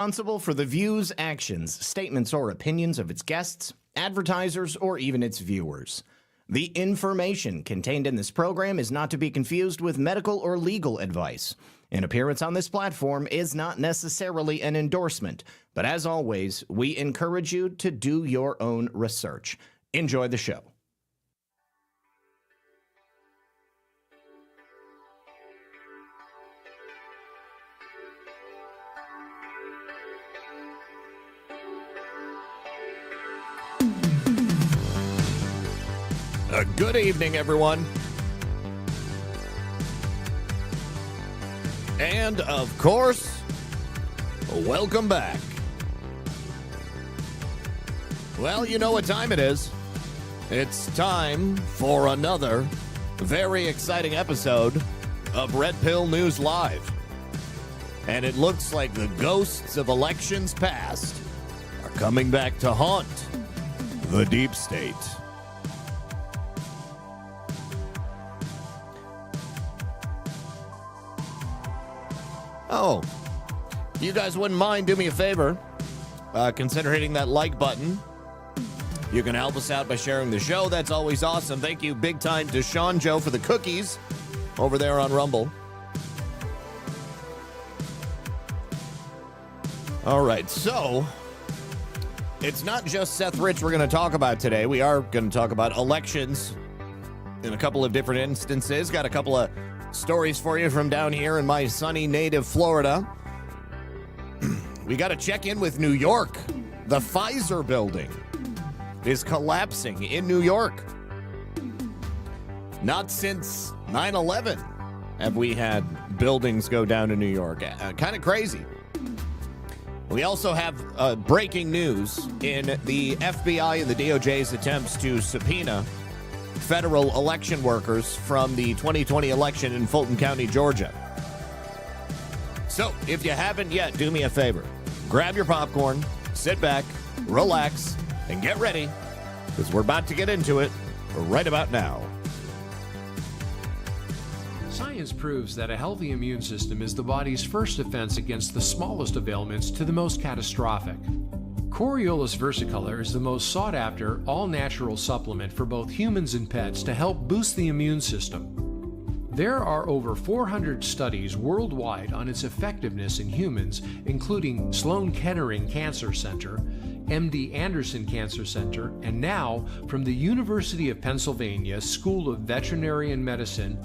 Responsible for the views, actions, statements, or opinions of its guests, advertisers, or even its viewers. The information contained in this program is not to be confused with medical or legal advice. An appearance on this platform is not necessarily an endorsement, but as always, we encourage you to do your own research. Enjoy the show. Good evening, everyone. And, of course, welcome back. Well, you know what time it is. It's time for another very exciting episode of Red Pill News Live. And it looks like the ghosts of elections past are coming back to haunt the deep state. Oh, you guys wouldn't mind, do me a favor, consider hitting that like button. You can help us out by sharing the show. That's always awesome. Thank you big time to Sean Joe for the cookies over there on Rumble. All right, so it's not just Seth Rich we're going to talk about today. We are going to talk about elections in a couple of different instances. Got a couple of stories for you from down here in my sunny native Florida. We got to check in with New York. The Pfizer building is collapsing in New York. Not since 9/11 have we had buildings go down in New York. Kind of crazy. We also have breaking news in the FBI and the DOJ's attempts to subpoena federal election workers from the 2020 election in Fulton County, Georgia. So, if you haven't yet, do me a favor. Grab your popcorn, sit back, relax, and get ready, because we're about to get into it right about now. Science proves that a healthy immune system is the body's first defense against the smallest of ailments to the most catastrophic. Coriolus Versicolor is the most sought-after, all-natural supplement for both humans and pets to help boost the immune system. There are over 400 studies worldwide on its effectiveness in humans, including Sloan Kettering Cancer Center, MD Anderson Cancer Center, and now from the University of Pennsylvania School of Veterinary Medicine.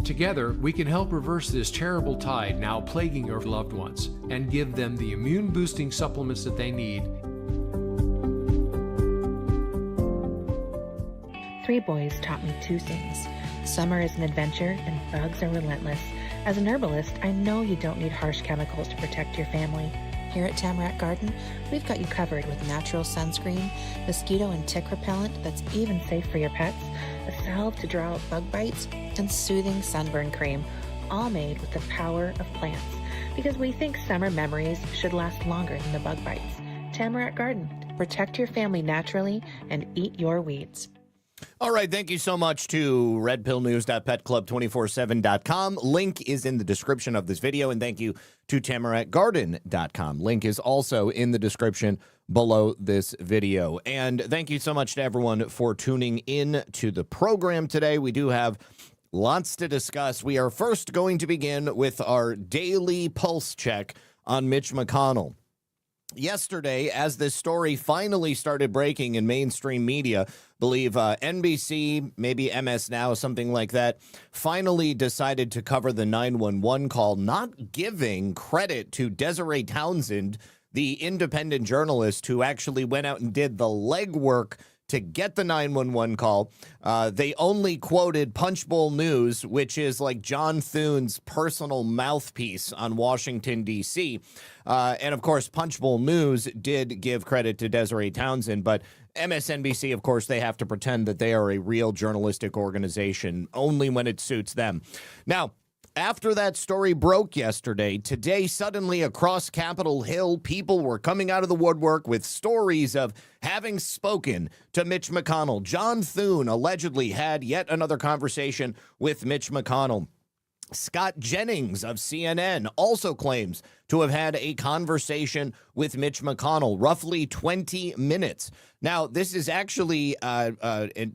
Together, we can help reverse this terrible tide now plaguing your loved ones and give them the immune-boosting supplements that they need. 3 boys taught me 2 things. Summer is an adventure and bugs are relentless. As an herbalist, I know you don't need harsh chemicals to protect your family. Here at Tamarack Garden, we've got you covered with natural sunscreen, mosquito and tick repellent that's even safe for your pets, a salve to draw out bug bites, and soothing sunburn cream, all made with the power of plants. Because we think summer memories should last longer than the bug bites. Tamarack Garden, protect your family naturally and eat your weeds. All right, thank you so much to redpillnews.petclub247.com. Link is in the description of this video, and thank you to tamarackgarden.com. Link is also in the description below this video. And thank you so much to everyone for tuning in to the program today. We do have lots to discuss. We are first going to begin with our daily pulse check on Mitch McConnell. Yesterday, as this story finally started breaking in mainstream media, believe NBC, maybe MS Now, something like that, finally decided to cover the 911 call, not giving credit to Desiree Townsend, the independent journalist who actually went out and did the legwork to get the 911 call. They only quoted Punchbowl News, which is like John Thune's personal mouthpiece on Washington, D.C. And, of course, Punchbowl News did give credit to Desiree Townsend, but MSNBC, of course, they have to pretend that they are a real journalistic organization only when it suits them. Now, after that story broke yesterday, today suddenly across Capitol Hill, people were coming out of the woodwork with stories of having spoken to Mitch McConnell. John Thune allegedly had yet another conversation with Mitch McConnell. Scott Jennings of CNN also claims to have had a conversation with Mitch McConnell, roughly 20 minutes. Now, this is actually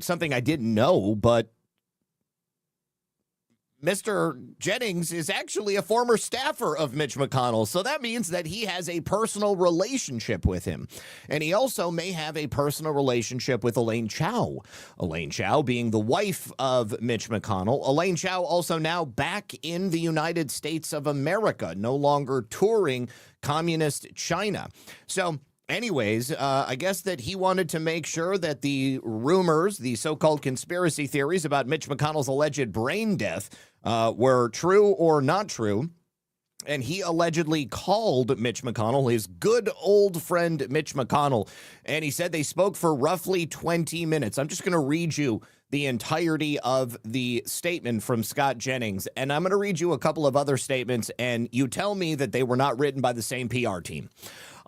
something I didn't know, but Mr. Jennings is actually a former staffer of Mitch McConnell, so that means that he has a personal relationship with him. And he also may have a personal relationship with Elaine Chao. Elaine Chao being the wife of Mitch McConnell. Elaine Chao also now back in the United States of America, no longer touring communist China. So anyways, I guess that he wanted to make sure that the rumors, the so-called conspiracy theories about Mitch McConnell's alleged brain death were true or not true. And he allegedly called Mitch McConnell, his good old friend Mitch McConnell, and he said they spoke for roughly 20 minutes. I'm just going to read you the entirety of the statement from Scott Jennings, and I'm going to read you a couple of other statements, and you tell me that they were not written by the same PR team.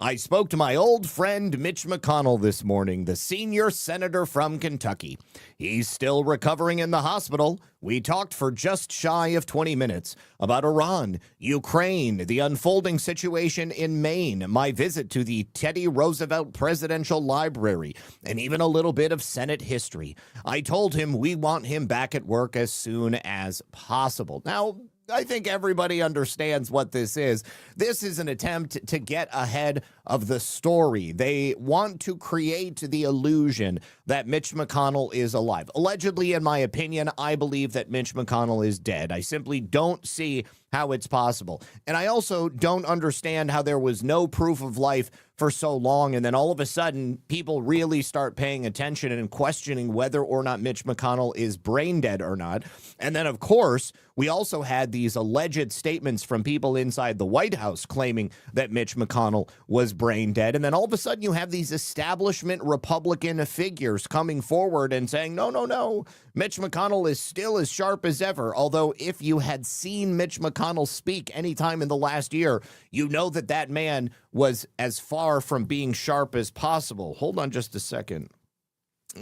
I spoke to my old friend Mitch McConnell this morning, the senior senator from Kentucky. He's still recovering in the hospital. We talked for just shy of 20 minutes about Iran, Ukraine, the unfolding situation in Maine, my visit to the Teddy Roosevelt Presidential Library, and even a little bit of Senate history. I told him we want him back at work as soon as possible. Now, I think everybody understands what this is. This is an attempt to get ahead of the story. They want to create the illusion that Mitch McConnell is alive. Allegedly, in my opinion, I believe that Mitch McConnell is dead. I simply don't see how it's possible. And I also don't understand how there was no proof of life for so long, and then all of a sudden, people really start paying attention and questioning whether or not Mitch McConnell is brain dead or not. And then, of course, we also had these alleged statements from people inside the White House claiming that Mitch McConnell was brain dead. And then all of a sudden, you have these establishment Republican figures coming forward and saying, no, Mitch McConnell is still as sharp as ever. Although if you had seen Mitch McConnell speak anytime in the last year, you know that that man was as far from being sharp as possible. Hold on just a second.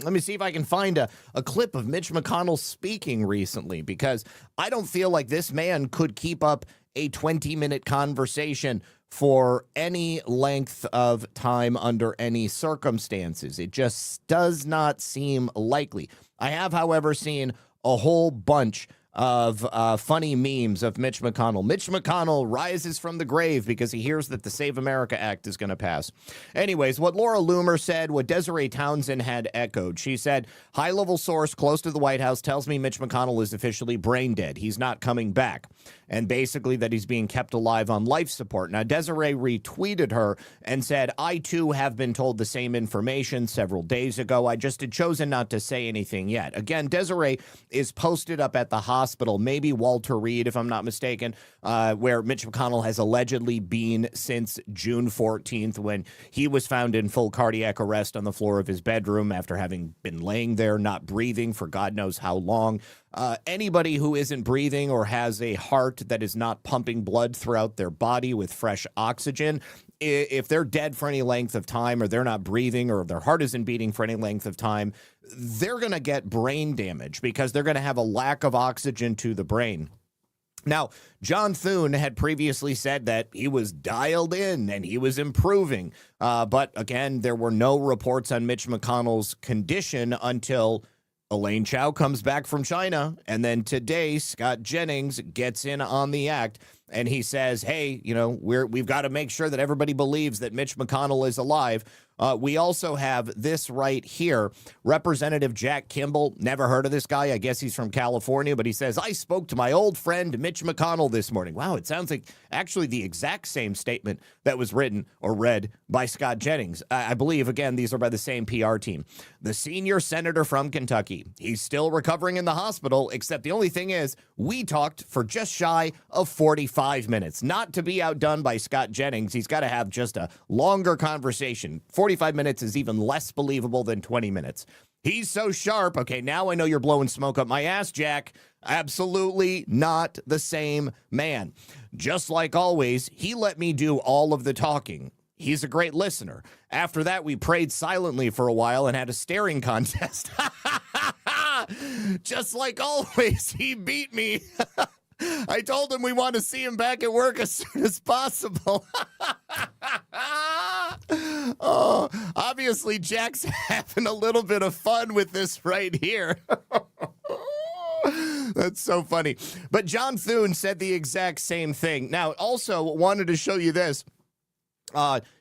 Let me see if I can find a clip of Mitch McConnell speaking recently, because I don't feel like this man could keep up a 20-minute conversation for any length of time under any circumstances. It just does not seem likely. I have, however, seen a whole bunch of funny memes of Mitch McConnell. Mitch McConnell rises from the grave because he hears that the Save America Act is going to pass. Anyways, what Laura Loomer said, what Desiree Townsend had echoed. She said, high-level source close to the White House tells me Mitch McConnell is officially brain dead. He's not coming back. And basically that he's being kept alive on life support. Now, Desiree retweeted her and said, I too have been told the same information several days ago. I just had chosen not to say anything yet. Again, Desiree is posted up at the hospital, maybe Walter Reed, if I'm not mistaken, where Mitch McConnell has allegedly been since June 14th, when he was found in full cardiac arrest on the floor of his bedroom after having been laying there, not breathing for God knows how long. Anybody who isn't breathing or has a heart that is not pumping blood throughout their body with fresh oxygen, if they're dead for any length of time, or they're not breathing, or their heart isn't beating for any length of time, they're going to get brain damage because they're going to have a lack of oxygen to the brain. Now, John Thune had previously said that he was dialed in and he was improving. But again, there were no reports on Mitch McConnell's condition until Elaine Chao comes back from China, and then today Scott Jennings gets in on the act, and he says, hey, we've got to make sure that everybody believes that Mitch McConnell is alive. We also have this right here. Representative Jack Kimball, never heard of this guy. I guess he's from California, but he says, I spoke to my old friend Mitch McConnell this morning. Wow, it sounds like actually the exact same statement that was written or read by Scott Jennings. I believe, again, these are by the same PR team. The senior senator from Kentucky. He's still recovering in the hospital, except the only thing is we talked for just shy of 45 minutes. Not to be outdone by Scott Jennings. He's got to have just a longer conversation. 45 minutes is even less believable than 20 minutes. He's so sharp. Okay, now I know you're blowing smoke up my ass, Jack. Absolutely not the same man. Just like always, he let me do all of the talking. He's a great listener. After that, we prayed silently for a while and had a staring contest. Just like always, he beat me. I told him we want to see him back at work as soon as possible. Oh, obviously Jack's having a little bit of fun with this right here. That's so funny. But John Thune said the exact same thing. Now, also wanted to show you this.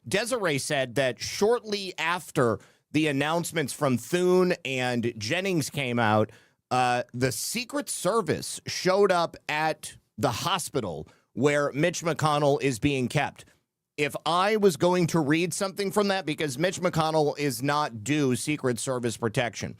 Desiree said that shortly after the announcements from Thune and Jennings came out, the Secret Service showed up at the hospital where Mitch McConnell is being kept. If I was going to read something from that, because Mitch McConnell is not due Secret Service protection,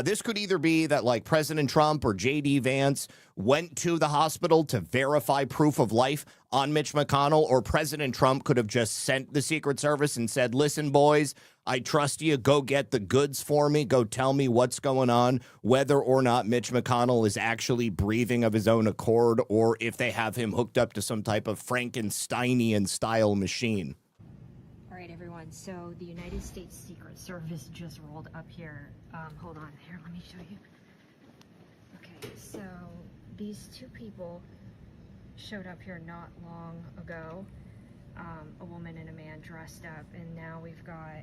this could either be that like President Trump or J.D. Vance went to the hospital to verify proof of life on Mitch McConnell, or President Trump could have just sent the Secret Service and said, listen, boys, I trust you. Go get the goods for me. Go tell me what's going on, whether or not Mitch McConnell is actually breathing of his own accord, or if they have him hooked up to some type of Frankensteinian style machine. All right, everyone. So the United States Secret Service just rolled up here. Hold on. Here, let me show you. Okay, so these two people showed up here not long ago. A woman and a man dressed up, and now we've got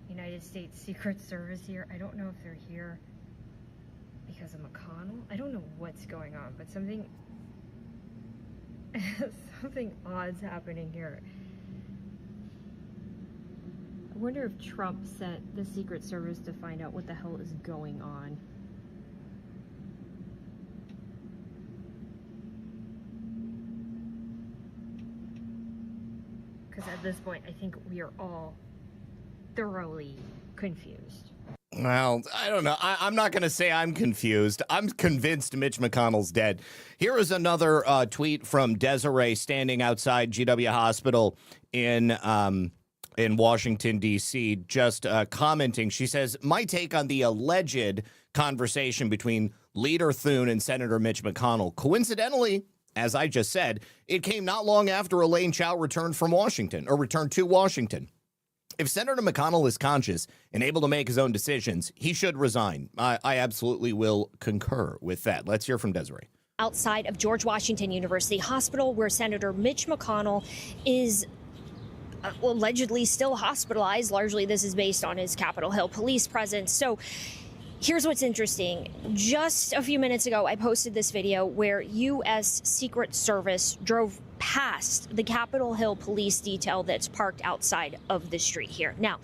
United States Secret Service here. I don't know if they're here because of McConnell. I don't know what's going on, but something odd's happening here. I wonder if Trump sent the Secret Service to find out what the hell is going on. Because at this point, I think we are all thoroughly confused. Well, I don't know. I'm not going to say I'm confused. I'm convinced Mitch McConnell's dead. Here is another tweet from Desiree standing outside GW Hospital in Washington, D.C., just commenting. She says, my take on the alleged conversation between Leader Thune and Senator Mitch McConnell. Coincidentally, as I just said, it came not long after Elaine Chao returned to Washington. If Senator McConnell is conscious and able to make his own decisions, he should resign. I absolutely will concur with that. Let's hear from Desiree. Outside of George Washington University Hospital, where Senator Mitch McConnell is allegedly still hospitalized. Largely, this is based on his Capitol Hill police presence. So here's what's interesting. Just a few minutes ago, I posted this video where U.S. Secret Service drove past the Capitol Hill police detail that's parked outside of the street here. Now,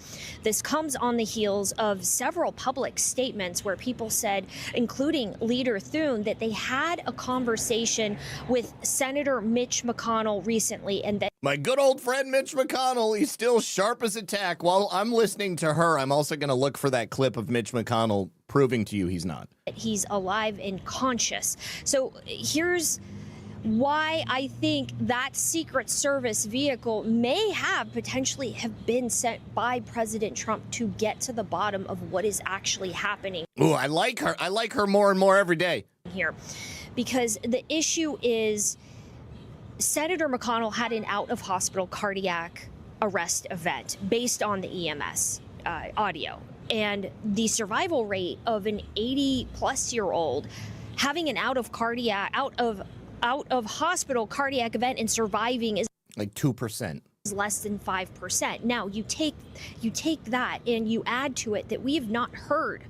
this comes on the heels of several public statements where people said, including Leader Thune, that they had a conversation with Senator Mitch McConnell recently, and that my good old friend Mitch McConnell, he's still sharp as a tack. While I'm listening to her, I'm also going to look for that clip of Mitch McConnell proving to you he's not. He's alive and conscious. So here's why I think that Secret Service vehicle may have potentially have been sent by President Trump to get to the bottom of what is actually happening. Ooh, I like her. I like her more and more every day here, because the issue is Senator McConnell had an out-of-hospital cardiac arrest event based on the EMS audio, and the survival rate of an 80-plus-year-old having an out-of-hospital cardiac event and surviving is like 2%. Less than 5%. Now you take that and you add to it that we have not heard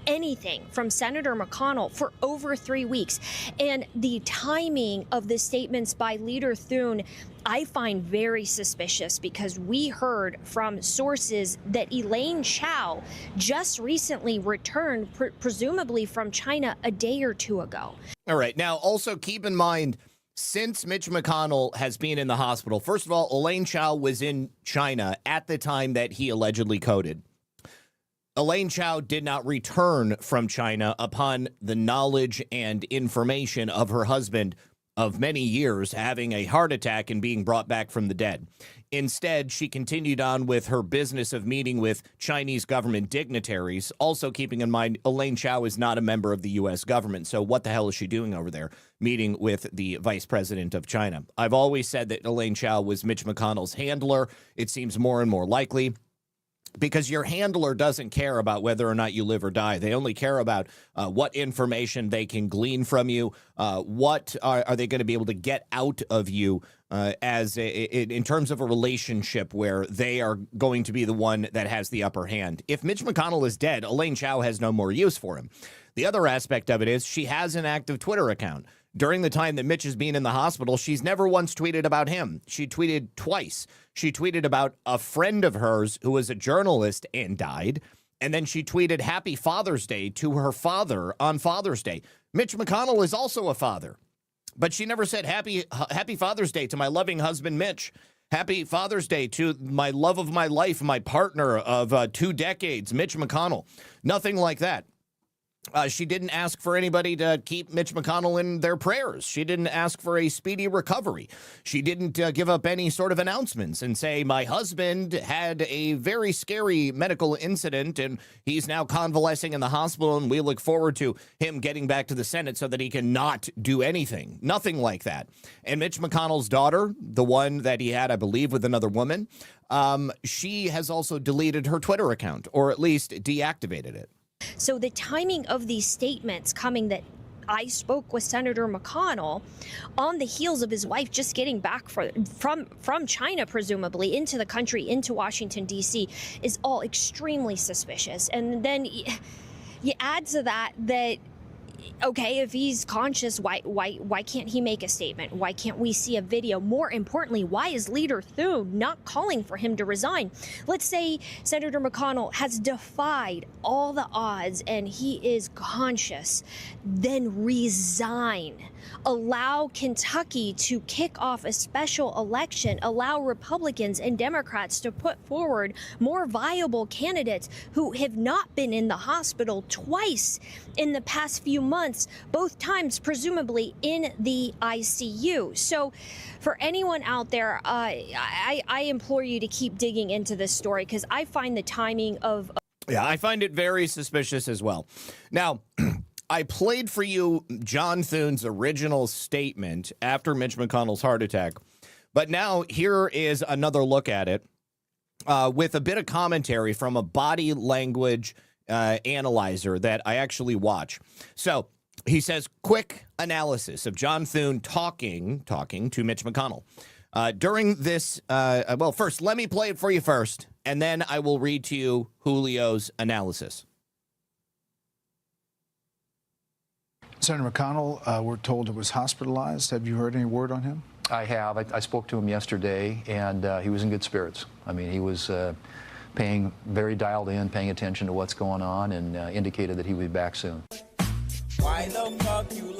anything from Senator McConnell for over 3 weeks, and the timing of the statements by Leader Thune I find very suspicious, because we heard from sources that Elaine Chao just recently returned, presumably from China, a day or two ago. All right. Now, also keep in mind, since Mitch McConnell has been in the hospital, first of all, Elaine Chao was in China at the time that he allegedly coded. Elaine Chao did not return from China upon the knowledge and information of her husband of many years having a heart attack and being brought back from the dead. Instead, she continued on with her business of meeting with Chinese government dignitaries, also keeping in mind Elaine Chao is not a member of the U.S. government. So what the hell is she doing over there meeting with the vice president of China? I've always said that Elaine Chao was Mitch McConnell's handler. It seems more and more likely. because your handler doesn't care about whether or not you live or die. They only care about what information they can glean from you, what are they going to be able to get out of you in terms of a relationship where they are going to be the one that has the upper hand. If Mitch McConnell is dead, Elaine Chao has no more use for him. The other aspect of it is she has an active Twitter account. During the time that Mitch has been in the hospital, she's never once tweeted about him. She tweeted twice. She tweeted about a friend of hers who was a journalist and died. And then she tweeted Happy Father's Day to her father on Father's Day. Mitch McConnell is also a father. But she never said Happy Father's Day to my loving husband, Mitch. Happy Father's Day to my love of my life, my partner of 2 decades, Mitch McConnell. Nothing like that. She didn't ask for anybody to keep Mitch McConnell in their prayers. She didn't ask for a speedy recovery. She didn't give up any sort of announcements and say, my husband had a very scary medical incident and he's now convalescing in the hospital and we look forward to him getting back to the Senate so that he can not do anything. Nothing like that. And Mitch McConnell's daughter, the one that he had, I believe, with another woman, she has also deleted her Twitter account, or at least deactivated it. So the timing of these statements coming that I spoke with Senator McConnell on the heels of his wife just getting back from China, presumably, into the country, into Washington, D.C., is all extremely suspicious. And then you add to that, okay, if he's conscious, why can't he make a statement? Why can't we see a video? More importantly, why is Leader Thune not calling for him to resign? Let's say Senator McConnell has defied all the odds and he is conscious. Then resign. Allow Kentucky to kick off a special election. Allow Republicans and Democrats to put forward more viable candidates who have not been in the hospital twice in the past few months, both times presumably in the ICU. So for anyone out there, I implore you to keep digging into this story, because I find the timing of... Yeah, I find it very suspicious as well. Now, I played for you John Thune's original statement after Mitch McConnell's heart attack, but now here is another look at it with a bit of commentary from a body language analyzer that I actually watch. So he says, quick analysis of John Thune talking to Mitch McConnell. During this, well, first, let me play it for you first, and then I will read to you Julio's analysis. Senator McConnell, we're told it was hospitalized. Have you heard any word on him? I have. I spoke to him yesterday, and he was in good spirits. I mean, he was paying very dialed in, paying attention to what's going on, and indicated that he would be back soon. Why the fuck you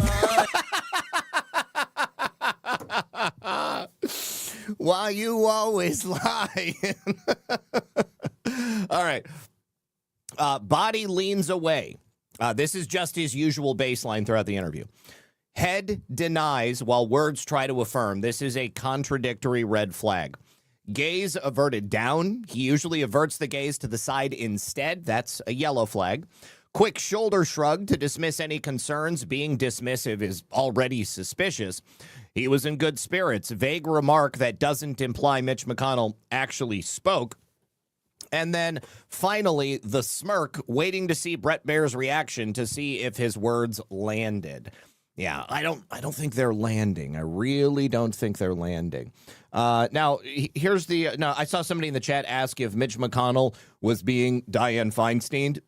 lie? Why you always lying? All right. Body leans away. This is just his usual baseline throughout the interview. Head denies while words try to affirm. This is a contradictory red flag. Gaze averted down. He usually averts the gaze to the side instead. That's a yellow flag. Quick shoulder shrug to dismiss any concerns. Being dismissive is already suspicious. He was in good spirits. Vague remark that doesn't imply Mitch McConnell actually spoke. And then finally, the smirk, waiting to see Brett Baer's reaction to see if his words landed. Yeah, I don't think they're landing. I really don't think they're landing. Now, here's the... Now, I saw somebody in the chat ask if Mitch McConnell was being Dianne Feinstein.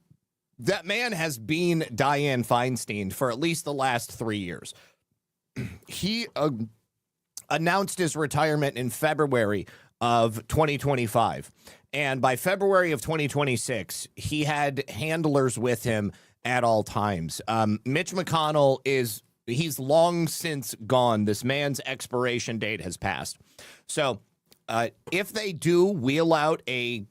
That man has been Dianne Feinstein for at least the last 3 years. He announced his retirement in February of 2025. And by February of 2026, he had handlers with him at all times. Mitch McConnell he's long since gone. This man's expiration date has passed. So if they do wheel out a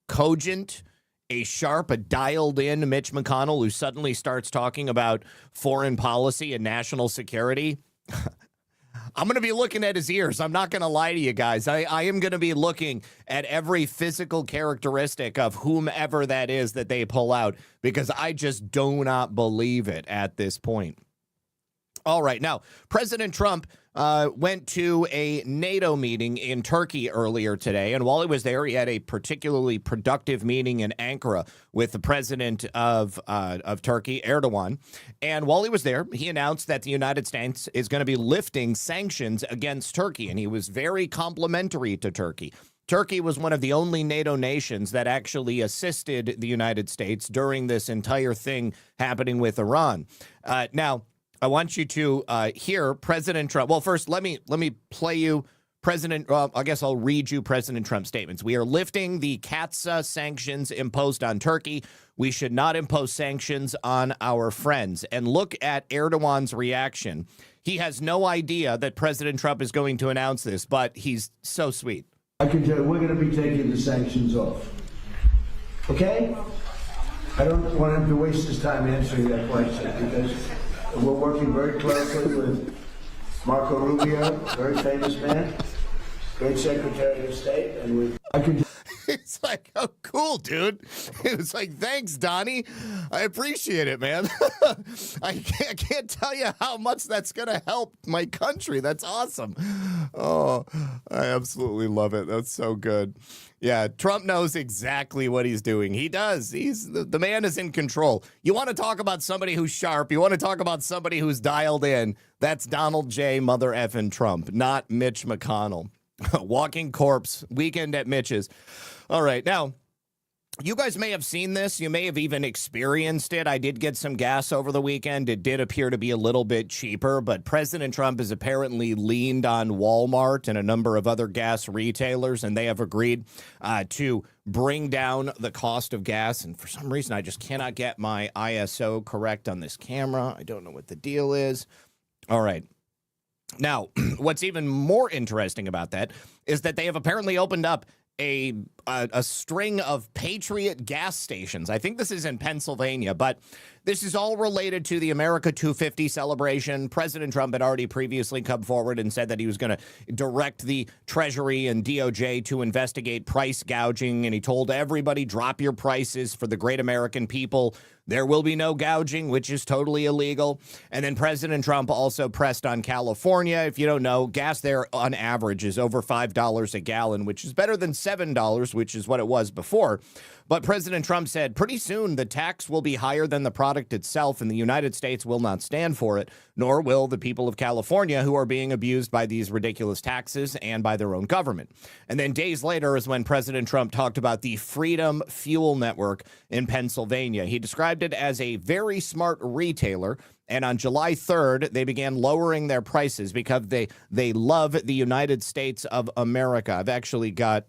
cogent, a sharp, a dialed-in Mitch McConnell who suddenly starts talking about foreign policy and national security, I'm going to be looking at his ears. I'm not going to lie to you guys. I am going to be looking at every physical characteristic of whomever that is that they pull out, because I just do not believe it at this point. All right. Now, President Trump went to a NATO meeting in Turkey earlier today. And while he was there, he had a particularly productive meeting in Ankara with the president of Turkey, Erdogan. And while he was there, he announced that the United States is going to be lifting sanctions against Turkey. And he was very complimentary to Turkey. Turkey was one of the only NATO nations that actually assisted the United States during this entire thing happening with Iran. Now, I want you to hear President Trump. Well, first, let me play you I guess I'll read you President Trump's statements. We are lifting the CAATSA sanctions imposed on Turkey. We should not impose sanctions on our friends. And look at Erdogan's reaction. He has no idea that President Trump is going to announce this, but he's so sweet. I can tell you, we're going to be taking the sanctions off. Okay? I don't want him to waste his time answering that question because we're working very closely with Marco Rubio, very famous man, great Secretary of State, and It's like, oh, cool, dude. It was like, thanks, Donnie. I appreciate it, man. I can't tell you how much that's going to help my country. That's awesome. Oh, I absolutely love it. That's so good. Yeah, Trump knows exactly what he's doing. He does. The man is in control. You want to talk about somebody who's sharp. You want to talk about somebody who's dialed in. That's Donald J. Mother effing Trump, not Mitch McConnell. Walking corpse, weekend at Mitch's. All right, now, you guys may have seen this. You may have even experienced it. I did get some gas over the weekend. It did appear to be a little bit cheaper, but President Trump has apparently leaned on Walmart and a number of other gas retailers, and they have agreed to bring down the cost of gas. And for some reason, I just cannot get my ISO correct on this camera. I don't know what the deal is. All right. Now, what's even more interesting about that is that they have apparently opened up a string of Patriot gas stations. I think this is in Pennsylvania, but this is all related to the America 250 celebration. President Trump had already previously come forward and said that he was going to direct the Treasury and DOJ to investigate price gouging, and he told everybody, drop your prices for the great American people. There will be no gouging, which is totally illegal. And then President Trump also pressed on California. If you don't know, gas there on average is over $5 a gallon, which is better than $7, which is what it was before. But President Trump said pretty soon the tax will be higher than the product itself, and the United States will not stand for it, nor will the people of California who are being abused by these ridiculous taxes and by their own government. And then days later is when President Trump talked about the Freedom Fuel Network in Pennsylvania. He described it as a very smart retailer. And on July 3rd, they began lowering their prices because they love the United States of America. I've actually got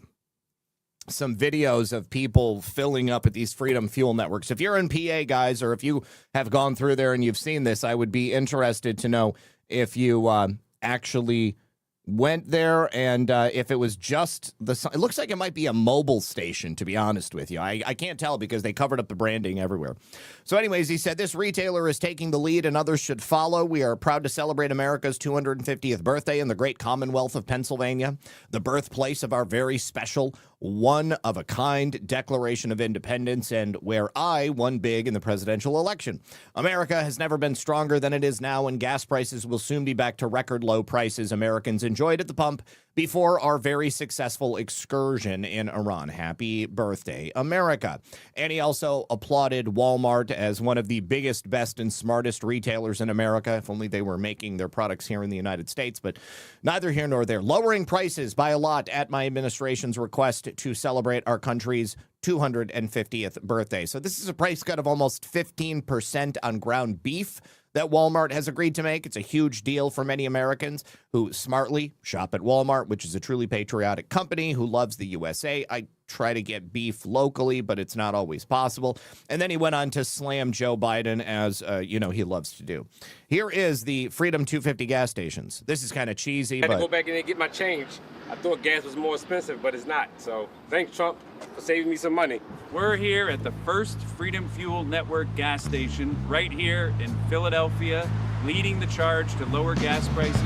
some videos of people filling up at these Freedom Fuel Networks. If you're in PA, guys, or if you have gone through there and you've seen this, I would be interested to know if you actually went there and if it was just it looks like it might be a mobile station, to be honest with you. I can't tell because they covered up the branding everywhere. So anyways, he said this retailer is taking the lead and others should follow. We are proud to celebrate America's 250th birthday in the great Commonwealth of Pennsylvania, the birthplace of our very special one-of-a-kind Declaration of Independence, and where I won big in the presidential election. America has never been stronger than it is now, and gas prices will soon be back to record low prices Americans enjoyed at the pump before our very successful excursion in Iran. Happy birthday, America. And he also applauded Walmart as one of the biggest, best, and smartest retailers in America, if only they were making their products here in the United States, but neither here nor there. Lowering prices by a lot at my administration's request to celebrate our country's 250th birthday. So this is a price cut of almost 15% on ground beef that Walmart has agreed to make. It's a huge deal for many Americans who smartly shop at Walmart, which is a truly patriotic company who loves the USA. I try to get beef locally, but it's not always possible. And then he went on to slam Joe Biden, as he loves to do. Here is the Freedom 250 gas stations. This is kind of cheesy, I had but to go back in and get my change. I thought gas was more expensive, but it's not. So thanks, Trump, for saving me some money. We're here at the first Freedom Fuel Network gas station right here in Philadelphia, leading the charge to lower gas prices.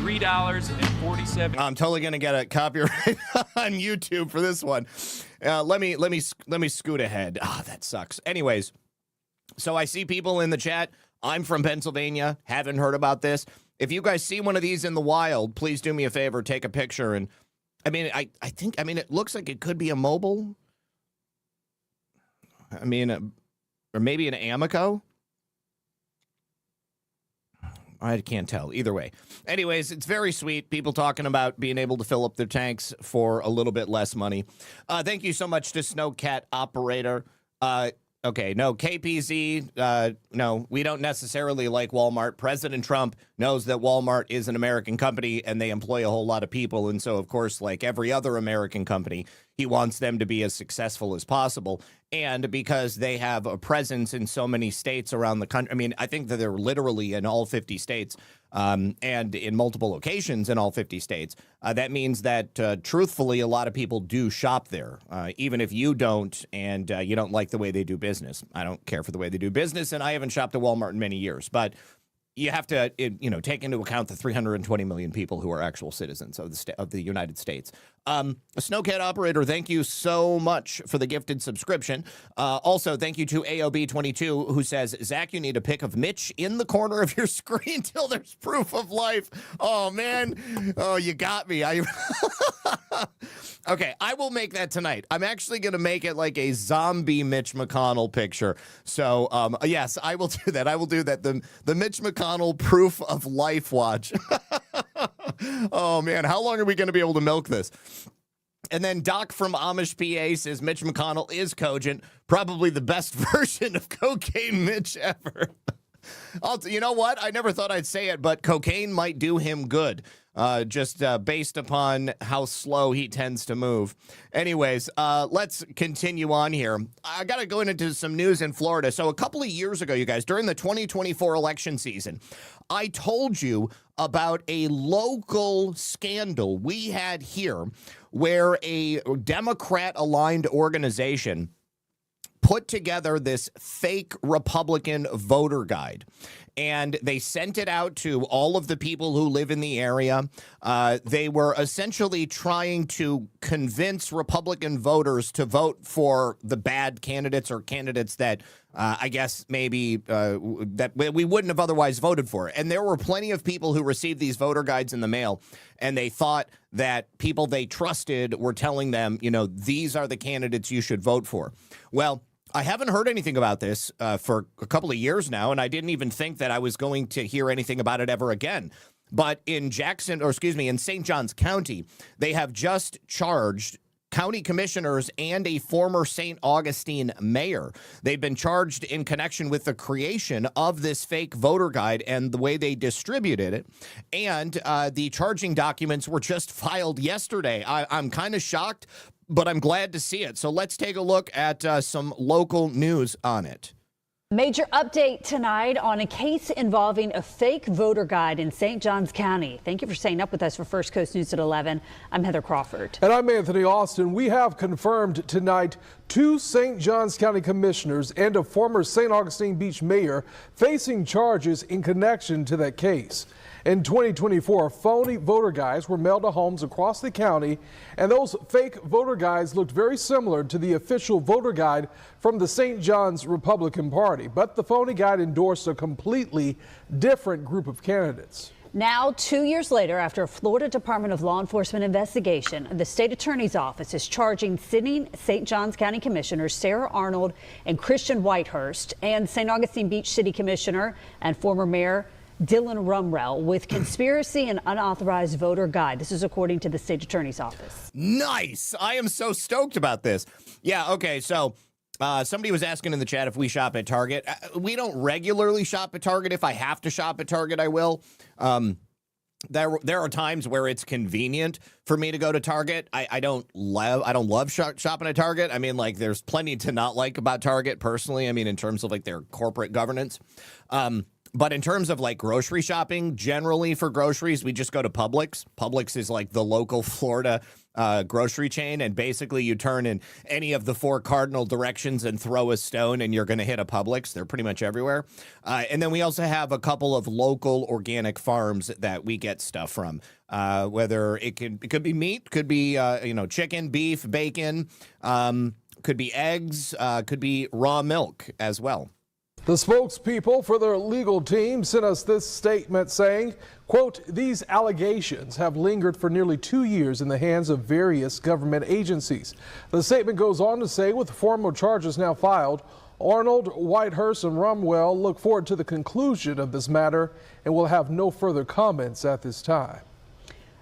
$3.47. I'm totally gonna get a copyright on YouTube for this one. Let me scoot ahead. Ah, that sucks. Anyways, so I see people in the chat I'm from Pennsylvania, haven't heard about this. If you guys see one of these in the wild, please do me a favor, take a picture. And I mean, I think, it looks like it could be a mobile. I mean, or maybe an Amoco. I can't tell. Either way. Anyways, it's very sweet. People talking about being able to fill up their tanks for a little bit less money. Thank you so much to Snowcat Operator. Okay, no, KPZ, no, we don't necessarily like Walmart. President Trump knows that Walmart is an American company and they employ a whole lot of people. And so, of course, like every other American company, he wants them to be as successful as possible. And because they have a presence in so many states around the country, I mean, I think that they're literally in all 50 states and in multiple locations in all 50 states. That means that, truthfully, a lot of people do shop there, even if you don't and you don't like the way they do business. I don't care for the way they do business, and I haven't shopped at Walmart in many years. But you have to, take into account the 320 million people who are actual citizens of the United States. Snowcat Operator, thank you so much for the gifted subscription. Also, thank you to AOB22, who says, Zach, you need a pic of Mitch in the corner of your screen till there's proof of life. Oh, man. Oh, you got me. Okay, I will make that tonight. I'm actually going to make it like a zombie Mitch McConnell picture. So, yes, I will do that. I will do that. The Mitch McConnell proof of life watch. Oh, man, how long are we going to be able to milk this? And then Doc from Amish PA says Mitch McConnell is cogent, probably the best version of Cocaine Mitch ever. You know what? I never thought I'd say it, but cocaine might do him good, just based upon how slow he tends to move. Anyways, let's continue on here. I got to go into some news in Florida. So a couple of years ago, you guys, during the 2024 election season, I told you about a local scandal we had here where a Democrat-aligned organization put together this fake Republican voter guide. And they sent it out to all of the people who live in the area. They were essentially trying to convince Republican voters to vote for the bad candidates or candidates that I guess maybe that we wouldn't have otherwise voted for. And there were plenty of people who received these voter guides in the mail, and they thought that people they trusted were telling them, these are the candidates you should vote for. Well, I haven't heard anything about this for a couple of years now, and I didn't even think that I was going to hear anything about it ever again. But in in St. Johns County, they have just charged county commissioners and a former St. Augustine mayor. They've been charged in connection with the creation of this fake voter guide and the way they distributed it. And the charging documents were just filed yesterday. I'm kind of shocked, but I'm glad to see it. So let's take a look at some local news on it. Major update tonight on a case involving a fake voter guide in St. Johns County. Thank you for staying up with us for First Coast News at 11. I'm Heather Crawford. And I'm Anthony Austin. We have confirmed tonight 2 St. Johns County commissioners and a former St. Augustine Beach mayor facing charges in connection to that case. In 2024, phony voter guides were mailed to homes across the county, and those fake voter guides looked very similar to the official voter guide from the St. John's Republican Party. But the phony guide endorsed a completely different group of candidates. Now, 2 years later, after a Florida Department of Law Enforcement investigation, the state attorney's office is charging sitting St. Johns County Commissioners Sarah Arnold and Christian Whitehurst and St. Augustine Beach City Commissioner and former Mayor Dylan Rumrell with conspiracy and unauthorized voter guide. This is according to the state attorney's office. Nice. I am so stoked about this. Yeah, okay, so somebody was asking in the chat if we shop at Target. We don't regularly shop at Target. If I have to shop at Target, I will. There are times where it's convenient for me to go to Target. I don't love shopping at Target. I mean, like, there's plenty to not like about Target personally. I mean, in terms of like their corporate governance. But in terms of like grocery shopping, generally for groceries, we just go to Publix. Publix is like the local Florida grocery chain. And basically you turn in any of the 4 cardinal directions and throw a stone and you're going to hit a Publix. They're pretty much everywhere. And then we also have a couple of local organic farms that we get stuff from, whether it could be meat, could be, chicken, beef, bacon, could be eggs, could be raw milk as well. The spokespeople for their legal team sent us this statement saying, quote, "These allegations have lingered for nearly 2 years in the hands of various government agencies." The statement goes on to say, with formal charges now filed, Arnold, Whitehurst, and Rumwell look forward to the conclusion of this matter and will have no further comments at this time.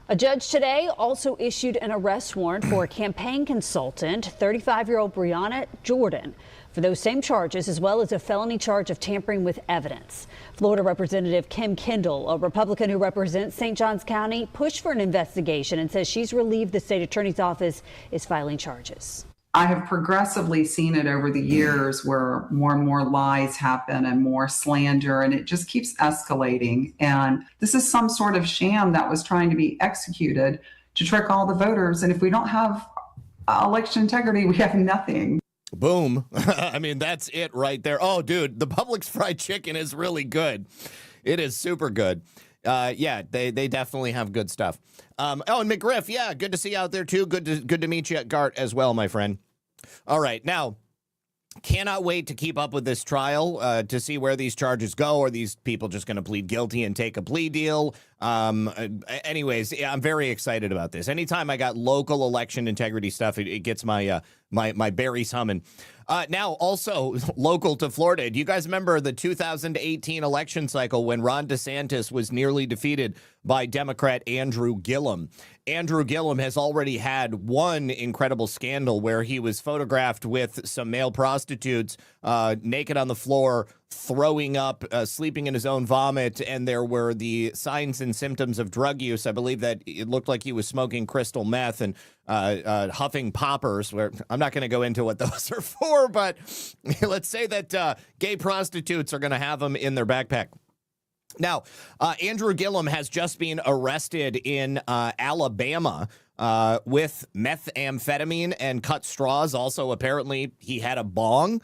A judge today also issued an arrest warrant for a campaign consultant, 35-year-old Brianna Jordan, for those same charges, as well as a felony charge of tampering with evidence. Florida Representative Kim Kendall, a Republican who represents St. Johns County, pushed for an investigation and says she's relieved the state attorney's office is filing charges. I have progressively seen it over the years where more and more lies happen and more slander, and it just keeps escalating. And this is some sort of sham that was trying to be executed to trick all the voters. And if we don't have election integrity, we have nothing. Boom. I mean, that's it right there. Oh, dude, the Publix fried chicken is really good. It is super good. Yeah, they definitely have good stuff. And McGriff, yeah, good to see you out there too. Good to meet you at Gart as well, my friend. All right, now, cannot wait to keep up with this trial to see where these charges go. Are these people just going to plead guilty and take a plea deal? Anyways, yeah, I'm very excited about this. Anytime I got local election integrity stuff, it gets my my berries humming. Now, also local to Florida, do you guys remember the 2018 election cycle when Ron DeSantis was nearly defeated by Democrat Andrew Gillum? Andrew Gillum has already had one incredible scandal where he was photographed with some male prostitutes naked on the floor, throwing up, sleeping in his own vomit, and there were the signs and symptoms of drug use. I believe that it looked like he was smoking crystal meth and huffing poppers, where I'm not going to go into what those are for, but let's say that gay prostitutes are going to have them in their backpack. Now, Andrew Gillum has just been arrested in Alabama with methamphetamine and cut straws. Also, apparently, he had a bong.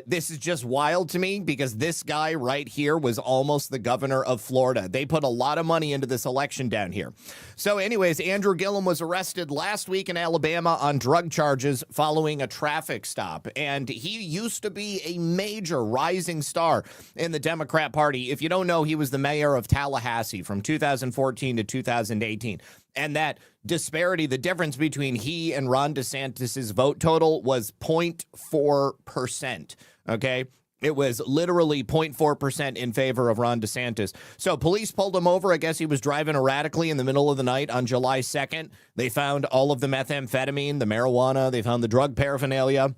This is just wild to me because this guy right here was almost the governor of Florida. They put a lot of money into this election down here. So anyways, Andrew Gillum was arrested last week in Alabama on drug charges following a traffic stop. And he used to be a major rising star in the Democrat Party. If you don't know, he was the mayor of Tallahassee from 2014 to 2018. And that disparity, the difference between he and Ron DeSantis's vote total was 0.4%. Okay. It was literally 0.4% in favor of Ron DeSantis. So police pulled him over. I guess he was driving erratically in the middle of the night on July 2nd. They found all of the methamphetamine, the marijuana. They found the drug paraphernalia.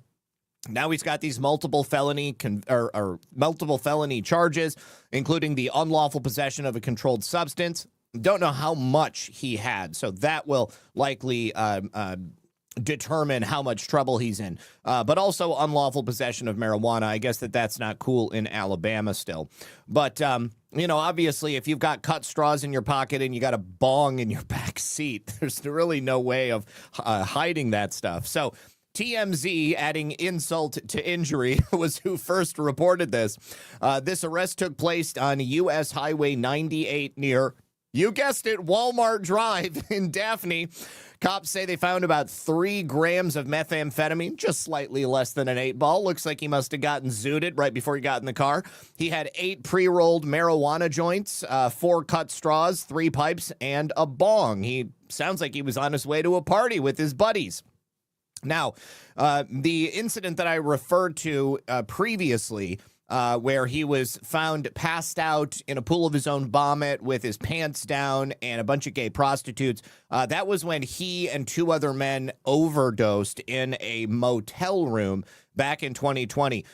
Now he's got these multiple felony charges, including the unlawful possession of a controlled substance. Don't know how much he had, so that will likely determine how much trouble he's in. But also unlawful possession of marijuana. I guess that's not cool in Alabama still. But, you know, obviously, if you've got cut straws in your pocket and you got a bong in your back seat, there's really no way of hiding that stuff. So TMZ, adding insult to injury, was who first reported this. This arrest took place on U.S. Highway 98 near, you guessed it, Walmart Drive in Daphne. Cops say they found about 3 grams of methamphetamine, just slightly less than an 8-ball. Looks like he must have gotten zooted right before he got in the car. He had 8 pre-rolled marijuana joints, 4 cut straws, 3 pipes, and a bong. He sounds like he was on his way to a party with his buddies. Now, the incident that I referred to previously, where he was found passed out in a pool of his own vomit with his pants down and a bunch of gay prostitutes. That was when he and 2 other men overdosed in a motel room back in 2020.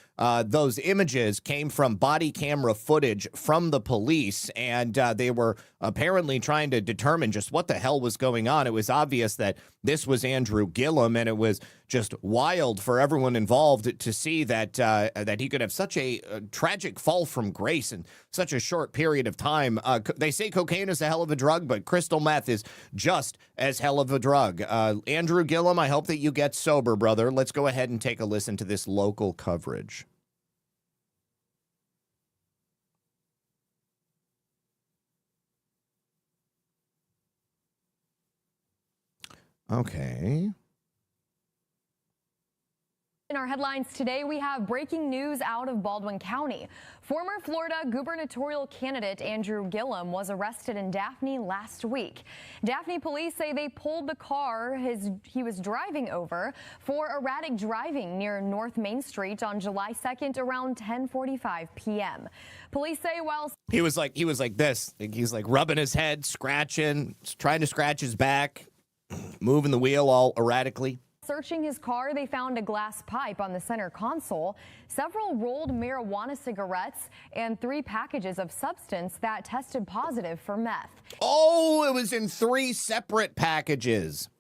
Those images came from body camera footage from the police, and they were apparently trying to determine just what the hell was going on. It was obvious that this was Andrew Gillum, and it was just wild for everyone involved to see that that he could have such a tragic fall from grace in such a short period of time. They say cocaine is a hell of a drug, but crystal meth is just as hell of a drug. Andrew Gillum, I hope that you get sober, brother. Let's go ahead and take a listen to this local coverage. Okay. our headlines today, we have breaking news out of Baldwin County. Former Florida gubernatorial candidate Andrew Gillum was arrested in Daphne last week. Daphne police say they pulled the car he was driving over for erratic driving near North Main Street on July 2nd around 10:45 p.m. Police say while he was like this, he's like rubbing his head, scratching, trying to scratch his back, moving the wheel all erratically. Searching his car, they found a glass pipe on the center console, several rolled marijuana cigarettes, and 3 packages of substance that tested positive for meth. Oh, it was in 3 separate packages.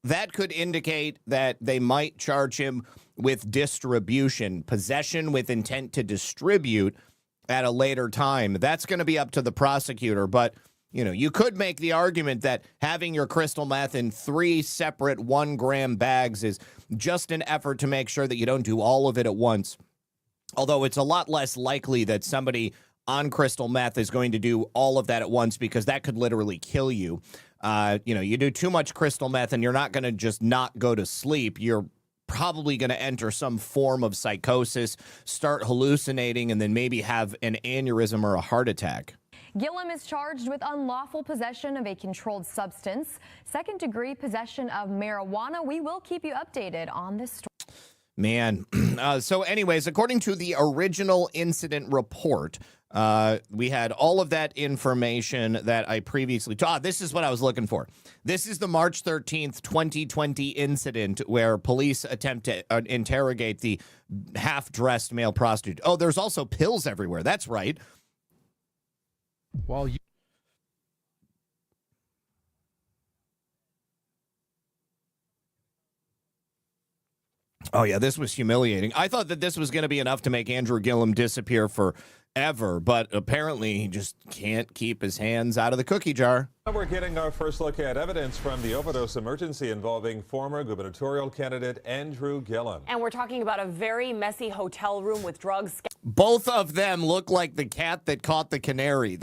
That could indicate that they might charge him with distribution, possession with intent to distribute at a later time. That's going to be up to the prosecutor, but you know, you could make the argument that having your crystal meth in 3 separate 1-gram bags is just an effort to make sure that you don't do all of it at once. Although it's a lot less likely that somebody on crystal meth is going to do all of that at once, because that could literally kill you. You know, you do too much crystal meth and you're not going to just not go to sleep. You're probably going to enter some form of psychosis, start hallucinating, and then maybe have an aneurysm or a heart attack. Gillum is charged with unlawful possession of a controlled substance, second-degree possession of marijuana. We will keep you updated on this story. Man. So anyways, according to the original incident report, we had all of that information that I previously this is what I was looking for. This is the March 13th, 2020 incident where police attempt to interrogate the half-dressed male prostitute. Oh, there's also pills everywhere. That's right. While you Oh, yeah, this was humiliating. I thought that this was going to be enough to make Andrew Gillum disappear forever, but apparently he just can't keep his hands out of the cookie jar. We're getting our first look at evidence from the overdose emergency involving former gubernatorial candidate Andrew Gillum. And we're talking about a very messy hotel room with drugs. Both of them look like the cat that caught the canary.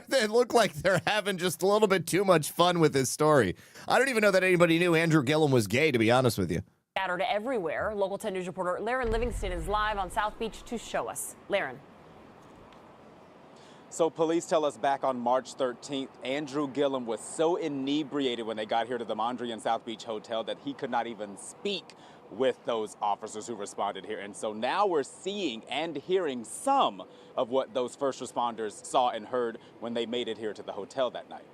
They look like they're having just a little bit too much fun with this story. I don't even know that anybody knew Andrew Gillum was gay, to be honest with you. Scattered everywhere. Local 10 News reporter Laren Livingston is live on South Beach to show us. Laren. So police tell us back on March 13th, Andrew Gillum was so inebriated when they got here to the Mondrian South Beach Hotel that he could not even speak with those officers who responded here. And so now we're seeing and hearing some of what those first responders saw and heard when they made it here to the hotel that night.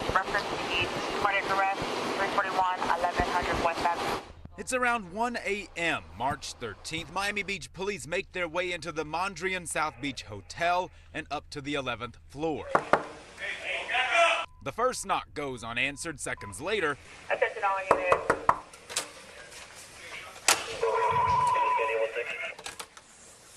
Reference to cardiac arrest, 341, 1100 West Avenue. It's around 1 a.m. March 13th. Miami Beach police make their way into the Mondrian South Beach Hotel and up to the 11th floor. The first knock goes unanswered. Seconds later, attention all units.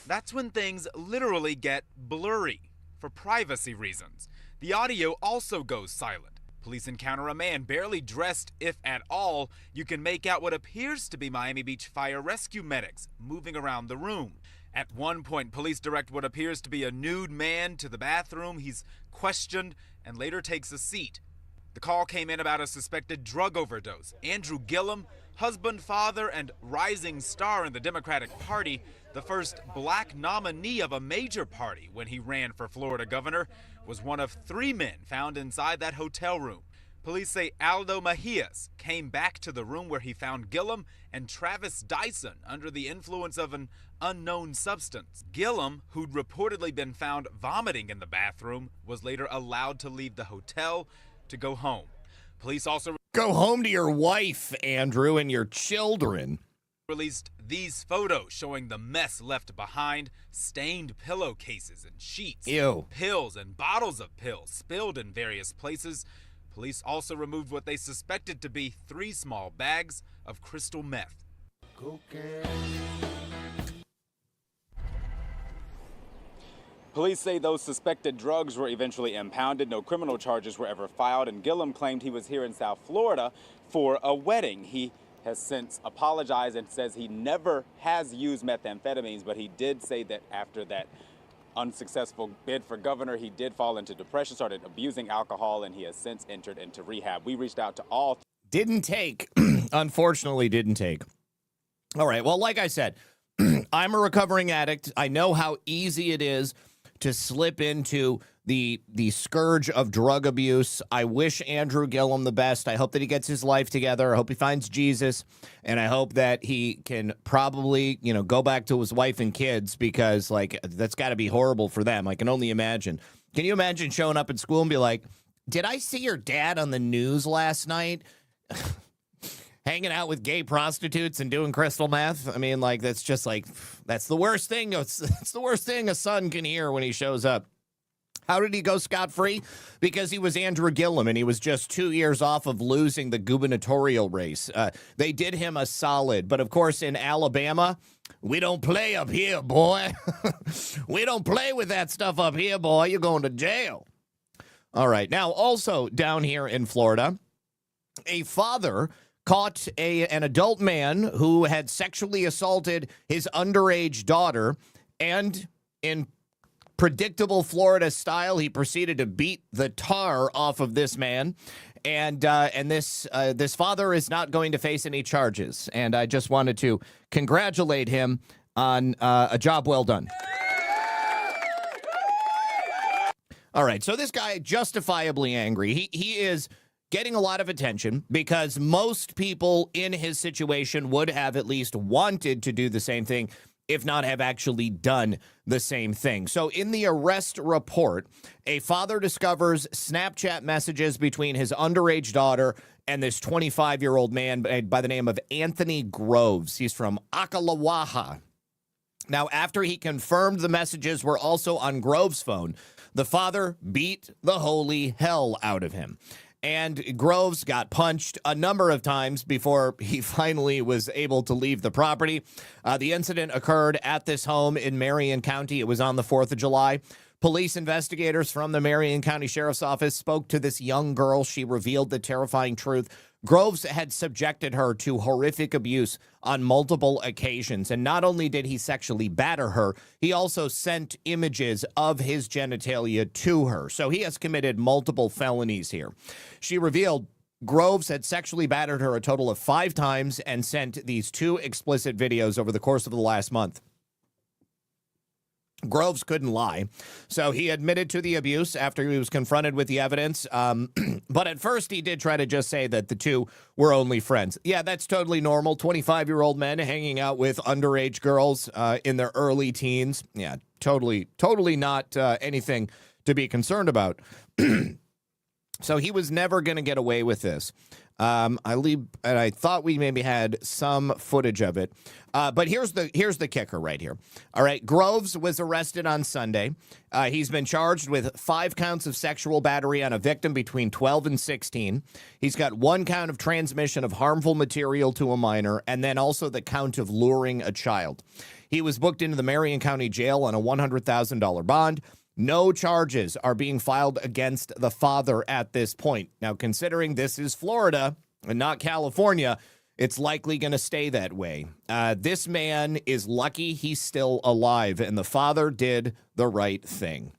that's when things literally get blurry for privacy reasons. The audio also goes silent. Police encounter a man barely dressed, if at all. You can make out what appears to be Miami Beach fire rescue medics moving around the room. At one point, police direct what appears to be a nude man to the bathroom. He's questioned and later takes a seat. The call came in about a suspected drug overdose. Andrew Gillum, husband, father, and rising star in the Democratic Party, the first black nominee of a major party when he ran for Florida governor, was one of 3 men found inside that hotel room. Police say Aldo Mejias came back to the room where he found Gillum and Travis Dyson under the influence of an unknown substance. Gillum, who'd reportedly been found vomiting in the bathroom, was later allowed to leave the hotel to go home. Police also go home to your wife, Andrew, and your children. Released these photos showing the mess left behind: stained pillowcases and sheets, Ew. pills and bottles of pills spilled in various places. Police also removed what they suspected to be 3 small bags of crystal meth. Police say those suspected drugs were eventually impounded. No criminal charges were ever filed, and Gillum claimed he was here in South Florida for a wedding. He has since apologized and says he never has used methamphetamines, but he did say that after that unsuccessful bid for governor, he did fall into depression, started abusing alcohol, and he has since entered into rehab. We reached out to all. Didn't take, unfortunately didn't take. All right. Well, like I said, I'm a recovering addict. I know how easy it is to slip into the scourge of drug abuse. I wish Andrew Gillum the best. I hope that he gets his life together. I hope he finds Jesus, and I hope that he can probably, go back to his wife and kids, because like that's got to be horrible for them. I can only imagine. Can you imagine showing up at school and be like, "Did I see your dad on the news last night?" Hanging out with gay prostitutes and doing crystal meth. I mean, like, that's just like, that's the worst thing. It's the worst thing a son can hear when he shows up. How did he go scot-free? Because he was Andrew Gillum, and he was just 2 years off of losing the gubernatorial race. They did him a solid. But, of course, in Alabama, we don't play up here, boy. We don't play with that stuff up here, boy. You're going to jail. All right. Now, also down here in Florida, a father caught an adult man who had sexually assaulted his underage daughter, and in predictable Florida style, he proceeded to beat the tar off of this man, and this father is not going to face any charges, and I just wanted to congratulate him on a job well done. All right, so this guy, justifiably angry, he is getting a lot of attention because most people in his situation would have at least wanted to do the same thing, if not have actually done the same thing. So in the arrest report, a father discovers Snapchat messages between his underage daughter and this 25-year-old man by the name of Anthony Groves. He's from Ocklawaha. Now, after he confirmed the messages were also on Groves' phone, the father beat the holy hell out of him. And Groves got punched a number of times before he finally was able to leave the property. The incident occurred at this home in Marion County. It was on the 4th of July. Police investigators from the Marion County Sheriff's Office spoke to this young girl. She revealed the terrifying truth. Groves had subjected her to horrific abuse on multiple occasions. And not only did he sexually batter her, he also sent images of his genitalia to her. So he has committed multiple felonies here. She revealed Groves had sexually battered her a total of 5 times and sent these 2 explicit videos over the course of the last month. Groves couldn't lie, so he admitted to the abuse after he was confronted with the evidence. But at first, he did try to just say that the 2 were only friends. Yeah, that's totally normal. 25-year-old men hanging out with underage girls in their early teens. Yeah, totally not anything to be concerned about. So he was never going to get away with this. I thought we maybe had some footage of it. But here's the kicker right here. All right, Groves was arrested on Sunday. He's been charged with 5 counts of sexual battery on a victim between 12 and 16. He's got 1 count of transmission of harmful material to a minor, and then also the count of luring a child. He was booked into the Marion County Jail on a $100,000 bond. No charges are being filed against the father at this point. Now, considering this is Florida and not California, it's likely going to stay that way. This man is lucky he's still alive, and the father did the right thing.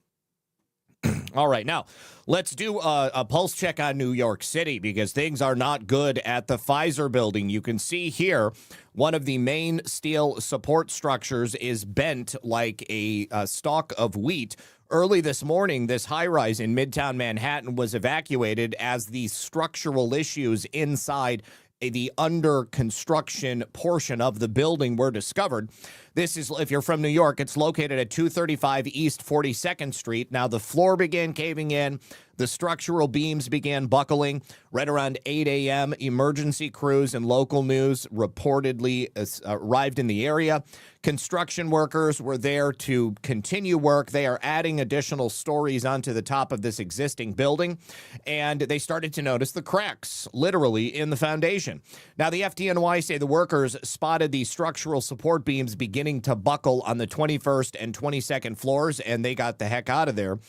All right, now let's do a pulse check on New York City because things are not good at the Pfizer building. You can see here one of the main steel support structures is bent like a stalk of wheat. Early this morning, this high-rise in Midtown Manhattan was evacuated as the structural issues inside the under construction portion of the building were discovered. This is, if you're from New York, it's located at 235 East 42nd Street. Now, the floor began caving in. The structural beams began buckling. Right around 8 a.m., emergency crews and local news reportedly arrived in the area. Construction workers were there to continue work. They are adding additional stories onto the top of this existing building, and they started to notice the cracks, literally, in the foundation. Now, the FDNY say the workers spotted the structural support beams beginning to buckle on the 21st and 22nd floors, and they got the heck out of there.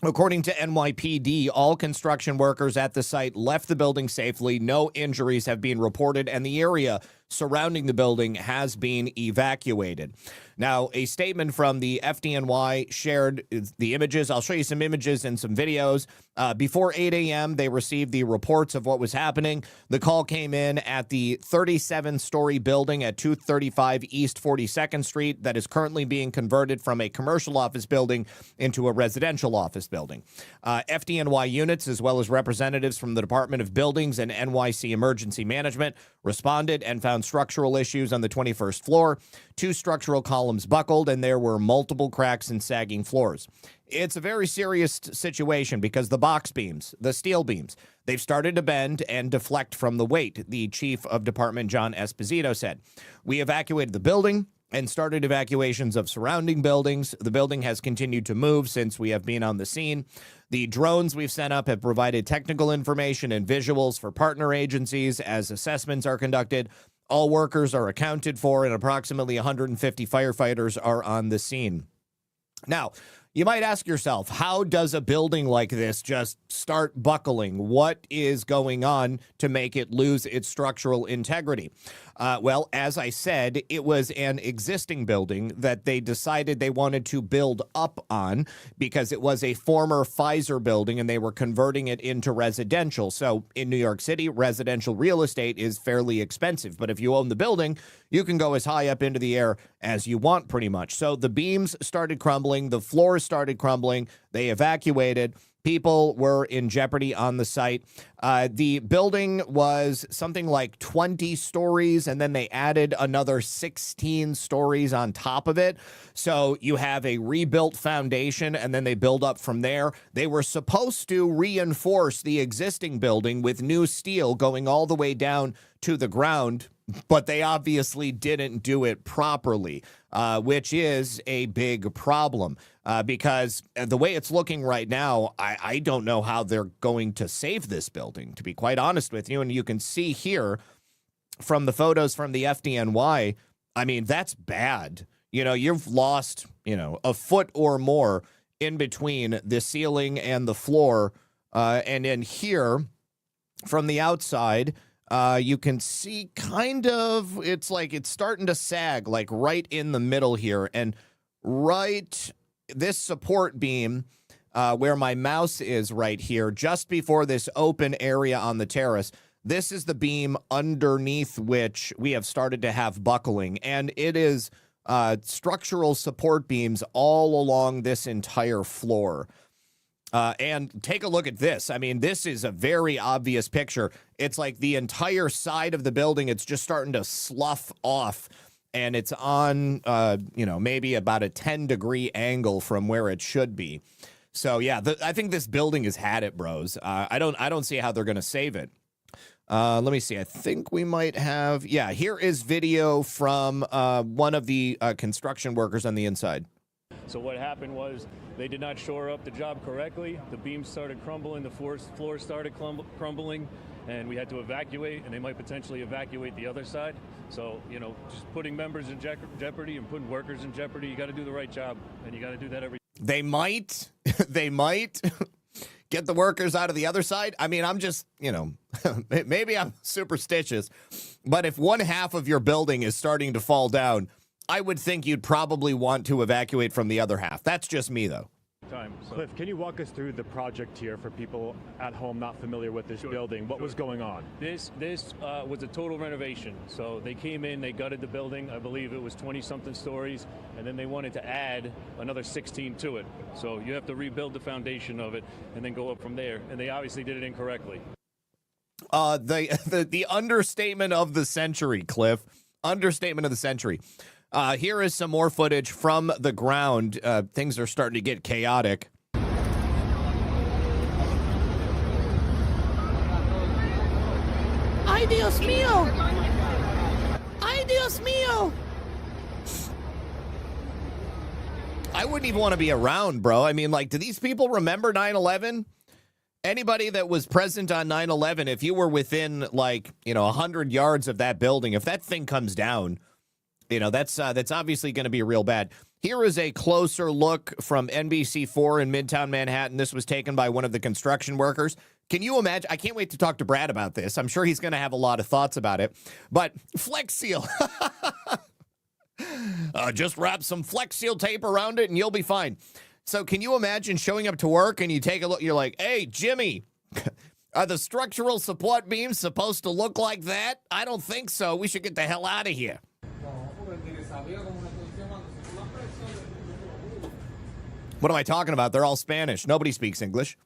According to NYPD, all construction workers at the site left the building safely. No injuries have been reported, and the area surrounding the building has been evacuated. Now, a statement from the FDNY shared the images. I'll show you some images and some videos. Before 8 a.m., they received the reports of what was happening. The call came in at the 37-story building at 235 East 42nd Street that is currently being converted from a commercial office building into a residential office building. FDNY units, as well as representatives from the Department of Buildings and NYC Emergency Management, responded and found structural issues on the 21st floor. 2 structural columns buckled, and there were multiple cracks and sagging floors. It's a very serious situation because the box beams, the steel beams, they've started to bend and deflect from the weight, the chief of department, John Esposito, said. We evacuated the building and started evacuations of surrounding buildings. The building has continued to move since we have been on the scene. The drones we've sent up have provided technical information and visuals for partner agencies as assessments are conducted. All workers are accounted for, and approximately 150 firefighters are on the scene. Now, you might ask yourself, how does a building like this just start buckling? What is going on to make it lose its structural integrity? Well, as I said, it was an existing building that they decided they wanted to build up on because it was a former Pfizer building and they were converting it into residential. So in New York City, residential real estate is fairly expensive. But if you own the building, you can go as high up into the air as you want pretty much. So the beams started crumbling. The floors started crumbling. They evacuated. People were in jeopardy on the site. The building was something like 20 stories, and then they added another 16 stories on top of it. So you have a rebuilt foundation, and then they build up from there. They were supposed to reinforce the existing building with new steel going all the way down to the ground, but they obviously didn't do it properly, which is a big problem because the way it's looking right now, I don't know how they're going to save this building, to be quite honest with you. And you can see here from the photos from the FDNY, I mean, that's bad. You know, you've lost, a foot or more in between the ceiling and the floor. And in here from the outside, you can see kind of, it's like it's starting to sag, like right in the middle here. And right this support beam, where my mouse is right here, just before this open area on the terrace, this is the beam underneath which we have started to have buckling. And it is structural support beams all along this entire floor. And take a look at this. I mean, this is a very obvious picture. It's like the entire side of the building, it's just starting to slough off. And it's on, maybe about a 10-degree angle from where it should be. So, yeah, I think this building has had it, bros. I don't see how they're going to save it. Let me see. I think we might have. Yeah, here is video from one of the construction workers on the inside. So what happened was they did not shore up the job correctly. The beams started crumbling, the floor started crumbling, and we had to evacuate, and they might potentially evacuate the other side. So, just putting members in jeopardy and putting workers in jeopardy, you got to do the right job, and you got to do that every. They might get the workers out of the other side. I mean, I'm just, maybe I'm superstitious, but if one half of your building is starting to fall down, I would think you'd probably want to evacuate from the other half. That's just me, though. Cliff, can you walk us through the project here for people at home not familiar with this building? What was going on? This was a total renovation. So they came in, they gutted the building. I believe it was 20-something stories, and then they wanted to add another 16 to it. So you have to rebuild the foundation of it and then go up from there. And they obviously did it incorrectly. The understatement of the century, Cliff. Understatement of the century. Here is some more footage from the ground. Things are starting to get chaotic. ¡Ay, Dios mío! ¡Ay, Dios mío! I wouldn't even want to be around, bro. I mean, do these people remember 9/11? Anybody that was present on 9/11, if you were within, 100 yards of that building, if that thing comes down, that's obviously going to be real bad. Here is a closer look from NBC4 in Midtown Manhattan. This was taken by one of the construction workers. Can you imagine? I can't wait to talk to Brad about this. I'm sure he's going to have a lot of thoughts about it. But Flex Seal. Just wrap some Flex Seal tape around it and you'll be fine. So can you imagine showing up to work and you take a look, you're like, hey, Jimmy, are the structural support beams supposed to look like that? I don't think so. We should get the hell out of here. What am I talking about? They're all Spanish. Nobody speaks English.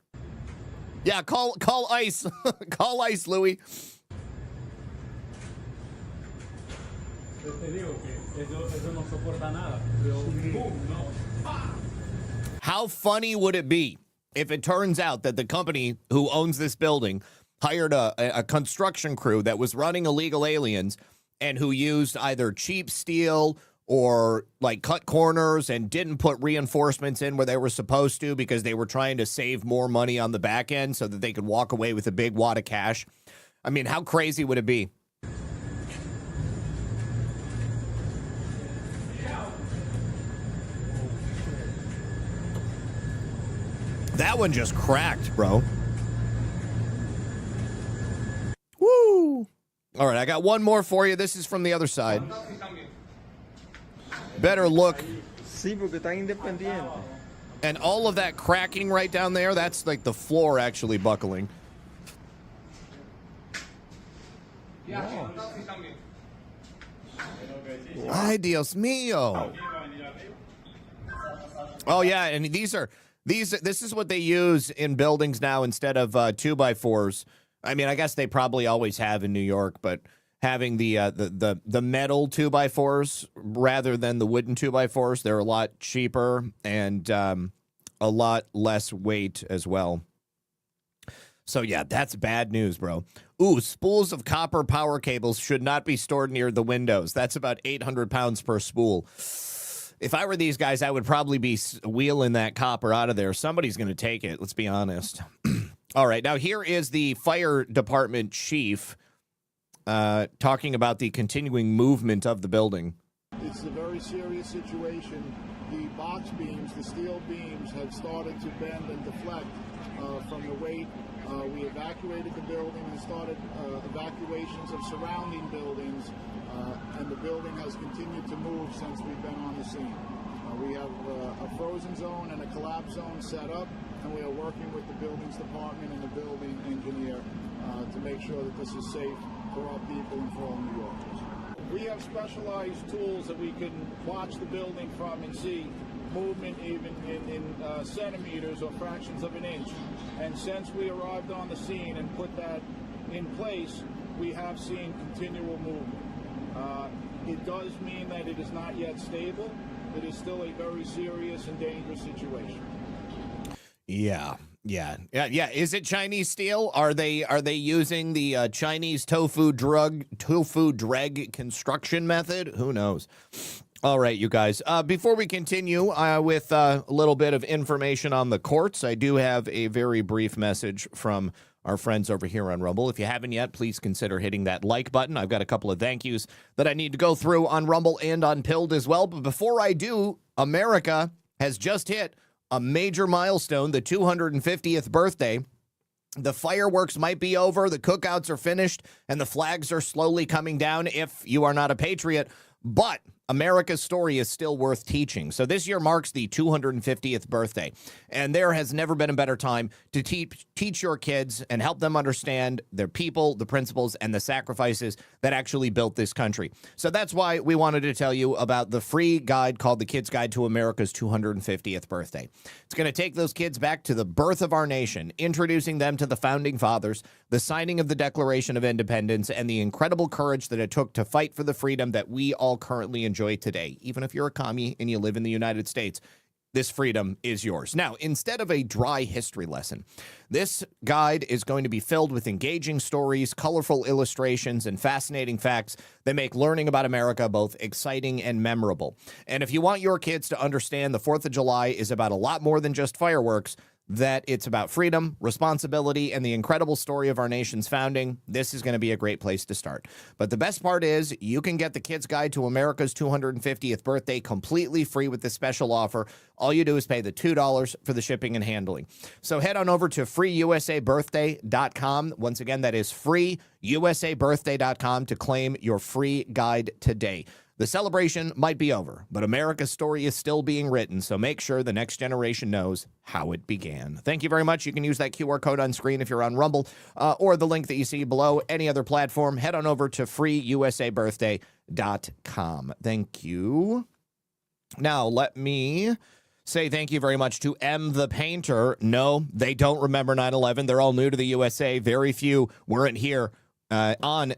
Yeah, call ICE. Call ICE, Louis. How funny would it be if it turns out that the company who owns this building hired a construction crew that was running illegal aliens and who used either cheap steel or like cut corners and didn't put reinforcements in where they were supposed to because they were trying to save more money on the back end so that they could walk away with a big wad of cash? I mean, how crazy would it be? That one just cracked, bro. Woo! All right, I got one more for you. This is from the other side. Better look. And all of that cracking right down there, that's like the floor actually buckling. Wow. Ay, Dios mío. Oh, yeah, and this is what they use in buildings now instead of 2x4s. I mean, I guess they probably always have in New York, but having the metal 2x4s rather than the wooden 2x4s, they're a lot cheaper and a lot less weight as well. So yeah, that's bad news, bro. Ooh, spools of copper power cables should not be stored near the windows. That's about 800 pounds per spool. If I were these guys, I would probably be wheeling that copper out of there. Somebody's going to take it, let's be honest. All right, now here is the fire department chief talking about the continuing movement of the building. It's a very serious situation. The box beams, the steel beams, have started to bend and deflect from the weight. We evacuated the building and started evacuations of surrounding buildings, and the building has continued to move since we've been on the scene. We have a frozen zone and a collapse zone set up, and we are working with the buildings department and the building engineer to make sure that this is safe for our people and for all New Yorkers. We have specialized tools that we can watch the building from and see movement even in centimeters or fractions of an inch. And since we arrived on the scene and put that in place, we have seen continual movement. It does mean that it is not yet stable. It is still a very serious and dangerous situation. Yeah. Is it Chinese steel? Are they using the Chinese tofu dreg construction method? Who knows? All right, you guys. Before we continue with a little bit of information on the courts, I do have a very brief message from our friends over here on Rumble. If you haven't yet, please consider hitting that like button. I've got a couple of thank yous that I need to go through on Rumble and on Pilled as well. But before I do, America has just hit a major milestone, the 250th birthday. The fireworks might be over, the cookouts are finished, and the flags are slowly coming down if you are not a patriot. But America's story is still worth teaching. So this year marks the 250th birthday, and there has never been a better time to teach your kids and help them understand their people, the principles, and the sacrifices that actually built this country. So that's why we wanted to tell you about the free guide called The Kid's Guide to America's 250th Birthday. It's going to take those kids back to the birth of our nation, introducing them to the Founding Fathers, the signing of the Declaration of Independence, and the incredible courage that it took to fight for the freedom that we all currently enjoy today. Even if you're a commie and you live in the United States, this freedom is yours. Now, instead of a dry history lesson, this guide is going to be filled with engaging stories, colorful illustrations, and fascinating facts that make learning about America both exciting and memorable. And if you want your kids to understand the 4th of July is about a lot more than just fireworks, that it's about freedom, responsibility, and the incredible story of our nation's founding, this is going to be a great place to start. But the best part is you can get the Kid's Guide to America's 250th birthday completely free with this special offer. All you do is pay the $2 for the shipping and handling. So head on over to freeusabirthday.com. Once again, that is freeusabirthday.com to claim your free guide today. The celebration might be over, but America's story is still being written, so make sure the next generation knows how it began. Thank you very much. You can use that QR code on screen if you're on Rumble, or the link that you see below, any other platform. Head on over to freeusabirthday.com. Thank you. Now, let me say thank you very much to M the Painter. No, they don't remember 9/11. They're all new to the USA. Very few weren't here on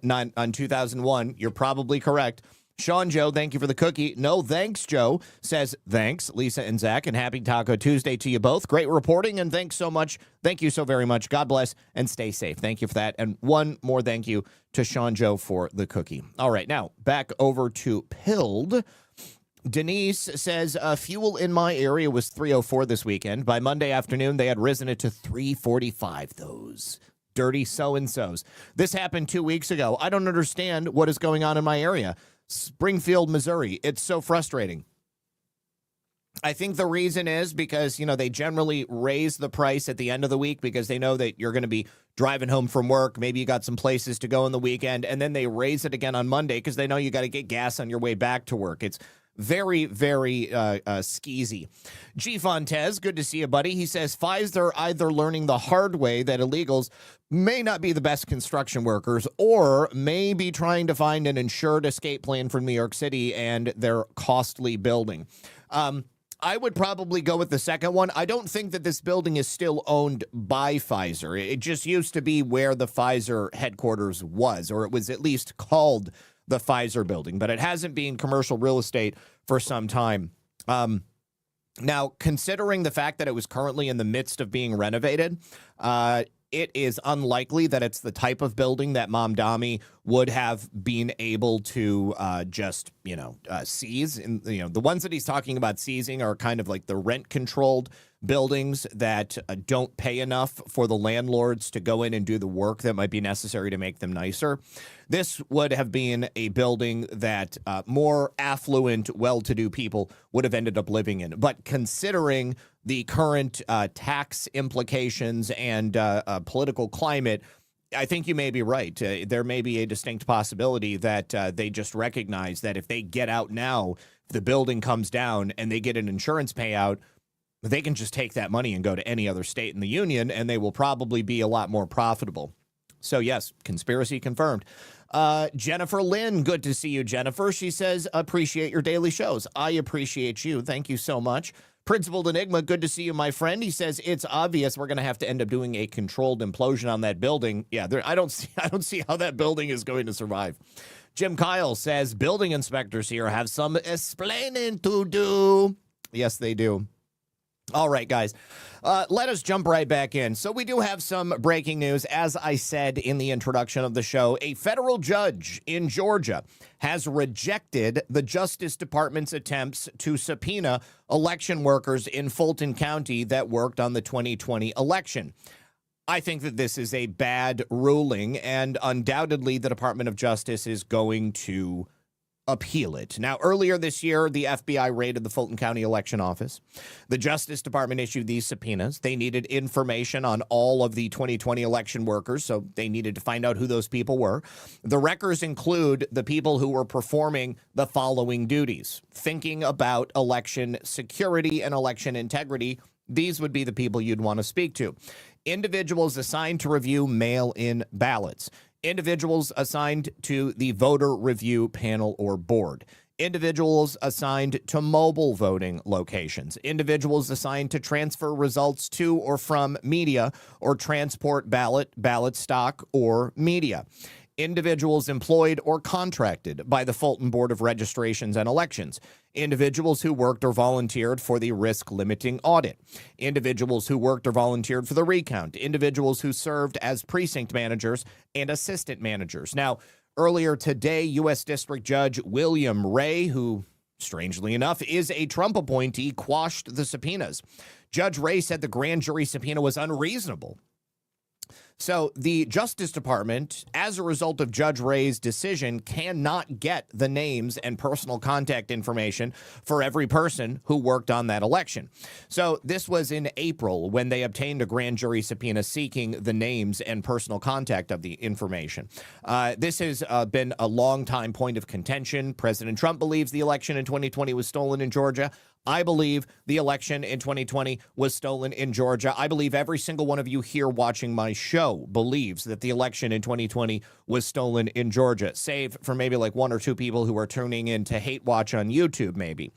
2001. You're probably correct. Sean Joe, thank you for the cookie. No thanks, Joe, says thanks, Lisa and Zach, and happy Taco Tuesday to you both. Great reporting, and thanks so much. Thank you so very much. God bless, and stay safe. Thank you for that. And one more thank you to Sean Joe for the cookie. All right, now back over to Pilled. Denise says, fuel in my area was $3.04 this weekend. By Monday afternoon, they had risen it to $3.45. Those dirty so-and-sos. This happened 2 weeks ago. I don't understand what is going on in my area. Springfield, Missouri. It's so frustrating. I think the reason is because, they generally raise the price at the end of the week because they know that you're going to be driving home from work. Maybe you got some places to go on the weekend, and then they raise it again on Monday because they know you got to get gas on your way back to work. It's very, very skeezy. G. Fontez, good to see you, buddy. He says, Pfizer either learning the hard way that illegals may not be the best construction workers or may be trying to find an insured escape plan from New York City and their costly building. I would probably go with the second one. I don't think that this building is still owned by Pfizer. It just used to be where the Pfizer headquarters was, or it was at least called the Pfizer building, but it hasn't been commercial real estate for some time. Now, considering the fact that it was currently in the midst of being renovated, it is unlikely that it's the type of building that Mamdani would have been able to seize. And, the ones that he's talking about seizing are kind of like the rent-controlled buildings that don't pay enough for the landlords to go in and do the work that might be necessary to make them nicer. This would have been a building that more affluent, well-to-do people would have ended up living in. But considering the current tax implications and political climate, I think you may be right. There may be a distinct possibility that they just recognize that if they get out now, if the building comes down and they get an insurance payout, they can just take that money and go to any other state in the union, and they will probably be a lot more profitable. So, yes, conspiracy confirmed. Jennifer Lynn, good to see you, Jennifer. She says, appreciate your daily shows. I appreciate you. Thank you so much. Principled Enigma, good to see you, my friend. He says, it's obvious we're going to have to end up doing a controlled implosion on that building. Yeah, I don't see how that building is going to survive. Jim Kyle says, building inspectors here have some explaining to do. Yes, they do. All right, guys, let us jump right back in. So we do have some breaking news. As I said in the introduction of the show, a federal judge in Georgia has rejected the Justice Department's attempts to subpoena election workers in Fulton County that worked on the 2020 election. I think that this is a bad ruling, and undoubtedly the Department of Justice is going to appeal it. Now, earlier this year, the FBI raided the Fulton County Election Office. The Justice Department issued these subpoenas. They needed information on all of the 2020 election workers, so they needed to find out who those people were. The records include the people who were performing the following duties: thinking about election security and election integrity. These would be the people you'd want to speak to. Individuals assigned to review mail-in ballots. Individuals assigned to the voter review panel or board. Individuals assigned to mobile voting locations. Individuals assigned to transfer results to or from media or transport ballot stock or media. Individuals employed or contracted by the Fulton Board of Registrations and Elections. Individuals who worked or volunteered for the risk limiting audit. Individuals who worked or volunteered for the recount. Individuals who served as precinct managers and assistant managers. Now, earlier today, U.S. District Judge William Ray, who strangely enough, is a Trump appointee, quashed the subpoenas. Judge Ray said the grand jury subpoena was unreasonable. So the Justice Department, as a result of Judge Ray's decision, cannot get the names and personal contact information for every person who worked on that election. So this was in April when they obtained a grand jury subpoena seeking the names and personal contact of the information. This has been a long-time point of contention. President Trump believes the election in 2020 was stolen in Georgia. I believe the election in 2020 was stolen in Georgia. I believe every single one of you here watching my show believes that the election in 2020 was stolen in Georgia, save for maybe like one or two people who are tuning in to hate watch on YouTube, maybe.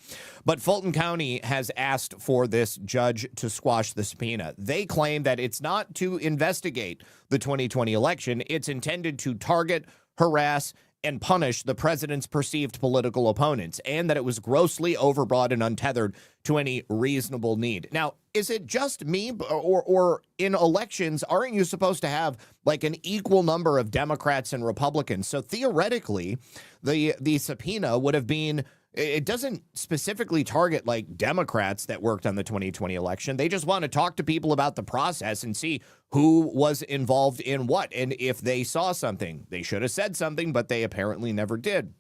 But Fulton County has asked for this judge to squash the subpoena. They claim that it's not to investigate the 2020 election. It's intended to target, harass, and punish the president's perceived political opponents, and that it was grossly overbroad and untethered to any reasonable need. Now, is it just me, or in elections, aren't you supposed to have like an equal number of Democrats and Republicans? So theoretically, the subpoena would have been, it doesn't specifically target like Democrats that worked on the 2020 election. They just want to talk to people about the process and see who was involved in what. And if they saw something, they should have said something, but they apparently never did.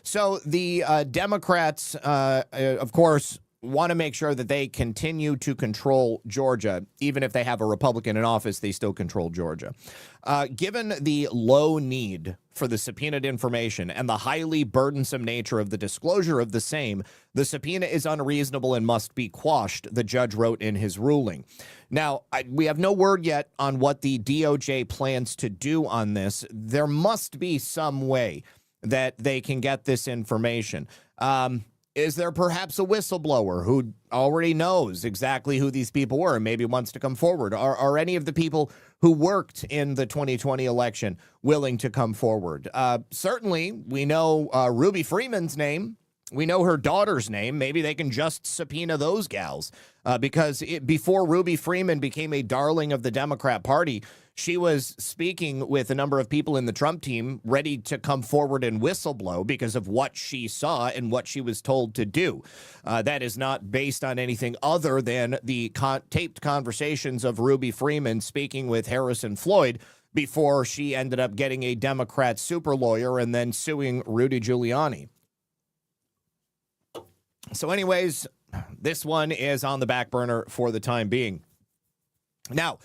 So the Democrats, of course, want to make sure that they continue to control Georgia. Even if they have a Republican in office, they still control Georgia. Given the low need for the subpoenaed information and the highly burdensome nature of the disclosure of the same, the subpoena is unreasonable and must be quashed, the judge wrote in his ruling. Now, we have no word yet on what the DOJ plans to do on this. There must be some way that they can get this information. Is there perhaps a whistleblower who already knows exactly who these people were and maybe wants to come forward? Are any of the people who worked in the 2020 election willing to come forward? Certainly, we know Ruby Freeman's name. We know her daughter's name. Maybe they can just subpoena those gals because before Ruby Freeman became a darling of the Democrat Party, she was speaking with a number of people in the Trump team ready to come forward and whistleblow because of what she saw and what she was told to do. That is not based on anything other than the taped conversations of Ruby Freeman speaking with Harrison Floyd before she ended up getting a Democrat super lawyer and then suing Rudy Giuliani. So anyways, this one is on the back burner for the time being. Now,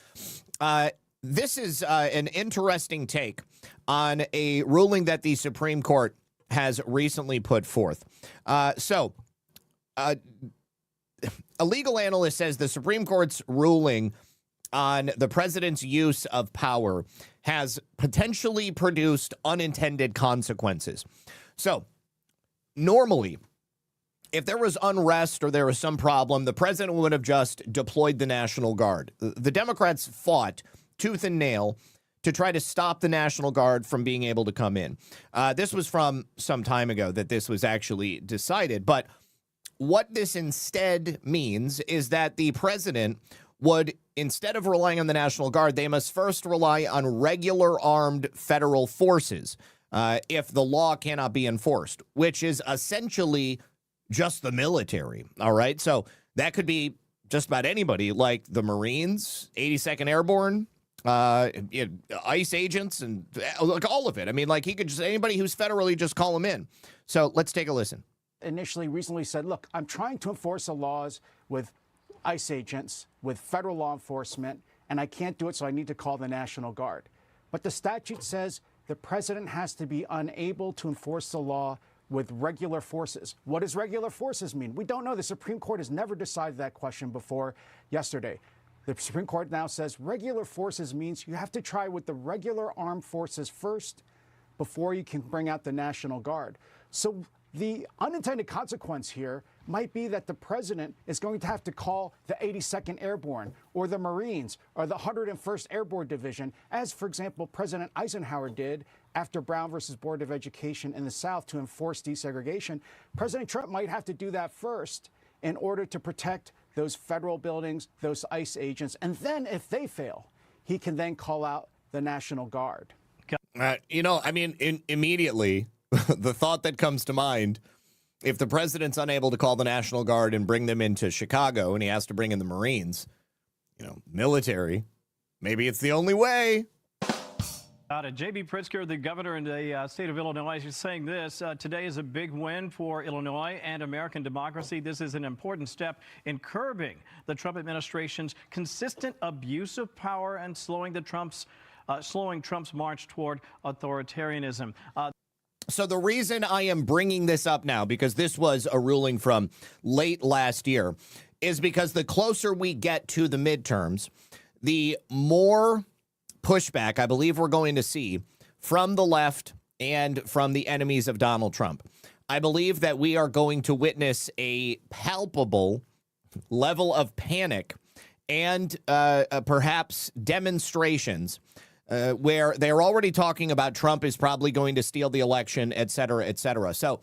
this is an interesting take on a ruling that the Supreme Court has recently put forth. A legal analyst says the Supreme Court's ruling on the president's use of power has potentially produced unintended consequences. So, normally, if there was unrest or there was some problem, the president would have just deployed the National Guard. The Democrats fought tooth and nail to try to stop the National Guard from being able to come in. This was from some time ago that this was actually decided. But what this instead means is that the president would, instead of relying on the National Guard, they must first rely on regular armed federal forces if the law cannot be enforced, which is essentially just the military. All right. So that could be just about anybody, like the Marines, 82nd Airborne, ICE agents, and like all of it. I mean, like he could just, anybody who's federally, just call them in. So let's take a listen. Recently said, look, I'm trying to enforce the laws with ICE agents, with federal law enforcement, and I can't do it, so I need to call the National Guard. But the statute says the president has to be unable to enforce the law with regular forces. What does regular forces mean? We don't know. The Supreme Court has never decided that question before yesterday. The Supreme Court now says regular forces means you have to try with the regular armed forces first before you can bring out the National Guard. So the unintended consequence here might be that the president is going to have to call the 82nd Airborne or the Marines or the 101st Airborne Division, as, for example, President Eisenhower did after Brown versus Board of Education in the South to enforce desegregation. President Trump might have to do that first in order to protect those federal buildings, those ICE agents. And then if they fail, he can then call out the National Guard. Immediately, the thought that comes to mind If the president's unable to call the National Guard and bring them into Chicago, and he has to bring in the Marines, military, maybe it's the only way. J.B. Pritzker, the governor in the state of Illinois, is saying this. Today is a big win for Illinois and American democracy. This is an important step in curbing the Trump administration's consistent abuse of power and slowing Trump's march toward authoritarianism. So the reason I am bringing this up now, because this was a ruling from late last year, is because the closer we get to the midterms, the more pushback I believe we're going to see from the left and from the enemies of Donald Trump. I believe that we are going to witness a palpable level of panic and perhaps demonstrations where they're already talking about Trump is probably going to steal the election, et cetera, et cetera. So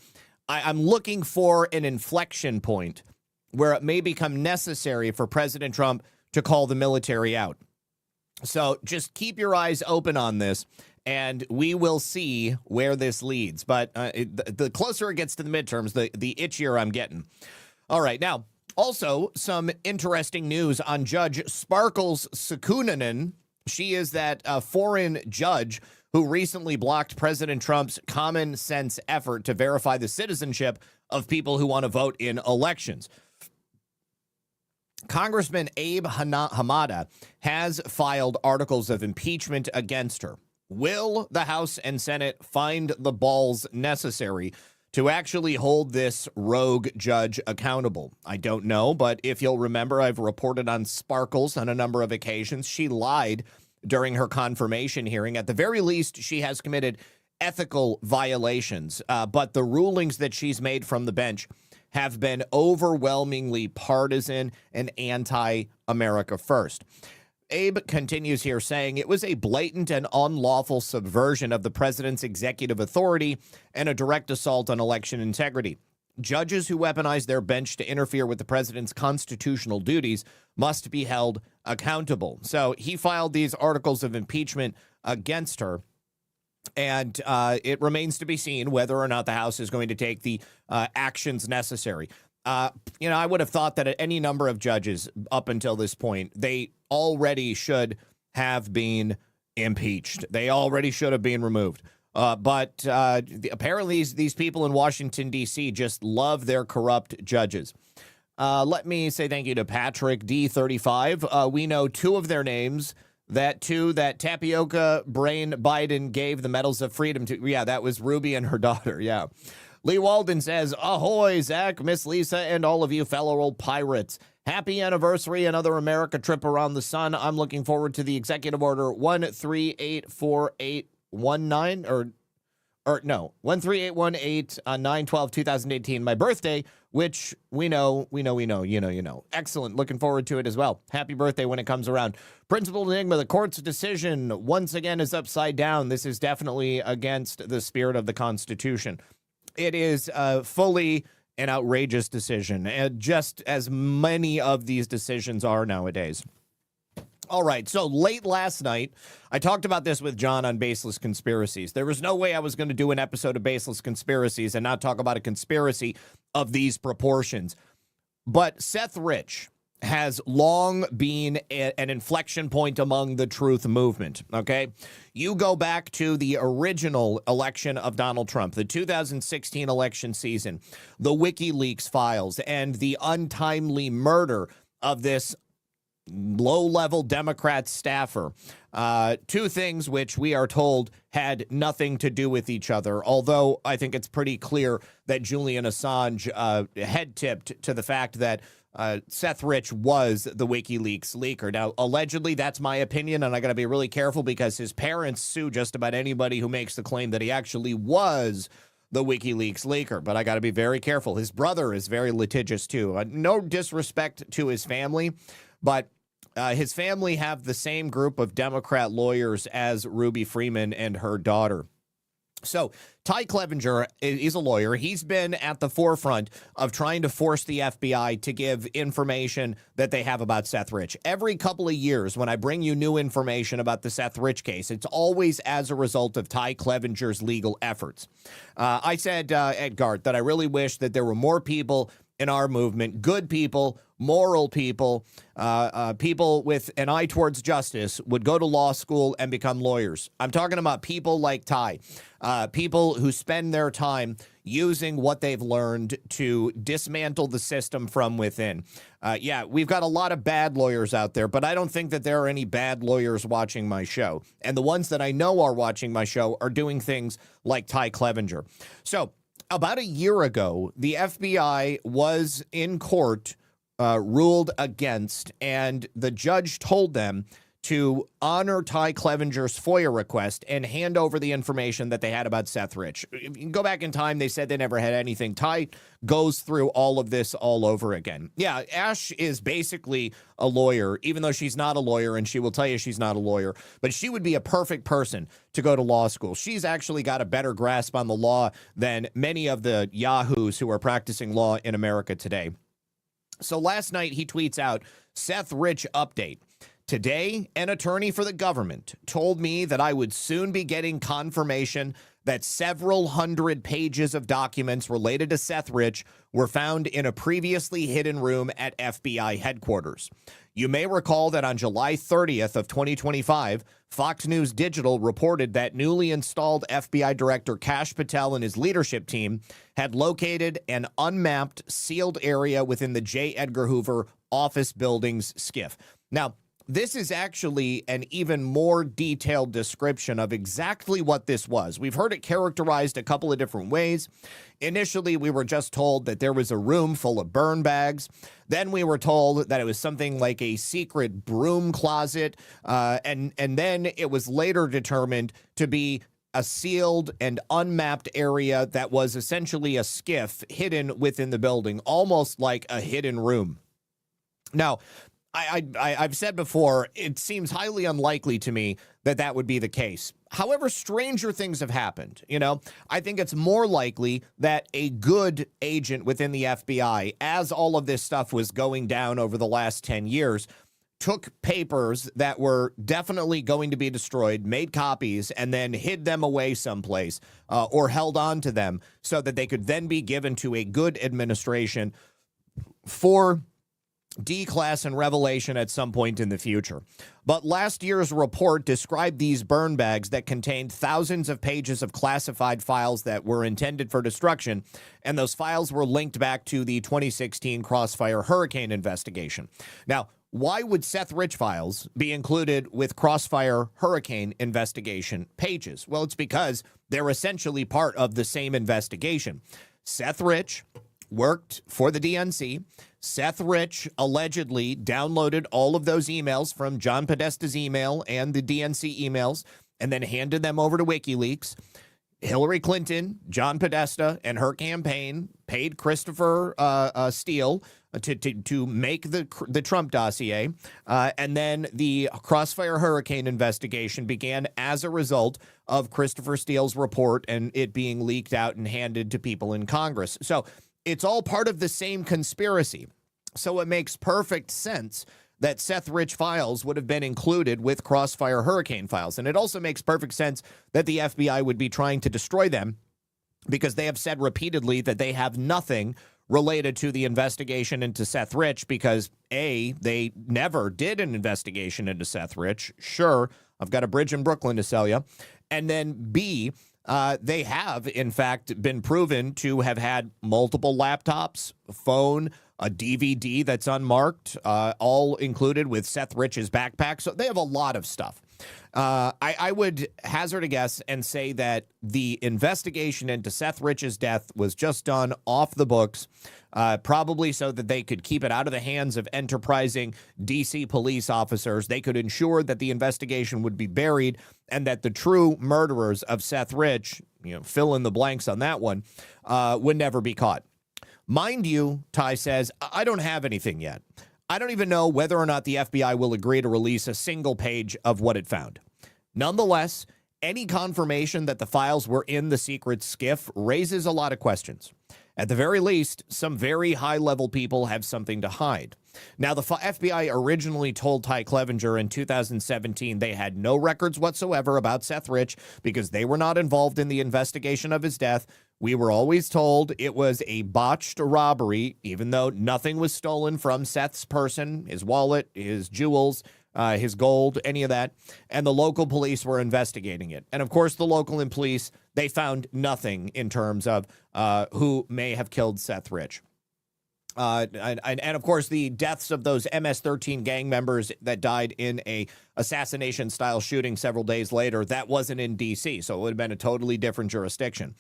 I'm looking for an inflection point where it may become necessary for President Trump to call the military out. So just keep your eyes open on this, and we will see where this leads. But the closer it gets to the midterms, the itchier I'm getting. All right, now, also some interesting news on Judge Sparkles Sakunanen. She is that foreign judge who recently blocked President Trump's common sense effort to verify the citizenship of people who want to vote in elections. Congressman Abe Hamada has filed articles of impeachment against her. Will the House and Senate find the balls necessary to actually hold this rogue judge accountable? I don't know, but if you'll remember, I've reported on Sparkles on a number of occasions. She lied during her confirmation hearing. At the very least, she has committed ethical violations, but the rulings that she's made from the bench have been overwhelmingly partisan and anti-America first. Abe continues here saying it was a blatant and unlawful subversion of the president's executive authority and a direct assault on election integrity. Judges who weaponize their bench to interfere with the president's constitutional duties must be held accountable. So he filed these articles of impeachment against her. And it remains to be seen whether or not the House is going to take the actions necessary. I would have thought that any number of judges up until this point, they already should have been impeached. They already should have been removed. But apparently these people in Washington, D.C. just love their corrupt judges. Let me say thank you to Patrick D35. We know two of their names. That tapioca brain Biden gave the medals of freedom to. Yeah, that was Ruby and her daughter. Yeah. Lee Walden says, ahoy, Zach, Miss Lisa, and all of you fellow old pirates. Happy anniversary, another America trip around the sun. I'm looking forward to the executive order 13884819 13818 on 9/12/2018, my birthday, which we know. Excellent. Looking forward to it as well. Happy birthday when it comes around. Principal Enigma, the court's decision once again is upside down. This is definitely against the spirit of the Constitution. It is fully an outrageous decision, just as many of these decisions are nowadays. All right, so late last night, I talked about this with John on Baseless Conspiracies. There was no way I was going to do an episode of Baseless Conspiracies and not talk about a conspiracy of these proportions. But Seth Rich has long been an inflection point among the truth movement, okay? You go back to the original election of Donald Trump, the 2016 election season, the WikiLeaks files, and the untimely murder of this low-level Democrat staffer. Two things which we are told had nothing to do with each other, although I think it's pretty clear that Julian Assange head-tipped to the fact that Seth Rich was the WikiLeaks leaker. Now, allegedly, that's my opinion, and I got to be really careful because his parents sue just about anybody who makes the claim that he actually was the WikiLeaks leaker, but I got to be very careful. His brother is very litigious, too. No disrespect to his family, but his family have the same group of Democrat lawyers as Ruby Freeman and her daughter. So Ty Clevenger is a lawyer. He's been at the forefront of trying to force the FBI to give information that they have about Seth Rich. Every couple of years when I bring you new information about the Seth Rich case, it's always as a result of Ty Clevenger's legal efforts. I said at GART that I really wish that there were more people in our movement, good people, moral people, people with an eye towards justice would go to law school and become lawyers. I'm talking about people like Ty, people who spend their time using what they've learned to dismantle the system from within. Yeah, we've got a lot of bad lawyers out there, but I don't think that there are any bad lawyers watching my show. And the ones that I know are watching my show are doing things like Ty Clevenger. So about a year ago, the FBI was in court, ruled against, and the judge told them to honor Ty Clevenger's FOIA request and hand over the information that they had about Seth Rich. If you can go back in time, they said they never had anything. Ty goes through all of this all over again. Yeah, Ash is basically a lawyer, even though she's not a lawyer, and she will tell you she's not a lawyer, but she would be a perfect person to go to law school. She's actually got a better grasp on the law than many of the yahoos who are practicing law in America today. So last night he tweets out, Seth Rich update. Today, an attorney for the government told me that I would soon be getting confirmation that several hundred pages of documents related to Seth Rich were found in a previously hidden room at FBI headquarters. You may recall that on July 30th of 2025, Fox News Digital reported that newly installed FBI Director Kash Patel and his leadership team had located an unmapped, sealed area within the J. Edgar Hoover office building's SCIF. Now, this is actually an even more detailed description of exactly what this was. We've heard it characterized a couple of different ways. Initially, we were just told that there was a room full of burn bags. Then we were told that it was something like a secret broom closet. And then it was later determined to be a sealed and unmapped area that was essentially a SCIF hidden within the building, almost like a hidden room. Now, I've said before, it seems highly unlikely to me that that would be the case. However, stranger things have happened. You know, I think it's more likely that a good agent within the FBI, as all of this stuff was going down over the last 10 years, took papers that were definitely going to be destroyed, made copies, and then hid them away someplace or held on to them so that they could then be given to a good administration for declass and revelation at some point in the future. But last year's report described these burn bags that contained thousands of pages of classified files that were intended for destruction, and those files were linked back to the 2016 Crossfire Hurricane investigation. Now, why would Seth Rich files be included with Crossfire Hurricane investigation pages? Well, it's because they're essentially part of the same investigation. Seth Rich worked for the DNC. Seth Rich allegedly downloaded all of those emails from John Podesta's email and the DNC emails and then handed them over to WikiLeaks. Hillary Clinton, John Podesta, and her campaign paid Christopher Steele to make the Trump dossier. And then the Crossfire Hurricane investigation began as a result of Christopher Steele's report and it being leaked out and handed to people in Congress. So it's all part of the same conspiracy. So it makes perfect sense that Seth Rich files would have been included with Crossfire Hurricane files. And it also makes perfect sense that the FBI would be trying to destroy them because they have said repeatedly that they have nothing related to the investigation into Seth Rich because, A, they never did an investigation into Seth Rich. Sure, I've got a bridge in Brooklyn to sell you. And then, B, they have, in fact, been proven to have had multiple laptops, a phone, a DVD that's unmarked, all included with Seth Rich's backpack. So they have a lot of stuff. I would hazard a guess and say that the investigation into Seth Rich's death was just done off the books, probably so that they could keep it out of the hands of enterprising D.C. police officers. They could ensure that the investigation would be buried and that the true murderers of Seth Rich, fill in the blanks on that one, would never be caught. Mind you, Ty says, I don't have anything yet. I don't even know whether or not the FBI will agree to release a single page of what it found. Nonetheless, any confirmation that the files were in the secret SCIF raises a lot of questions. At the very least, some very high-level people have something to hide. Now, the FBI originally told Ty Clevenger in 2017 they had no records whatsoever about Seth Rich because they were not involved in the investigation of his death. We were always told it was a botched robbery, even though nothing was stolen from Seth's person, his wallet, his jewels, his gold, any of that. And the local police were investigating it. And of course, the local police, they found nothing in terms of who may have killed Seth Rich. And of course, the deaths of those MS-13 gang members that died in a assassination-style shooting several days later, that wasn't in D.C., so it would have been a totally different jurisdiction.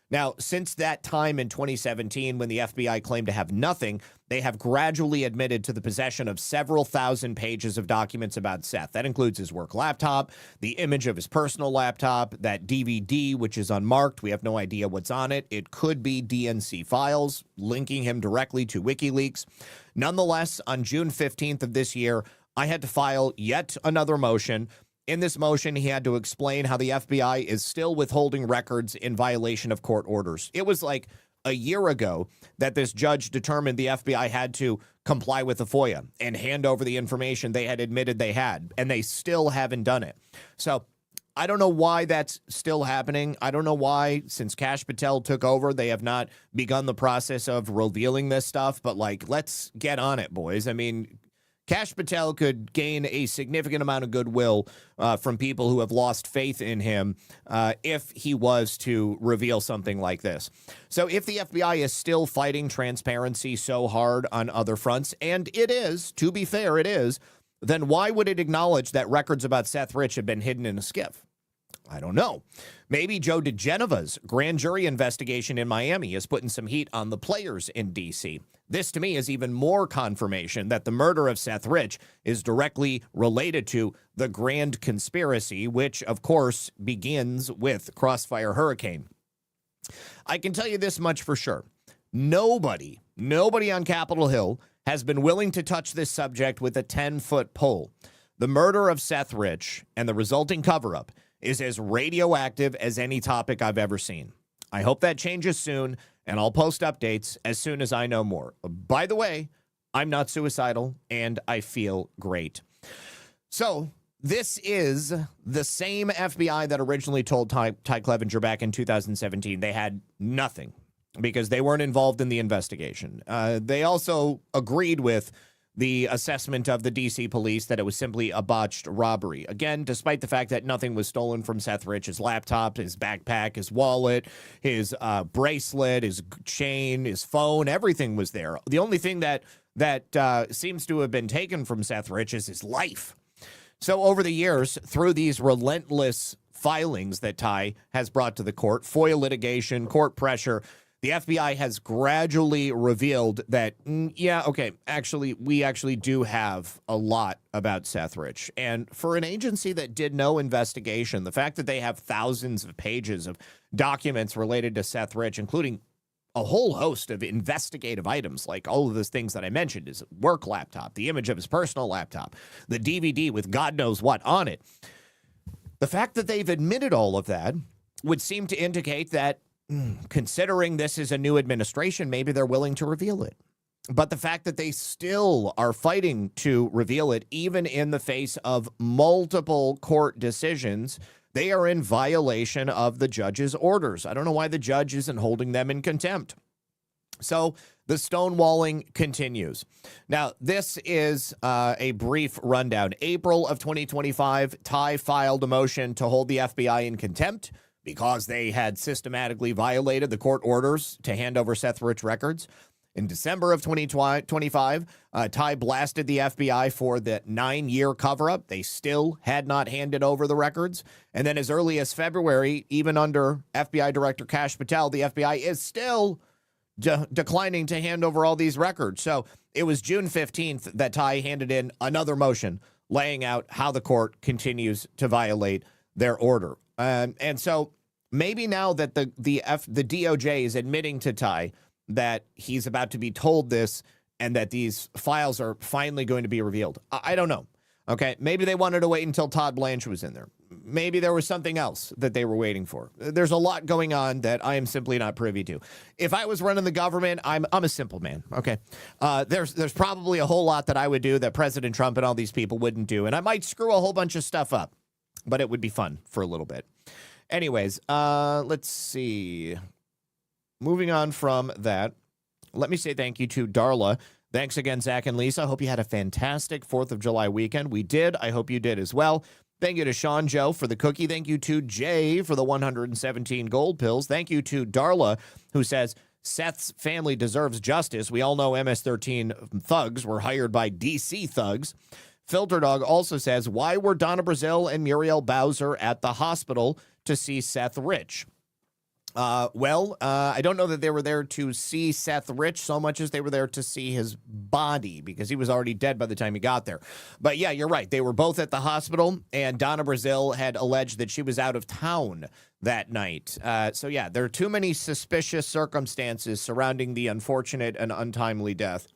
Now, since that time in 2017, when the FBI claimed to have nothing, they have gradually admitted to the possession of several thousand pages of documents about Seth. That includes his work laptop, the image of his personal laptop, that DVD, which is unmarked. We have no idea what's on it. It could be DNC files linking him directly to WikiLeaks. Nonetheless, on June 15th of this year, I had to file yet another motion. In this motion, he had to explain how the FBI is still withholding records in violation of court orders. It was like a year ago that this judge determined the FBI had to comply with the FOIA and hand over the information they had admitted they had, and they still haven't done it. So I don't know why that's still happening. I don't know why, since Kash Patel took over, they have not begun the process of revealing this stuff, but like, let's get on it, boys. I mean, Kash Patel could gain a significant amount of goodwill from people who have lost faith in him if he was to reveal something like this. So if the FBI is still fighting transparency so hard on other fronts, and it is, to be fair, it is, then why would it acknowledge that records about Seth Rich have been hidden in a SCIF? I don't know. Maybe Joe DeGeneva's grand jury investigation in Miami is putting some heat on the players in D.C. This, to me, is even more confirmation that the murder of Seth Rich is directly related to the grand conspiracy, which, of course, begins with Crossfire Hurricane. I can tell you this much for sure. Nobody on Capitol Hill has been willing to touch this subject with a 10-foot pole. The murder of Seth Rich and the resulting cover-up is as radioactive as any topic I've ever seen. I hope that changes soon, and I'll post updates as soon as I know more. By the way, I'm not suicidal, and I feel great. So this is the same FBI that originally told Ty Clevenger back in 2017 they had nothing because they weren't involved in the investigation. They also agreed with the assessment of the D.C. police that it was simply a botched robbery. Again, despite the fact that nothing was stolen from Seth Rich, his laptop, his backpack, his wallet, his bracelet, his chain, his phone, everything was there. The only thing that seems to have been taken from Seth Rich is his life. So over the years, through these relentless filings that Ty has brought to the court, FOIA litigation, court pressure, the FBI has gradually revealed that, we actually do have a lot about Seth Rich. And for an agency that did no investigation, the fact that they have thousands of pages of documents related to Seth Rich, including a whole host of investigative items, like all of those things that I mentioned, his work laptop, the image of his personal laptop, the DVD with God knows what on it. The fact that they've admitted all of that would seem to indicate that considering this is a new administration, maybe they're willing to reveal it. But the fact that they still are fighting to reveal it, even in the face of multiple court decisions, they are in violation of the judge's orders. I don't know why the judge isn't holding them in contempt. So the stonewalling continues. Now, this is a brief rundown. April of 2025, Ty filed a motion to hold the FBI in contempt because they had systematically violated the court orders to hand over Seth Rich records. In December of 2025, Ty blasted the FBI for the 9-year cover-up. They still had not handed over the records. And then as early as February, even under FBI Director Kash Patel, the FBI is still declining to hand over all these records. So it was June 15th that Ty handed in another motion laying out how the court continues to violate their order. And so maybe now that the DOJ is admitting to Ty that he's about to be told this and that these files are finally going to be revealed. I don't know. Okay, maybe they wanted to wait until Todd Blanche was in there. maybe there was something else that they were waiting for. There's a lot going on that I am simply not privy to. If I was running the government, I'm a simple man, okay? There's probably a whole lot that I would do that President Trump and all these people wouldn't do, and I might screw a whole bunch of stuff up, but it would be fun for a little bit. Anyways, let's see. Moving on from that, let me say thank you to Darla. Thanks again, Zach and Lisa. Hope you had a fantastic 4th of July weekend. We did. I hope you did as well. Thank you to Sean Joe for the cookie. Thank you to Jay for the 117 gold pills. Thank you to Darla, who says, Seth's family deserves justice. We all know MS-13 thugs were hired by DC thugs. Filter Dog also says, why were Donna Brazil and Muriel Bowser at the hospital to see Seth Rich? I don't know that they were there to see Seth Rich so much as they were there to see his body, because he was already dead by the time he got there. But yeah, you're right. They were both at the hospital, and Donna Brazil had alleged that she was out of town that night. So yeah, there are too many suspicious circumstances surrounding the unfortunate and untimely death.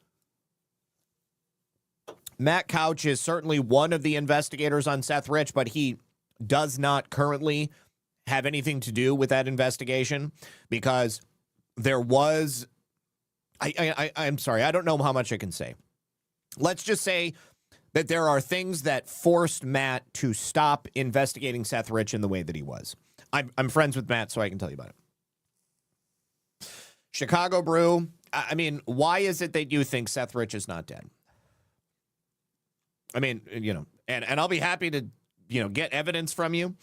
Matt Couch is certainly one of the investigators on Seth Rich, but he does not currently have anything to do with that investigation, because there was, I'm sorry, I don't know how much I can say. Let's just say that there are things that forced Matt to stop investigating Seth Rich in the way that he was. I'm friends with Matt, so I can tell you about it. Chicago Brew, I mean, why is it that you think Seth Rich is not dead? I mean, you know, and I'll be happy to, you know, get evidence from you.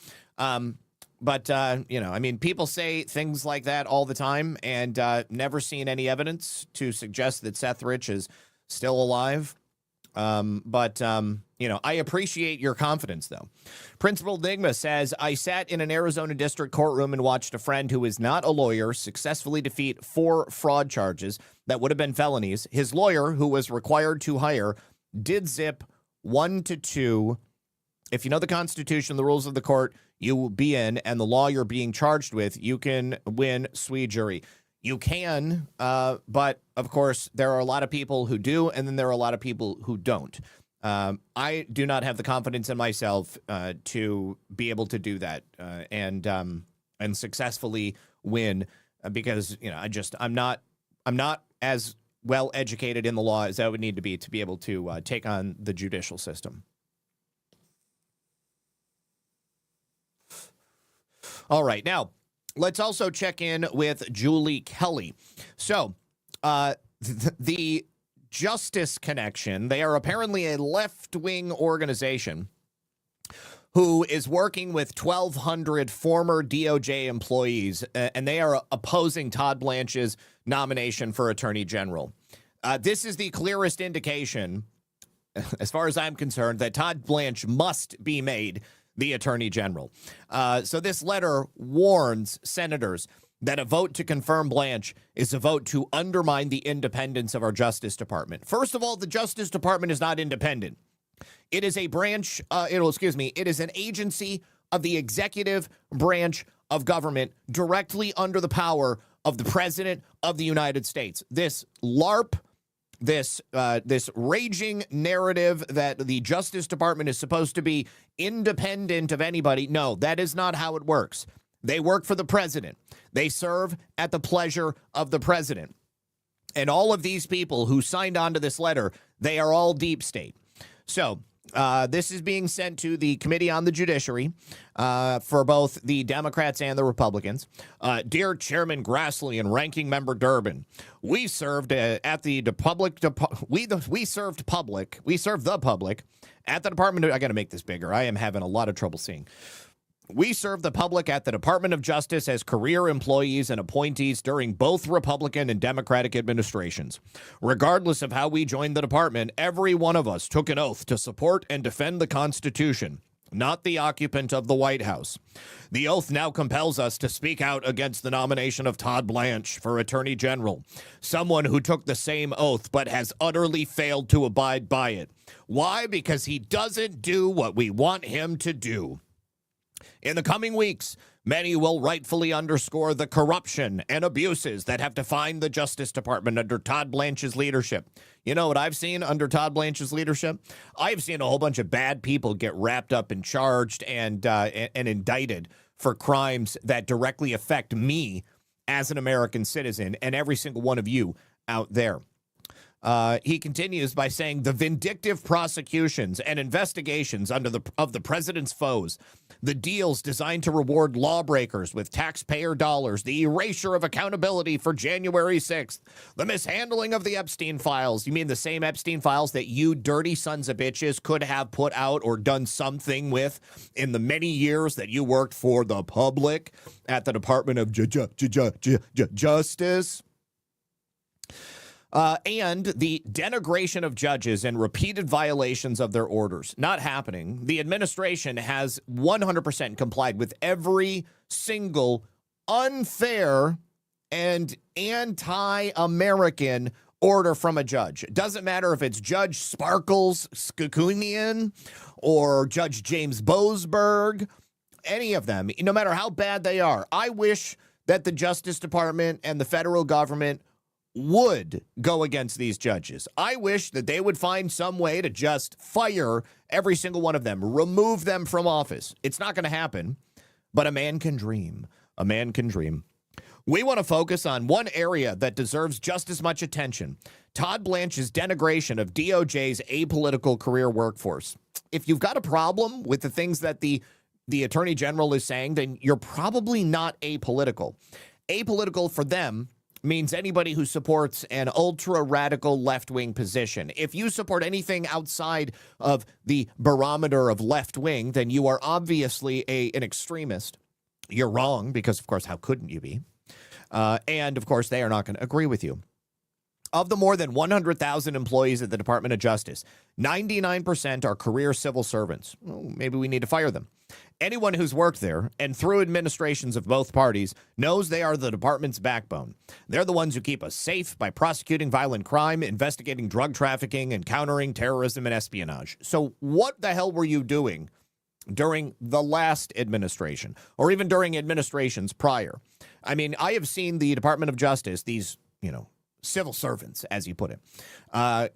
But, you know, I mean, people say things like that all the time, and never seen any evidence to suggest that Seth Rich is still alive. You know, I appreciate your confidence, though. Principal Enigma says, I sat in an Arizona district courtroom and watched a friend who is not a lawyer successfully defeat 4 fraud charges that would have been felonies. His lawyer, who was required to hire, did zip 1 to 2. If you know the Constitution, the rules of the court, you will be in, and the law you're being charged with, you can win sui jury. You can, but of course, there are a lot of people who do, and then there are a lot of people who don't. I do not have the confidence in myself to be able to do that and successfully win, because you know I'm not as well educated in the law as I would need to be able to take on the judicial system. All right, now let's also check in with Julie Kelly. So, the Justice Connection, they are apparently a left-wing organization who is working with 1,200 former DOJ employees, and they are opposing Todd Blanche's nomination for Attorney General. This is the clearest indication, as far as I'm concerned, that Todd Blanche must be made the Attorney General. So this letter warns senators that a vote to confirm Blanche is a vote to undermine the independence of our Justice Department. First of all, the Justice Department is not independent. It is a branch, it is an agency of the executive branch of government directly under the power of the President of the United States. This LARP, this raging narrative that the Justice Department is supposed to be independent of anybody. No, that is not how it works. They work for the president. They serve at the pleasure of the president. And all of these people who signed on to this letter, they are all deep state. So this is being sent to the Committee on the Judiciary for both the Democrats and the Republicans. Dear Chairman Grassley and Ranking Member Durbin, we served at the public. We served the public at the Department of. I got to make this bigger. I am having a lot of trouble seeing. We serve the public at the Department of Justice as career employees and appointees during both Republican and Democratic administrations. Regardless of how we joined the department, every one of us took an oath to support and defend the Constitution, not the occupant of the White House. The oath now compels us to speak out against the nomination of Todd Blanche for Attorney General, someone who took the same oath but has utterly failed to abide by it. Why? Because he doesn't do what we want him to do. In the coming weeks, Many will rightfully underscore the corruption and abuses that have defined the Justice Department under Todd Blanche's leadership. You know what I've seen under Todd Blanche's leadership? I've seen a whole bunch of bad people get wrapped up and charged and indicted for crimes that directly affect me as an American citizen and every single one of you out there. He continues by saying the vindictive prosecutions and investigations of the president's foes, the deals designed to reward lawbreakers with taxpayer dollars, the erasure of accountability for January 6th, the mishandling of the Epstein files. You mean the same Epstein files that you dirty sons of bitches could have put out or done something with in the many years that you worked for the public at the Department of Justice? And the denigration of judges and repeated violations of their orders. Not happening. The administration has 100% complied with every single unfair and anti-American order from a judge. It doesn't matter if it's Judge Sparkles Skakunian or Judge James Boasberg, any of them, no matter how bad they are. I wish that the Justice Department and the federal government would go against these judges. I wish that they would find some way to just fire every single one of them, remove them from office. It's not going to happen, but a man can dream. A man can dream. We want to focus on one area that deserves just as much attention: Todd Blanche's denigration of DOJ's apolitical career workforce. If you've got a problem with the things that the Attorney General is saying, then you're probably not apolitical. Apolitical for them means anybody who supports an ultra-radical left-wing position. If you support anything outside of the barometer of left-wing, then you are obviously an extremist. You're wrong, because, of course, how couldn't you be? And, of course, they are not going to agree with you. Of the more than 100,000 employees at the Department of Justice, 99% are career civil servants. Well, maybe we need to fire them. Anyone who's worked there and through administrations of both parties knows they are the department's backbone. They're the ones who keep us safe by prosecuting violent crime, investigating drug trafficking, and countering terrorism and espionage. So what the hell were you doing during the last administration or even during administrations prior? I mean, I have seen the Department of Justice, these, civil servants, as you put it,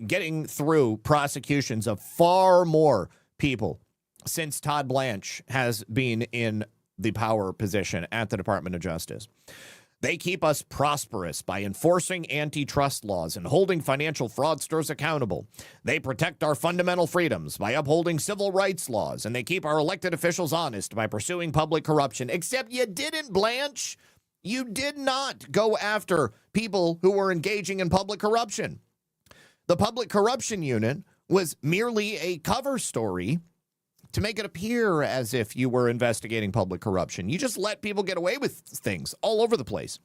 getting through prosecutions of far more people since Todd Blanche has been in the power position at the Department of Justice. They keep us prosperous by enforcing antitrust laws and holding financial fraudsters accountable. They protect our fundamental freedoms by upholding civil rights laws, and they keep our elected officials honest by pursuing public corruption. Except you didn't, Blanche. You did not go after people who were engaging in public corruption. The Public Corruption Unit was merely a cover story to make it appear as if you were investigating public corruption. You just let people get away with things all over the place.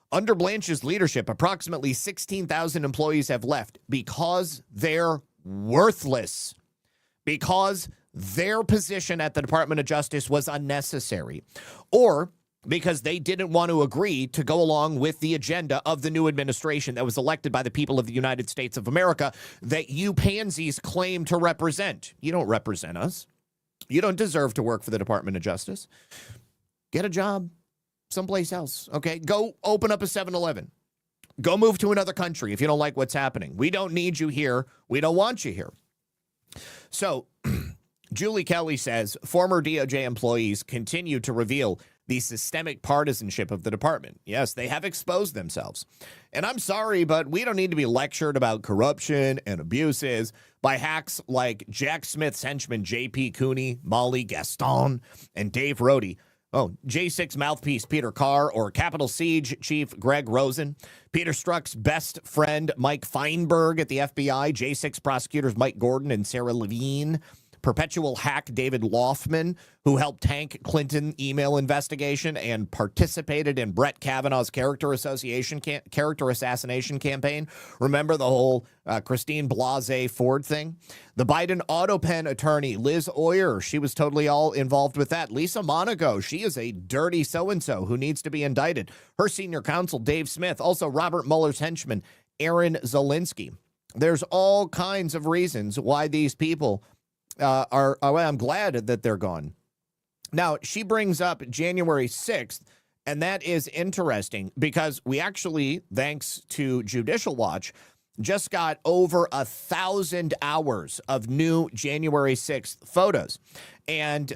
Under Blanche's leadership, approximately 16,000 employees have left because they're worthless, because their position at the Department of Justice was unnecessary, or because they didn't want to agree to go along with the agenda of the new administration that was elected by the people of the United States of America that you pansies claim to represent. You don't represent us. You don't deserve to work for the Department of Justice. Get a job someplace else, okay? Go open up a 7-Eleven. Go move to another country if you don't like what's happening. We don't need you here. We don't want you here. So, Julie Kelly says former DOJ employees continue to reveal the systemic partisanship of the department. Yes, they have exposed themselves. And I'm sorry, but we don't need to be lectured about corruption and abuses by hacks like Jack Smith's henchman J.P. Cooney, Molly Gaston, and Dave Rohde. Oh, J6 mouthpiece Peter Carr, or Capitol Siege Chief Greg Rosen, Peter Strzok's best friend Mike Feinberg at the FBI, J6 prosecutors Mike Gordon and Sarah Levine, perpetual hack David Loffman, who helped tank Clinton email investigation and participated in Brett Kavanaugh's character assassination campaign. Remember the whole Christine Blasey Ford thing? The Biden AutoPen attorney, Liz Oyer, she was totally all involved with that. Lisa Monaco, she is a dirty so-and-so who needs to be indicted. Her senior counsel, Dave Smith, also Robert Mueller's henchman, Aaron Zelinsky. There's all kinds of reasons why these people I'm glad that they're gone. Now, she brings up January 6th, and that is interesting because we actually, thanks to Judicial Watch, just got over 1,000 hours of new January 6th photos and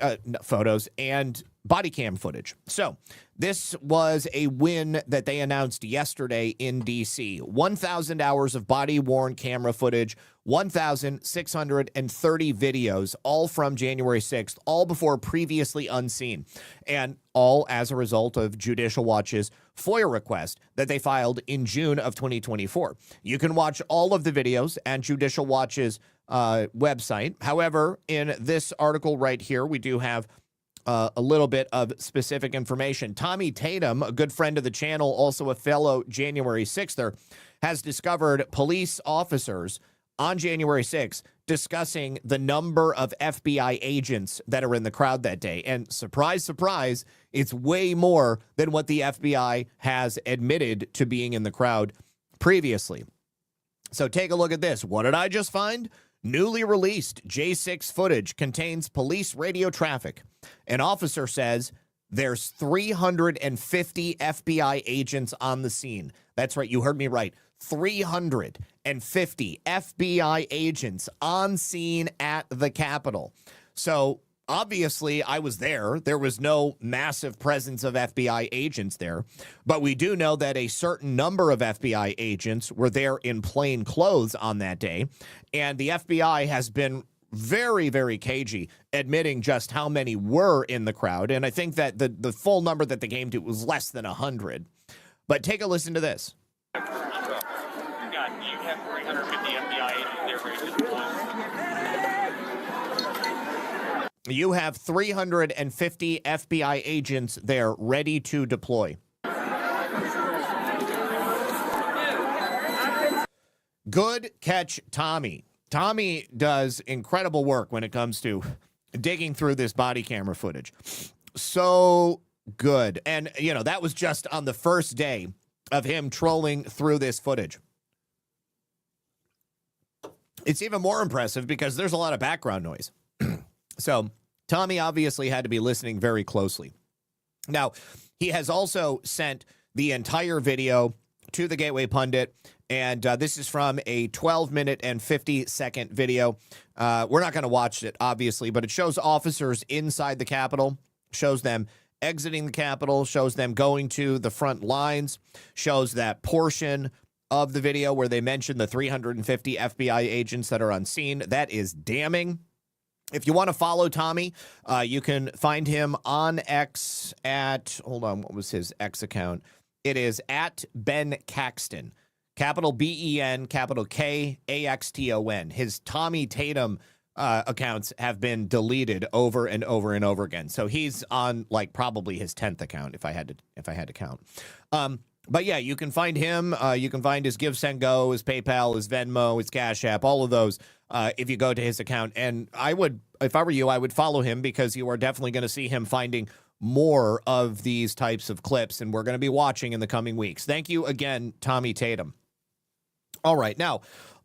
body cam footage. So this was a win that they announced yesterday in D.C. 1,000 hours of body-worn camera footage, 1,630 videos, all from January 6th, all before previously unseen, and all as a result of Judicial Watch's FOIA request that they filed in June of 2024. You can watch all of the videos at Judicial Watch's website. However, in this article right here, we do have a little bit of specific information. Tommy Tatum, a good friend of the channel, also a fellow January 6ther, has discovered police officers on January 6th discussing the number of FBI agents that are in the crowd that day. And surprise, surprise, it's way more than what the FBI has admitted to being in the crowd previously. So take a look at this. What did I just find? Newly released J6 footage contains police radio traffic. An officer says there's 350 FBI agents on the scene. That's right. You heard me right. 350 FBI agents on scene at the Capitol. So obviously I was there. There was no massive presence of FBI agents there, but we do know that a certain number of FBI agents were there in plain clothes on that day. And the FBI has been very, very cagey admitting just how many were in the crowd. And I think that the full number that they came to was less than 100. But take a listen to this. You have 350 FBI agents there ready to deploy. You have 350 FBI agents there ready to deploy. Good catch, Tommy. Tommy does incredible work when it comes to digging through this body camera footage. So good. And, you know, that was just on the first day of him trolling through this footage. It's even more impressive because there's a lot of background noise. So Tommy obviously had to be listening very closely. Now, he has also sent the entire video to the Gateway Pundit, and this is from a 12-minute and 50-second video. We're not going to watch it, obviously, but it shows officers inside the Capitol, shows them exiting the Capitol, shows them going to the front lines, shows that portion of the video where they mention the 350 FBI agents that are on scene. That is damning. If you want to follow Tommy, you can find him on X at, hold on, what was his X account? It is at Ben Caxton, capital B-E-N, capital K-A-X-T-O-N. His Tommy Tatum accounts have been deleted over and over and over again. So he's on like probably his 10th account if I had to count. But yeah, you can find him. You can find his Give, Send, Go, his PayPal, his Venmo, his Cash App, all of those if you go to his account. And I would, if I were you, I would follow him because you are definitely going to see him finding more of these types of clips, and we're going to be watching in the coming weeks. Thank you again, Tommy Tatum. All right. Now,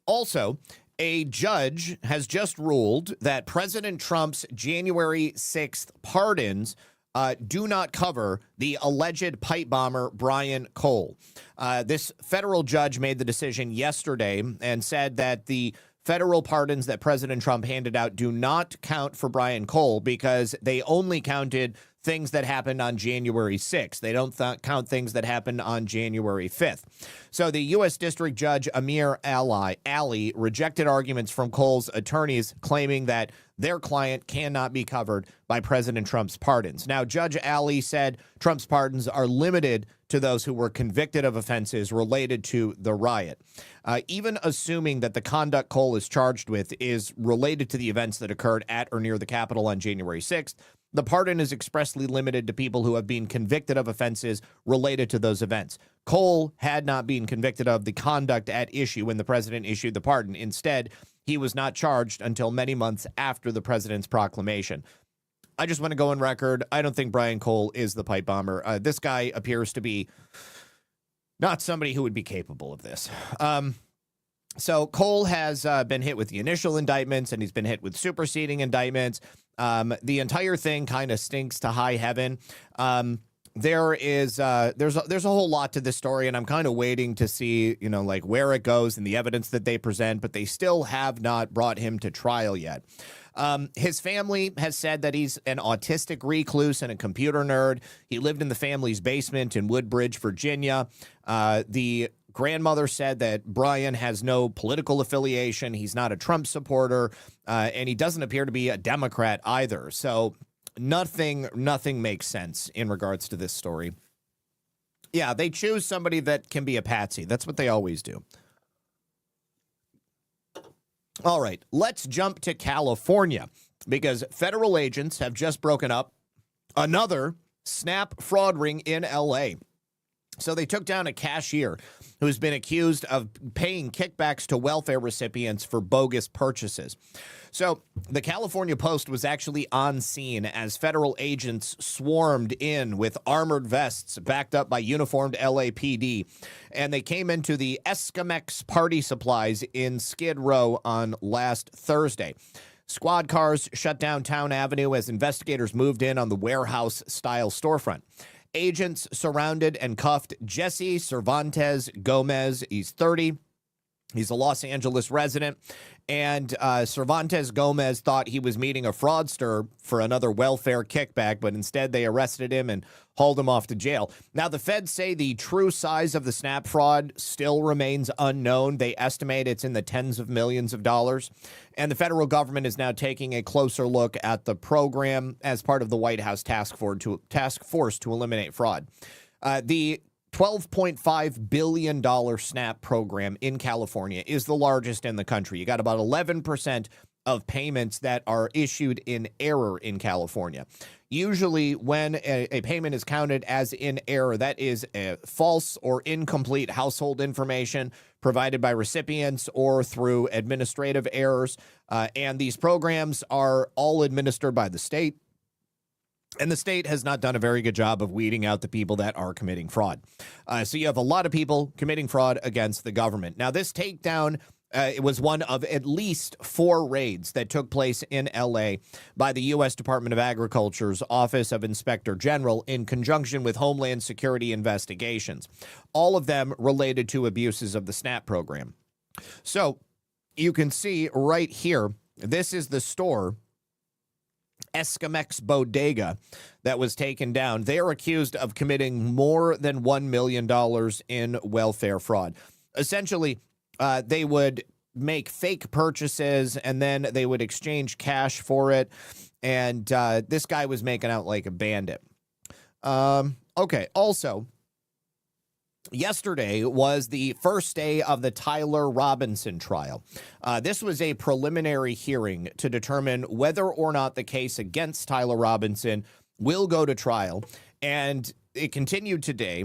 also, a judge has just ruled that President Trump's January 6th pardons do not cover the alleged pipe bomber Brian Cole. This federal judge made the decision yesterday and said that the federal pardons that President Trump handed out do not count for Brian Cole because they only counted things that happened on January 6th. They don't count things that happened on January 5th. So the U.S. District Judge Amir Ali rejected arguments from Cole's attorneys claiming that their client cannot be covered by President Trump's pardons. Now, Judge Ali said Trump's pardons are limited to those who were convicted of offenses related to the riot. Even assuming that the conduct Cole is charged with is related to the events that occurred at or near the Capitol on January 6th, the pardon is expressly limited to people who have been convicted of offenses related to those events. Cole had not been convicted of the conduct at issue when the president issued the pardon. Instead, he was not charged until many months after the president's proclamation. I just want to go on record. I don't think Brian Cole is the pipe bomber. This guy appears to be not somebody who would be capable of this. So Cole has been hit with the initial indictments, and he's been hit with superseding indictments. The entire thing kind of stinks to high heaven. There's a whole lot to this story, and I'm kind of waiting to see, like where it goes and the evidence that they present, but they still have not brought him to trial yet. His family has said that he's an autistic recluse and a computer nerd. He lived in the family's basement in Woodbridge, Virginia. The grandmother said that Brian has no political affiliation. He's not a Trump supporter, and he doesn't appear to be a Democrat either. So nothing makes sense in regards to this story. Yeah, they choose somebody that can be a patsy. That's what they always do. All right, let's jump to California, because federal agents have just broken up another SNAP fraud ring in L.A. So they took down a cashier who's been accused of paying kickbacks to welfare recipients for bogus purchases. So the California Post was actually on scene as federal agents swarmed in with armored vests backed up by uniformed LAPD. And they came into the Escamex Party Supplies in Skid Row on last Thursday. Squad cars shut down Town Avenue as investigators moved in on the warehouse-style storefront. Agents surrounded and cuffed Jesse Cervantes Gomez. He's 30. He's a Los Angeles resident. And Cervantes Gomez thought he was meeting a fraudster for another welfare kickback, but instead they arrested him and hauled him off to jail. Now, the feds say the true size of the SNAP fraud still remains unknown. They estimate it's in the tens of millions of dollars. And the federal government is now taking a closer look at the program as part of the White House task force to eliminate fraud. The $12.5 billion SNAP program in California is the largest in the country. You got about 11% of payments that are issued in error in California. Usually when a payment is counted as in error, that is false or incomplete household information provided by recipients or through administrative errors. And these programs are all administered by the state. And the state has not done a very good job of weeding out the people that are committing fraud. So you have a lot of people committing fraud against the government. Now, this takedown, it was one of at least 4 raids that took place in L.A. by the U.S. Department of Agriculture's Office of Inspector General in conjunction with Homeland Security investigations, all of them related to abuses of the SNAP program. So you can see right here, this is the store, Escamex Bodega, that was taken down. They are accused of committing more than $1 million in welfare fraud. Essentially, they would make fake purchases and then they would exchange cash for it. And this guy was making out like a bandit. Okay, also, yesterday was the first day of the Tyler Robinson trial. This was a preliminary hearing to determine whether or not the case against Tyler Robinson will go to trial, and it continued today.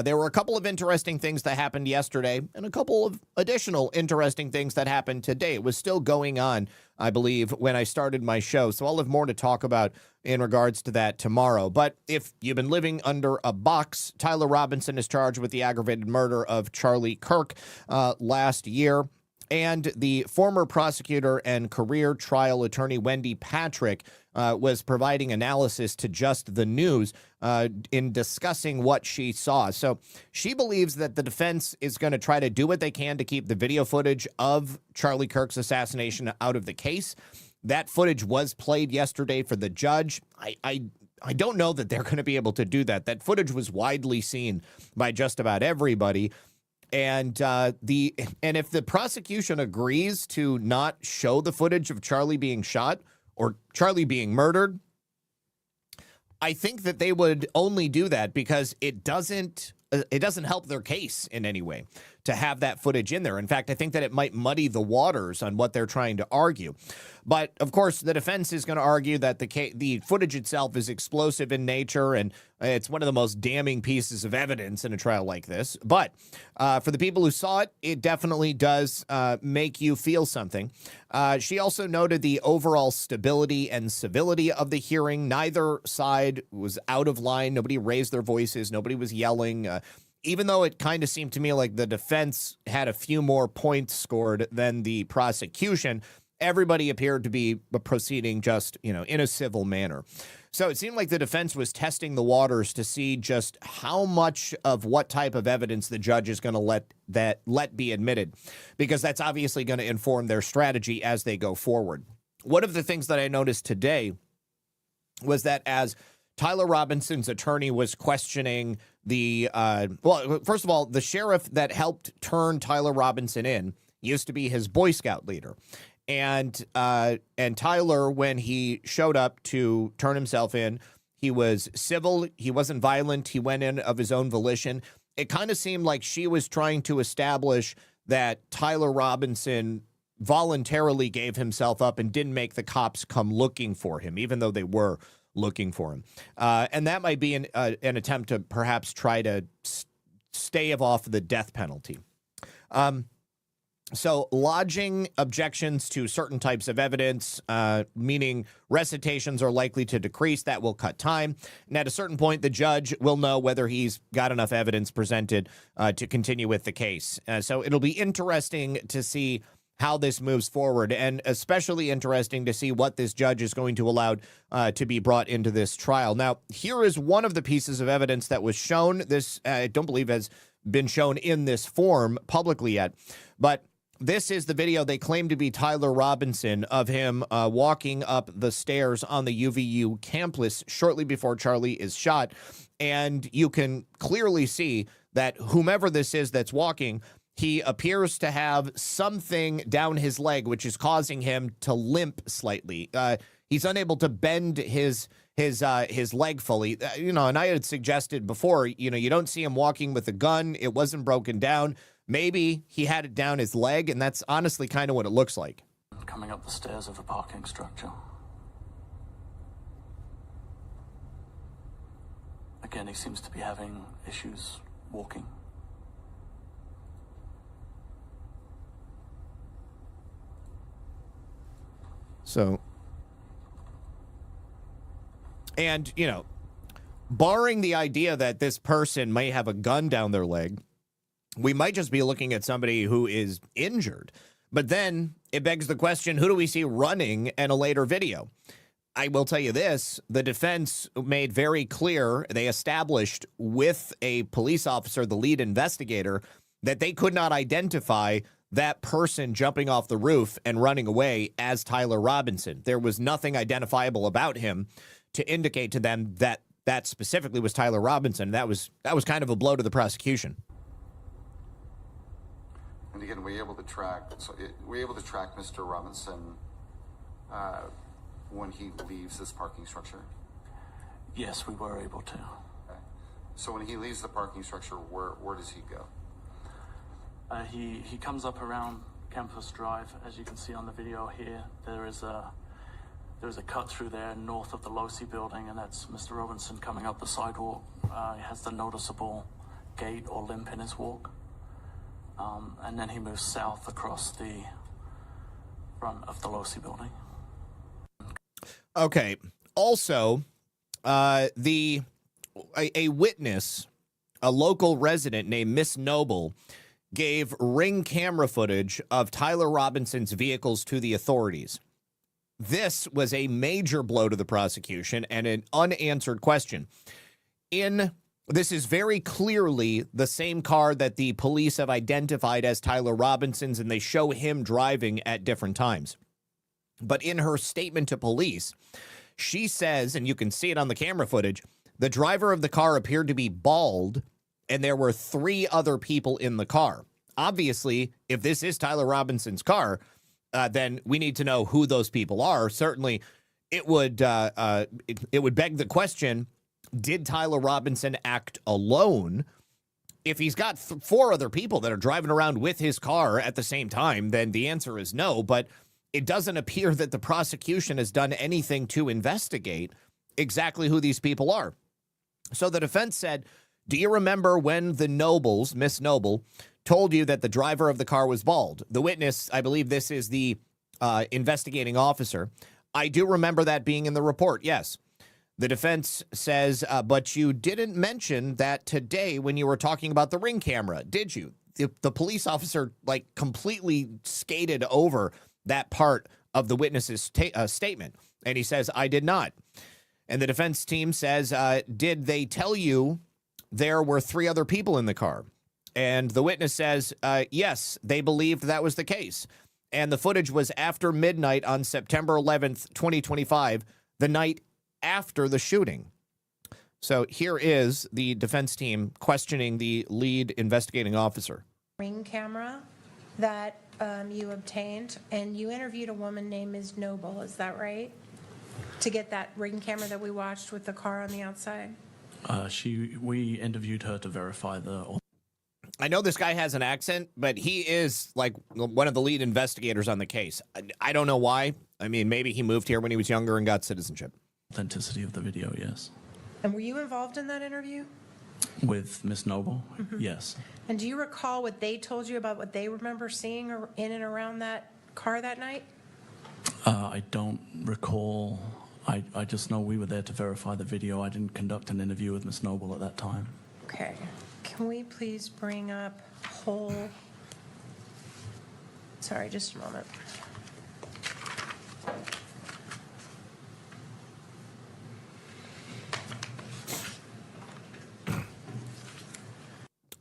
There were a couple of interesting things that happened yesterday and a couple of additional interesting things that happened today. It was still going on, I believe, when I started my show, so I'll have more to talk about in regards to that tomorrow. But if you've been living under a box, Tyler Robinson is charged with the aggravated murder of Charlie Kirk last year. And the former prosecutor and career trial attorney Wendy Patrick was providing analysis to Just the News in discussing what she saw. So she believes that the defense is going to try to do what they can to keep the video footage of Charlie Kirk's assassination out of the case. That footage was played yesterday for the judge. I don't know that they're going to be able to do that. That footage was widely seen by just about everybody. And if the prosecution agrees to not show the footage of Charlie being shot or Charlie being murdered, I think that they would only do that because it doesn't help their case in any way to have that footage in there. In fact, I think that it might muddy the waters on what they're trying to argue. But of course, the defense is going to argue that the footage itself is explosive in nature and it's one of the most damning pieces of evidence in a trial like this. But for the people who saw it, it definitely does make you feel something. She also noted the overall stability and civility of the hearing. Neither side was out of line. Nobody raised their voices. Nobody was yelling. even though it kind of seemed to me like the defense had a few more points scored than the prosecution, everybody appeared to be proceeding just, in a civil manner. So it seemed like the defense was testing the waters to see just how much of what type of evidence the judge is going to let be admitted, because that's obviously going to inform their strategy as they go forward. One of the things that I noticed today was that as Tyler Robinson's attorney was questioning first of all, the sheriff that helped turn Tyler Robinson in used to be his Boy Scout leader. And Tyler, when he showed up to turn himself in, he was civil. He wasn't violent. He went in of his own volition. It kind of seemed like she was trying to establish that Tyler Robinson voluntarily gave himself up and didn't make the cops come looking for him, even though they were looking for him. And that might be an attempt to perhaps try to stave off the death penalty. So lodging objections to certain types of evidence, meaning recitations are likely to decrease. That will cut time. And at a certain point, the judge will know whether he's got enough evidence presented to continue with the case. So it'll be interesting to see how this moves forward, and especially interesting to see what this judge is going to allow to be brought into this trial. Now, here is one of the pieces of evidence that was shown. This, I don't believe, has been shown in this form publicly yet, but this is the video they claim to be Tyler Robinson of him walking up the stairs on the UVU campus shortly before Charlie is shot. And you can clearly see that whomever this is that's walking, he appears to have something down his leg, which is causing him to limp slightly. He's unable to bend his leg fully, and I had suggested before, you don't see him walking with a gun. It wasn't broken down. Maybe he had it down his leg, and that's honestly kind of what it looks like. Coming up the stairs of a parking structure. Again, he seems to be having issues walking. So, and, barring the idea that this person may have a gun down their leg, we might just be looking at somebody who is injured. But then it begs the question, who do we see running in a later video? I will tell you this, the defense made very clear, they established with a police officer, the lead investigator, that they could not identify that person jumping off the roof and running away as Tyler Robinson. There was nothing identifiable about him to indicate to them that that specifically was Tyler Robinson. That was kind of a blow to the prosecution. And again, we're able to track Mr. Robinson when he leaves this parking structure? Yes, we were able to. Okay. So when he leaves the parking structure, where does he go? He comes up around Campus Drive, as you can see on the video here. There is a cut through there north of the Losi building, and that's Mr. Robinson coming up the sidewalk. He has the noticeable gait or limp in his walk. And then he moves south across the front of the Losi building. Okay. Also, a witness, a local resident named Miss Noble, gave ring camera footage of Tyler Robinson's vehicles to the authorities. This was a major blow to the prosecution and an unanswered question. This is very clearly the same car that the police have identified as Tyler Robinson's, and they show him driving at different times. But in her statement to police, she says, and you can see it on the camera footage, the driver of the car appeared to be bald, and there were 3 other people in the car. Obviously, if this is Tyler Robinson's car, then we need to know who those people are. Certainly, it would beg the question, did Tyler Robinson act alone? If he's got 4 other people that are driving around with his car at the same time, then the answer is no. But it doesn't appear that the prosecution has done anything to investigate exactly who these people are. So the defense said, do you remember when the Nobles, Miss Noble, told you that the driver of the car was bald? The witness, I believe this is the investigating officer. I do remember that being in the report, yes. The defense says, but you didn't mention that today when you were talking about the Ring camera, did you? The police officer like completely skated over that part of the witness's statement. And he says, I did not. And the defense team says, did they tell you there were 3 other people in the car? And the witness says, yes, they believed that was the case. And the footage was after midnight on September 11th, 2025, the night after the shooting. So here is the defense team questioning the lead investigating officer. Ring camera that you obtained, and you interviewed a woman named Ms. Noble, is that right? To get that Ring camera that we watched with the car on the outside? We interviewed her to verify the... I know this guy has an accent, but he is like one of the lead investigators on the case. I don't know why. I mean, maybe he moved here when he was younger and got citizenship. Authenticity of the video, yes. And were you involved in that interview? With Miss Noble, yes. And do you recall what they told you about what they remember seeing in and around that car that night? I don't recall. I just know we were there to verify the video. I didn't conduct an interview with Miss Noble at that time. Okay. Can we please bring up whole... Sorry, just a moment.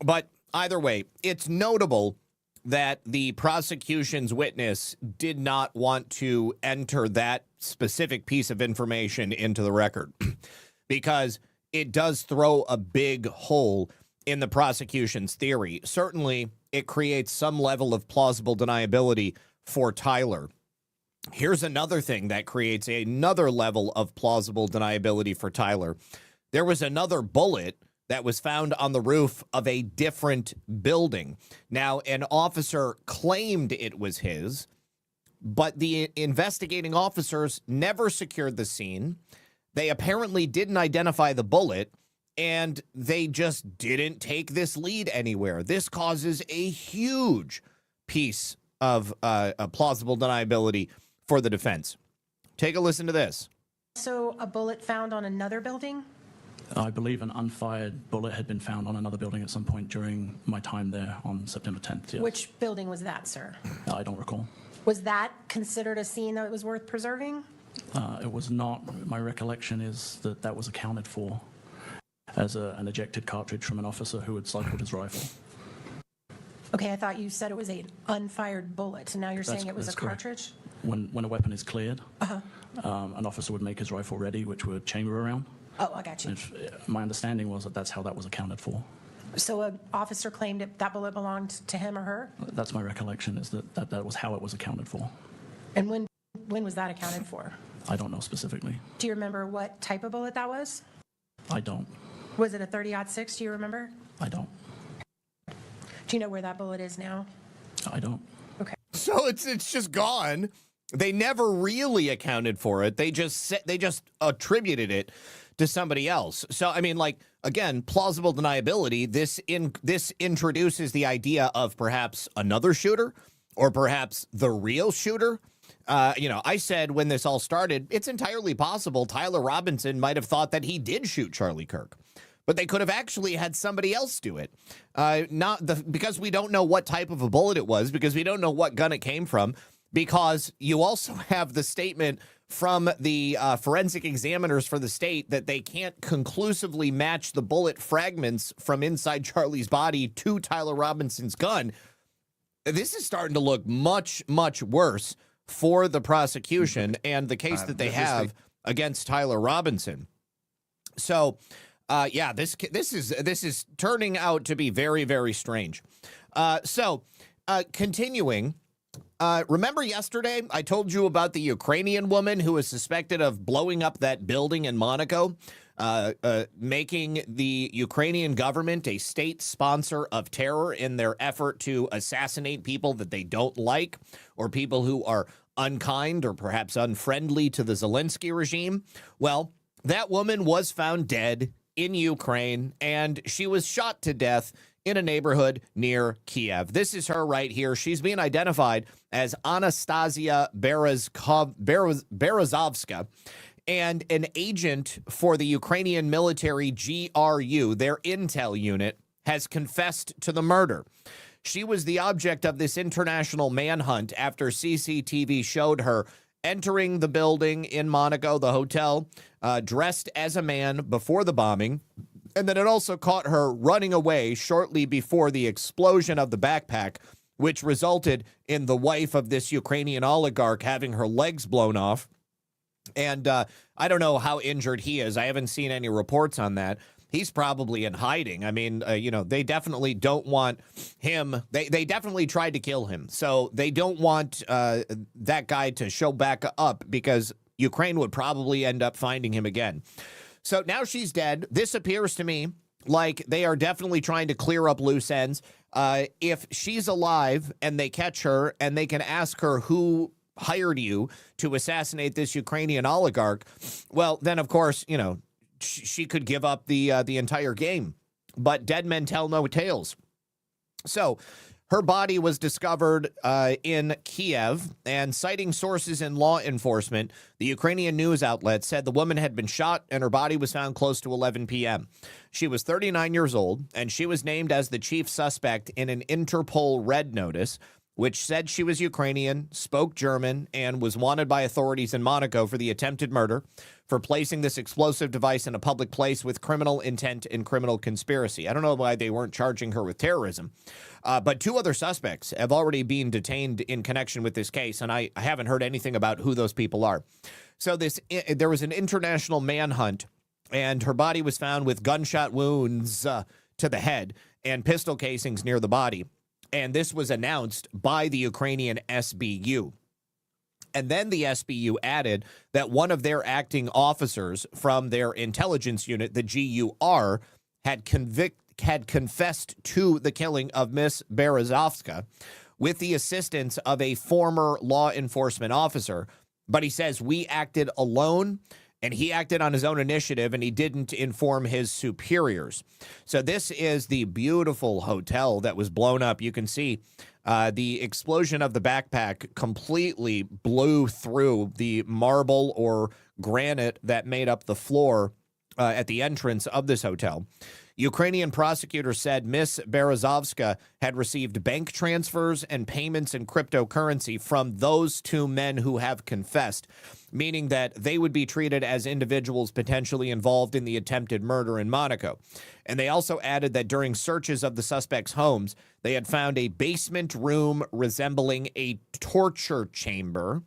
But either way, it's notable that the prosecution's witness did not want to enter that specific piece of information into the record because it does throw a big hole in the prosecution's theory. Certainly, it creates some level of plausible deniability for Tyler. Here's another thing that creates another level of plausible deniability for Tyler. There was another bullet that was found on the roof of a different building. Now, an officer claimed it was his, but the investigating officers never secured the scene. They apparently didn't identify the bullet, and they just didn't take this lead anywhere. This causes a huge piece of a plausible deniability for the defense. Take a listen to this. So a bullet found on another building? I believe an unfired bullet had been found on another building at some point during my time there on September 10th. Yes. Which building was that, sir? I don't recall. Was that considered a scene that was worth preserving? It was not. My recollection is that that was accounted for as an ejected cartridge from an officer who had cycled his rifle. Okay, I thought you said it was an unfired bullet, and now you're saying it was a cartridge? When a weapon is cleared, an officer would make his rifle ready, which would chamber around. Oh, I got you. My understanding was that that's how that was accounted for. So an officer claimed that bullet belonged to him or her? That's my recollection, is that was how it was accounted for. And when was that accounted for? I don't know specifically. Do you remember what type of bullet that was? I don't. Was it a 30-06? Do you remember? I don't. Do you know where that bullet is now? I don't. Okay. So it's just gone. They never really accounted for it. They just attributed it to somebody else. So, I mean, like, again, plausible deniability. This introduces the idea of perhaps another shooter or perhaps the real shooter. I said when this all started, it's entirely possible Tyler Robinson might have thought that he did shoot Charlie Kirk, but they could have actually had somebody else do it. Because we don't know what type of a bullet it was, because we don't know what gun it came from, because you also have the statement from the forensic examiners for the state that they can't conclusively match the bullet fragments from inside Charlie's body to Tyler Robinson's gun. This is starting to look much, much worse for the prosecution and the case that they have against Tyler Robinson. So, this is turning out to be very, very strange. Continuing. Remember yesterday I told you about the Ukrainian woman who was suspected of blowing up that building in Monaco, making the Ukrainian government a state sponsor of terror in their effort to assassinate people that they don't like or people who are unkind or perhaps unfriendly to the Zelensky regime? Well, that woman was found dead in Ukraine, and she was shot to death in a neighborhood near Kiev. This is her right here. She's being identified as Anastasia Berezovska, And an agent for the Ukrainian military GRU, their intel unit, has confessed to the murder. She was the object of this international manhunt after CCTV showed her entering the building in Monaco, the hotel, dressed as a man before the bombing. And then it also caught her running away shortly before the explosion of the backpack, which resulted in the wife of this Ukrainian oligarch having her legs blown off. And I don't know how injured he is. I haven't seen any reports on that. He's probably in hiding. I mean, they definitely don't want him. They definitely tried to kill him. So they don't want that guy to show back up because Ukraine would probably end up finding him again. So now she's dead. This appears to me like they are definitely trying to clear up loose ends. If she's alive and they catch her and they can ask her who hired you to assassinate this Ukrainian oligarch, well, then, of course, she could give up the entire game. But dead men tell no tales. So her body was discovered in Kiev, and citing sources in law enforcement, the Ukrainian news outlet said the woman had been shot and her body was found close to 11 p.m. She was 39 years old, and she was named as the chief suspect in an Interpol red notice, which said she was Ukrainian, spoke German, and was wanted by authorities in Monaco for the attempted murder, for placing this explosive device in a public place with criminal intent and criminal conspiracy. I don't know why they weren't charging her with terrorism. But two other suspects have already been detained in connection with this case, and I haven't heard anything about who those people are. So there was an international manhunt, and her body was found with gunshot wounds to the head and pistol casings near the body. And this was announced by the Ukrainian SBU. And then the SBU added that one of their acting officers from their intelligence unit, the GUR, had confessed to the killing of Miss Berezovska with the assistance of a former law enforcement officer. But he says, we acted alone, and he acted on his own initiative, and he didn't inform his superiors. So this is the beautiful hotel that was blown up. You can see the explosion of the backpack completely blew through the marble or granite that made up the floor at the entrance of this hotel. Ukrainian prosecutors said Miss Berezovska had received bank transfers and payments in cryptocurrency from those two men who have confessed, meaning that they would be treated as individuals potentially involved in the attempted murder in Monaco. And they also added that during searches of the suspects' homes, they had found a basement room resembling a torture chamber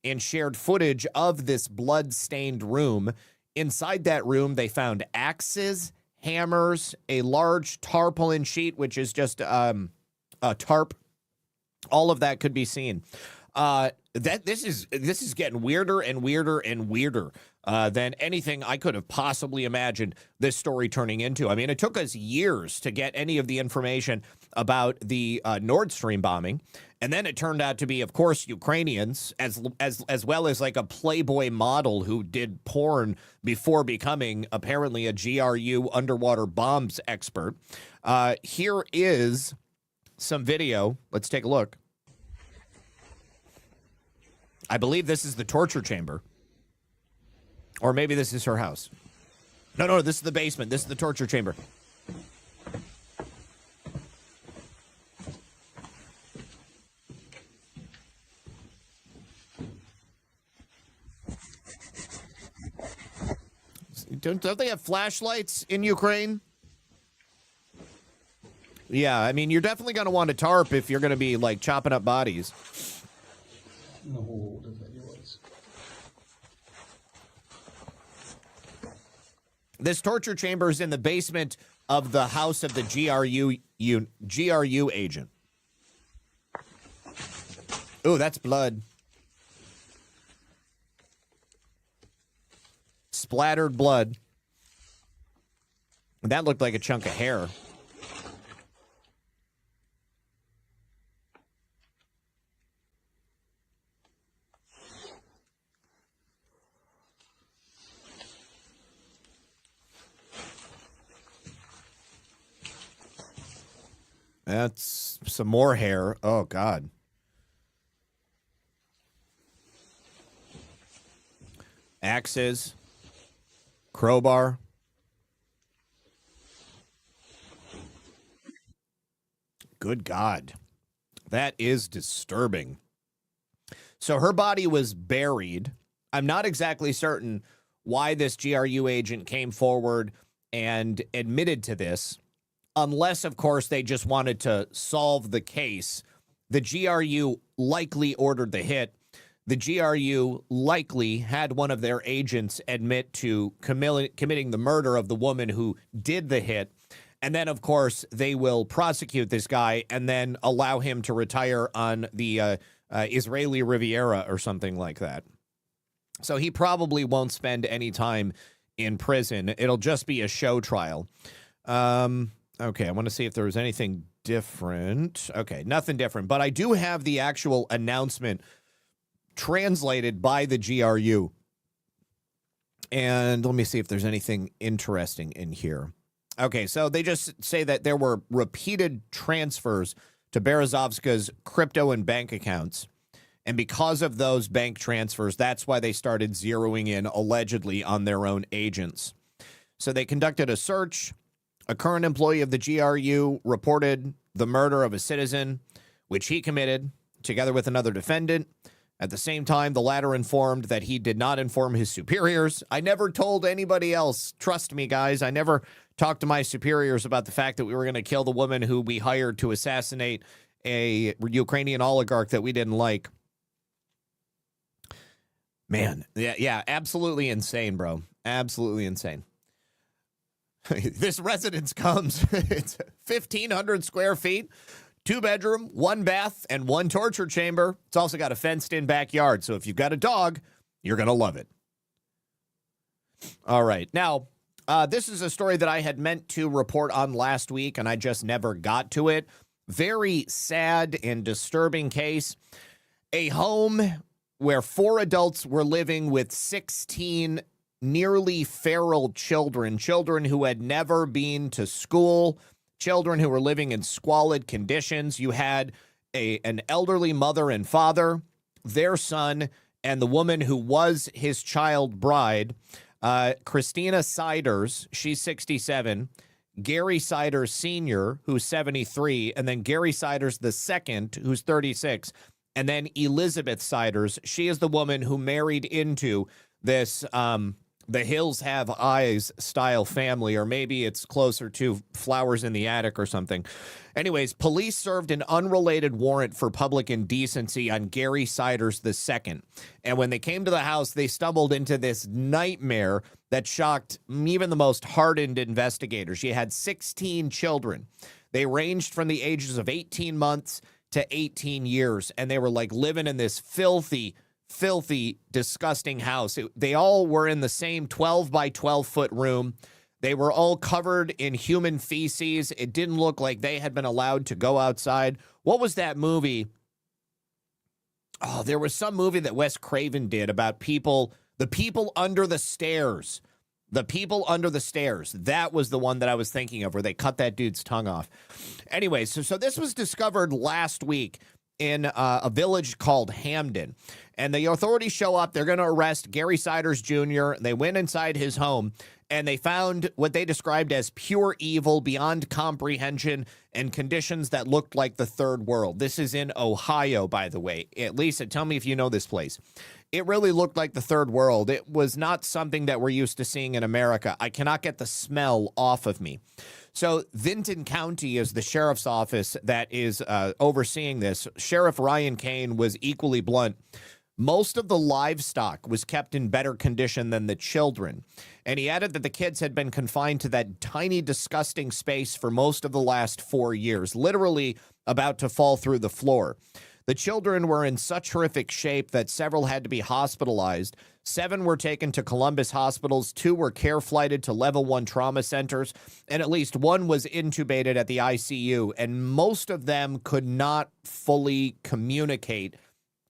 and shared footage of this blood-stained room. Inside that room, they found axes, hammers, a large tarpaulin sheet, which is just a tarp. All of that could be seen. This is getting weirder and weirder and weirder than anything I could have possibly imagined this story turning into. I mean, it took us years to get any of the information about the Nord Stream bombing. And then it turned out to be, of course, Ukrainians, as well as like a Playboy model who did porn before becoming apparently a GRU underwater bombs expert. Here is some video. Let's take a look. I believe this is the torture chamber. Or maybe this is her house. No, this is the basement. This is the torture chamber. Don't they have flashlights in Ukraine? Yeah, I mean, you're definitely going to want a tarp if you're going to be, like, chopping up bodies. This torture chamber is in the basement of the house of the GRU agent. Ooh, that's blood. Splattered blood. That looked like a chunk of hair. That's some more hair. Oh, God. axes, crowbar. Good God. That is disturbing. So her body was buried. I'm not exactly certain why this GRU agent came forward and admitted to this, unless, of course, they just wanted to solve the case. The GRU likely ordered the hit. The GRU likely had one of their agents admit to committing the murder of the woman who did the hit. And then, of course, they will prosecute this guy and then allow him to retire on the Israeli Riviera or something like that. So he probably won't spend any time in prison. It'll just be a show trial. Okay, I want to see if there was anything different. Okay, nothing different. But I do have the actual announcement translated by the GRU. And let me see if there's anything interesting in here. Okay, so they just say that there were repeated transfers to Berezovska's crypto and bank accounts. And because of those bank transfers, that's why they started zeroing in, allegedly, on their own agents. So they conducted a search. A current employee of the GRU reported the murder of a citizen, which he committed, together with another defendant. At the same time, the latter informed that he did not inform his superiors. I never told anybody else. Trust me, guys. I never talked to my superiors about the fact that we were going to kill the woman who we hired to assassinate a Ukrainian oligarch that we didn't like. Man, yeah, absolutely insane, bro. Absolutely insane. This residence comes, it's 1,500 square feet, 2-bedroom, 1 bath, and 1 torture chamber. It's also got a fenced-in backyard, so if you've got a dog, you're going to love it. All right. Now, this is a story that I had meant to report on last week, and I just never got to it. Very sad and disturbing case. A home where 4 adults were living with 16 nearly feral children who had never been to school, children who were living in squalid conditions. You had an elderly mother and father, their son, and the woman who was his child bride, Christina Siders, she's 67, Gary Siders Sr., who's 73, and then Gary Siders II, who's 36, and then Elizabeth Siders. She is the woman who married into this the Hills Have Eyes style family, or maybe it's closer to Flowers in the Attic or something. Anyways, police served an unrelated warrant for public indecency on Gary Siders II. And when they came to the house, they stumbled into this nightmare that shocked even the most hardened investigators. You had 16 children. They ranged from the ages of 18 months to 18 years, and they were like living in this filthy, disgusting house. They all were in the same 12 by 12 foot room. They were all covered in human feces. It didn't look like they had been allowed to go outside. What was that movie? Oh, there was some movie that Wes Craven did about the people under the stairs. The people under the stairs. That was the one that I was thinking of, where they cut that dude's tongue off. Anyway, so this was discovered last week in a village called Hamden. And the authorities show up. They're going to arrest Gary Siders Jr. They went inside his home, and they found what they described as pure evil beyond comprehension and conditions that looked like the third world. This is in Ohio, by the way. Lisa, tell me if you know this place. It really looked like the third world. It was not something that we're used to seeing in America. I cannot get the smell off of me. So Vinton County is the sheriff's office that is overseeing this. Sheriff Ryan Kane was equally blunt. Most of the livestock was kept in better condition than the children. And he added that the kids had been confined to that tiny, disgusting space for most of the last 4 years, literally about to fall through the floor. The children were in such horrific shape that several had to be hospitalized. 7 were taken to Columbus hospitals, 2 were care flighted to level 1 trauma centers, and at least 1 was intubated at the ICU, and most of them could not fully communicate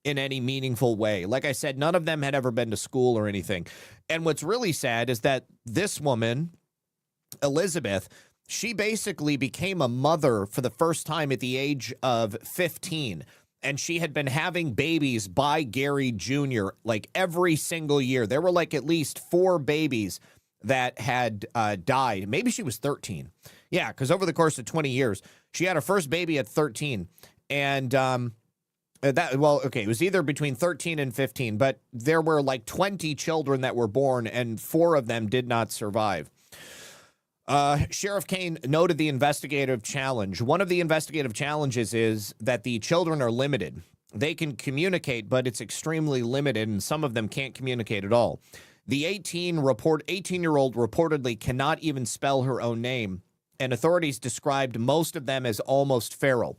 in any meaningful way. Like I said, none of them had ever been to school or anything. And what's really sad is that this woman, Elizabeth, she basically became a mother for the first time at the age of 15. and she had been having babies by Gary Jr. like every single year. There were like at least 4 babies that had died. Maybe she was 13. Yeah, because over the course of 20 years, she had her first baby at 13. And it was either between 13 and 15, but there were like 20 children that were born, and 4 of them did not survive. Sheriff Kane noted the investigative challenge. One of the investigative challenges is that the children are limited. They can communicate, but it's extremely limited, and some of them can't communicate at all. The 18-year-old reportedly cannot even spell her own name, and authorities described most of them as almost feral.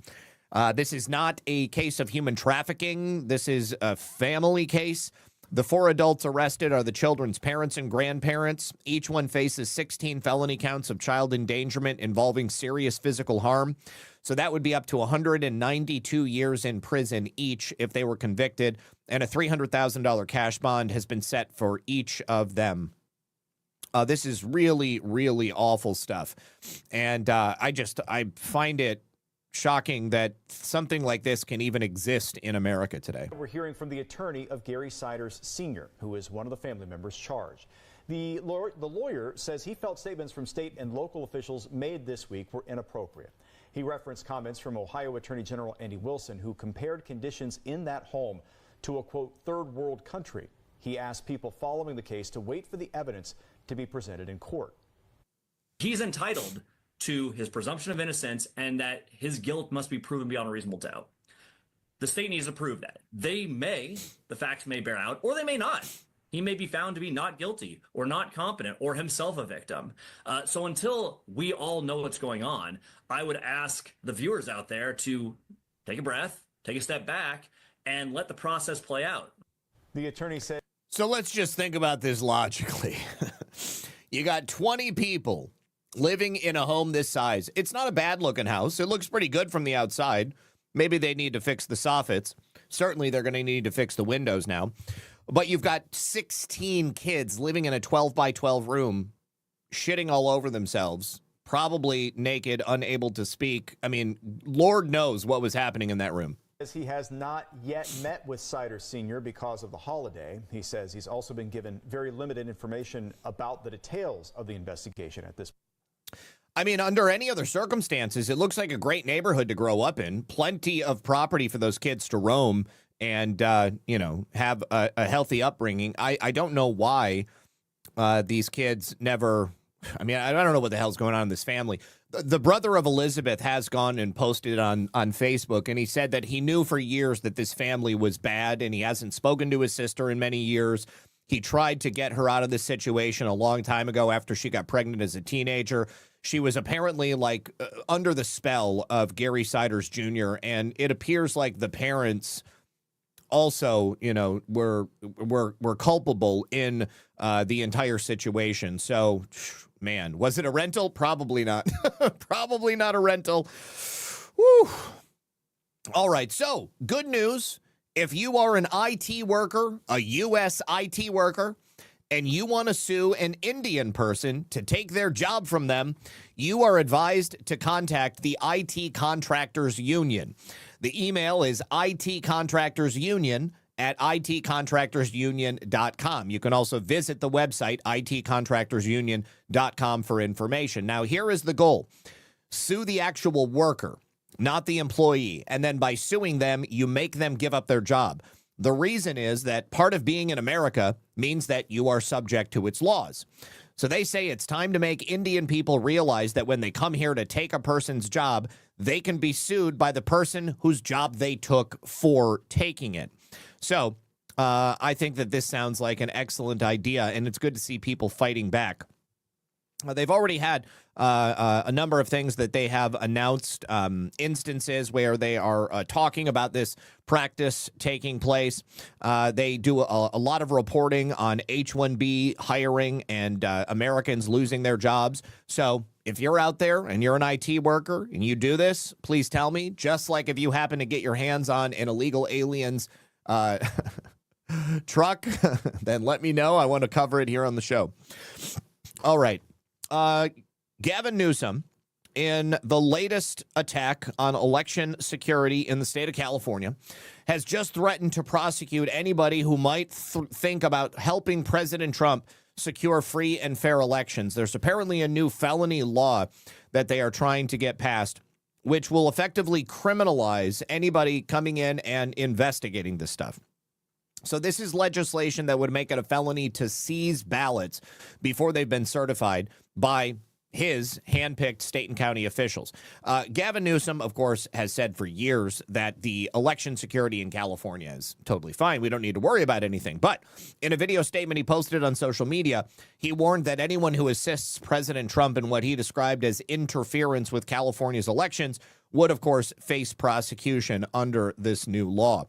This is not a case of human trafficking. This is a family case. The 4 adults arrested are the children's parents and grandparents. Each one faces 16 felony counts of child endangerment involving serious physical harm. So that would be up to 192 years in prison each if they were convicted, and a $300,000 cash bond has been set for each of them. This is really, really awful stuff. And I find it shocking that something like this can even exist in America today. We're hearing from the attorney of Gary Siders Sr., who is one of the family members charged. The lawyer says he felt statements from state and local officials made this week were inappropriate. He referenced comments from Ohio Attorney General Andy Wilson, who compared conditions in that home to a, quote, third world country. He asked people following the case to wait for the evidence to be presented in court. He's entitled to his presumption of innocence and that his guilt must be proven beyond a reasonable doubt. The state needs to prove that. The facts may bear out, or they may not. He may be found to be not guilty or not competent or himself a victim. So until we all know what's going on, I would ask the viewers out there to take a breath, take a step back, and let the process play out. The attorney said. So let's just think about this logically. You got 20 people living in a home this size. It's not a bad-looking house. It looks pretty good from the outside. Maybe they need to fix the soffits. Certainly, they're going to need to fix the windows now. But you've got 16 kids living in a 12-by-12 room, shitting all over themselves, probably naked, unable to speak. I mean, Lord knows what was happening in that room. He has not yet met with Siders Sr. because of the holiday. He says he's also been given very limited information about the details of the investigation at this point. I mean, under any other circumstances, it looks like a great neighborhood to grow up in. Plenty of property for those kids to roam and, have a healthy upbringing. I don't know why these kids never... I mean, I don't know what the hell's going on in this family. The brother of Elizabeth has gone and posted on Facebook, and he said that he knew for years that this family was bad, and he hasn't spoken to his sister in many years. He tried to get her out of this situation a long time ago after she got pregnant as a teenager. She was apparently under the spell of Gary Siders Jr., and it appears like the parents also, were culpable in the entire situation. So, man, was it a rental? Probably not. Probably not a rental. Woo. All right. So, good news. If you are an IT worker, a U.S. IT worker, and you want to sue an Indian person to take their job from them, you are advised to contact the IT Contractors Union. The email is itcontractorsunion@itcontractorsunion.com. You can also visit the website itcontractorsunion.com for information. Now, here is the goal. Sue the actual worker, not the employee. And then by suing them, you make them give up their job. The reason is that part of being in America means that you are subject to its laws. So they say it's time to make Indian people realize that when they come here to take a person's job, they can be sued by the person whose job they took for taking it. So I think that this sounds like an excellent idea, and it's good to see people fighting back. They've already had a number of things that they have announced, instances where they are talking about this practice taking place. They do a lot of reporting on H-1B hiring and Americans losing their jobs. So if you're out there and you're an IT worker and you do this, please tell me. Just like if you happen to get your hands on an illegal alien's truck, then let me know. I want to cover it here on the show. All right. Gavin Newsom in the latest attack on election security in the state of California, has just threatened to prosecute anybody who might think about helping President Trump secure free and fair elections. There's apparently a new felony law that they are trying to get passed, which will effectively criminalize anybody coming in and investigating this stuff. So this is legislation that would make it a felony to seize ballots before they've been certified by his handpicked state and county officials. Gavin Newsom, of course, has said for years that the election security in California is totally fine. We don't need to worry about anything. But in a video statement he posted on social media, he warned that anyone who assists President Trump in what he described as interference with California's elections would, of course, face prosecution under this new law.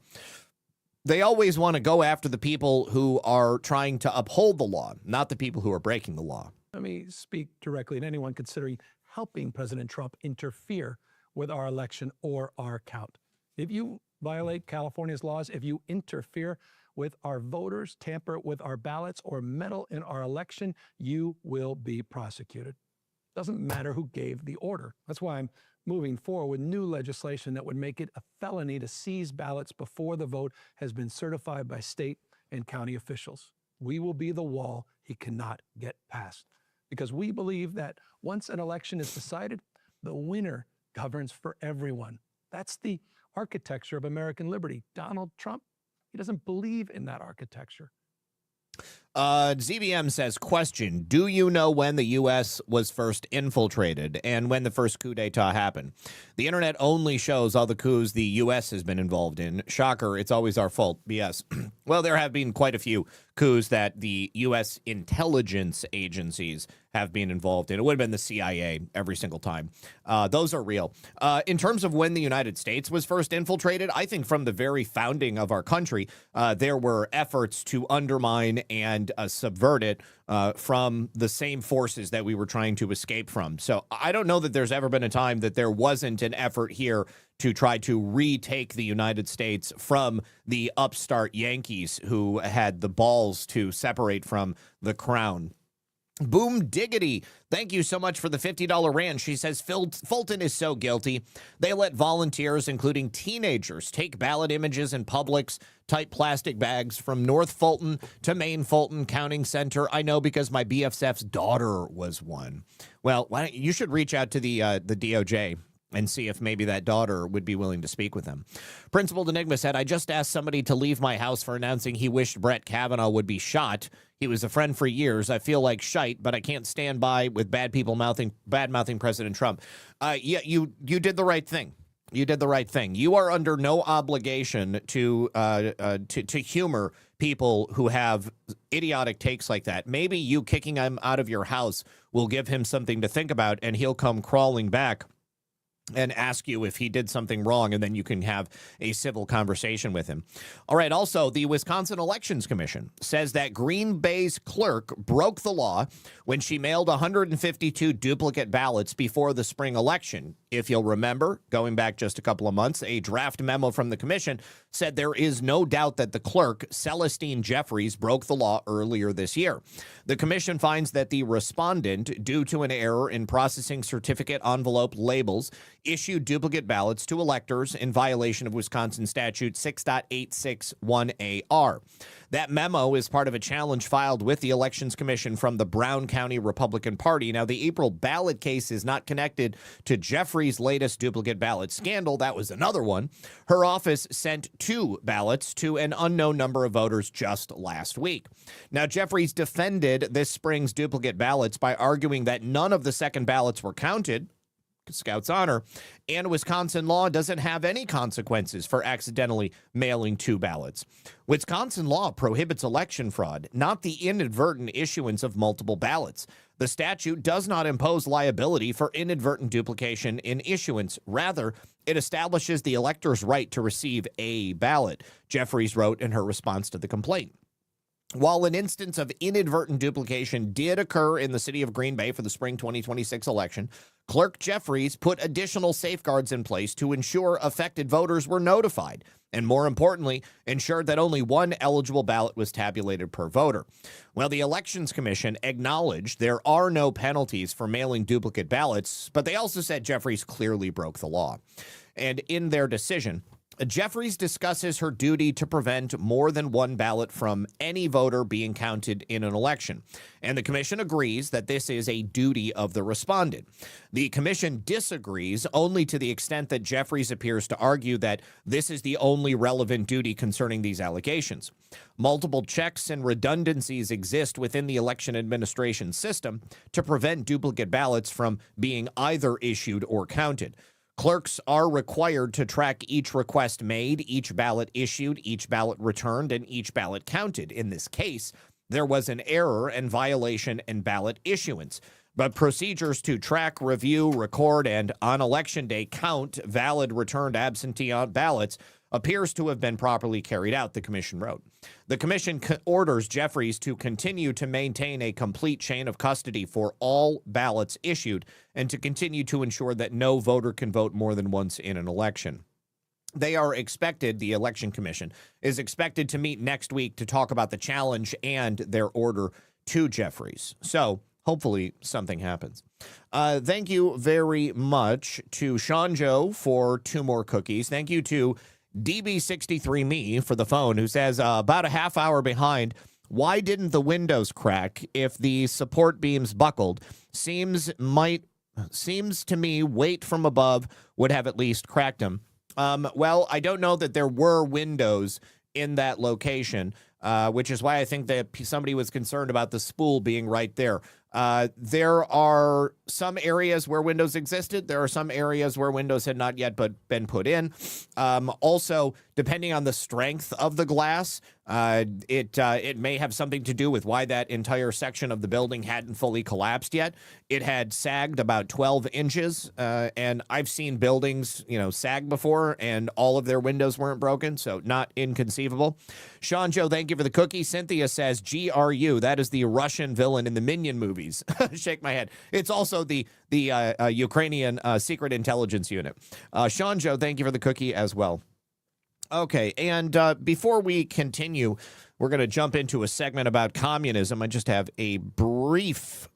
They always want to go after the people who are trying to uphold the law, not the people who are breaking the law. Let me speak directly to anyone considering helping President Trump interfere with our election or our count. If you violate California's laws, if you interfere with our voters, tamper with our ballots, or meddle in our election, you will be prosecuted. Doesn't matter who gave the order. That's why I'm moving forward with new legislation that would make it a felony to seize ballots before the vote has been certified by state and county officials. We will be the wall he cannot get past, because we believe that once an election is decided, the winner governs for everyone. That's the architecture of American liberty. Donald Trump, he doesn't believe in that architecture. ZBM says, question, do you know when the U.S. was first infiltrated and when the first coup d'etat happened? The internet only shows all the coups the U.S. has been involved in. Shocker, it's always our fault. BS. Well, there have been quite a few coups that the U.S. intelligence agencies have been involved in. It would have been the CIA every single time. Those are real. In terms of when the United States was first infiltrated, I think from the very founding of our country, there were efforts to undermine and subvert it from the same forces that we were trying to escape from. So I don't know that there's ever been a time that there wasn't an effort here to try to retake the United States from the upstart Yankees who had the balls to separate from the crown. Boom Diggity, thank you so much for the $50 rant. She says, Fulton is so guilty. They let volunteers, including teenagers, take ballot images in Publix, type plastic bags from North Fulton to Main Fulton Counting Center. I know because my BFF's daughter was one. Well, you should reach out to the DOJ and see if maybe that daughter would be willing to speak with them. Principal Enigma said, I just asked somebody to leave my house for announcing he wished Brett Kavanaugh would be shot. He was a friend for years. I feel like shite, but I can't stand by with bad people bad-mouthing President Trump. Yeah, you did the right thing. You did the right thing. You are under no obligation to humor people who have idiotic takes like that. Maybe you kicking him out of your house will give him something to think about, and he'll come crawling back and ask you if he did something wrong, and then you can have a civil conversation with him. All right, also, the Wisconsin Elections Commission says that Green Bay's clerk broke the law when she mailed 152 duplicate ballots before the spring election. If you'll remember, going back just a couple of months, a draft memo from the commission said there is no doubt that the clerk, Celestine Jeffries, broke the law earlier this year. The commission finds that the respondent, due to an error in processing certificate envelope labels, issued duplicate ballots to electors in violation of Wisconsin Statute 6.861AR. That memo is part of a challenge filed with the Elections Commission from the Brown County Republican Party. Now, the April ballot case is not connected to Jeffries' latest duplicate ballot scandal. That was another one. Her office sent 2 ballots to an unknown number of voters just last week. Now, Jeffries defended this spring's duplicate ballots by arguing that none of the second ballots were counted, Scout's honor, and Wisconsin law doesn't have any consequences for accidentally mailing 2 ballots. Wisconsin law prohibits election fraud, not the inadvertent issuance of multiple ballots. The statute does not impose liability for inadvertent duplication in issuance. Rather, it establishes the elector's right to receive a ballot, Jeffries wrote in her response to the complaint. While an instance of inadvertent duplication did occur in the city of Green Bay for the spring 2026 election, Clerk Jeffries put additional safeguards in place to ensure affected voters were notified, and more importantly, ensured that only one eligible ballot was tabulated per voter. Well, the Elections Commission acknowledged there are no penalties for mailing duplicate ballots, but they also said Jeffries clearly broke the law. And in their decision, Jeffries discusses her duty to prevent more than one ballot from any voter being counted in an election. And the commission agrees that this is a duty of the respondent. The commission disagrees only to the extent that Jeffries appears to argue that this is the only relevant duty concerning these allegations. Multiple checks and redundancies exist within the election administration system to prevent duplicate ballots from being either issued or counted. Clerks are required to track each request made, each ballot issued, each ballot returned, and each ballot counted. In this case, there was an error and violation in ballot issuance. But procedures to track, review, record, and on election day count valid returned absentee ballots appears to have been properly carried out, the commission wrote. The commission orders Jeffries to continue to maintain a complete chain of custody for all ballots issued and to continue to ensure that no voter can vote more than once in an election. They are expected, the Election Commission is expected to meet next week to talk about the challenge and their order to Jeffries. So hopefully something happens. Thank you very much to Sean Joe for 2 more cookies. Thank you to DB63Me for the phone, who says about a half hour behind. Why didn't the windows crack if the support beams buckled? Seems to me weight from above would have at least cracked them. Well, I don't know that there were windows in that location, which is why I think that somebody was concerned about the spool being right there. There are some areas where windows existed. There are some areas where windows had not yet been put in. Also, depending on the strength of the glass, it may have something to do with why that entire section of the building hadn't fully collapsed yet. It had sagged about 12 inches, and I've seen buildings, sag before, and all of their windows weren't broken, so not inconceivable. Sean Joe, thank you for the cookie. Cynthia says, GRU, that is the Russian villain in the Minion movies. Shake my head. It's also the Ukrainian secret intelligence unit. Sean Joe, thank you for the cookie as well. Okay, and before we continue, we're going to jump into a segment about communism. I just have a brief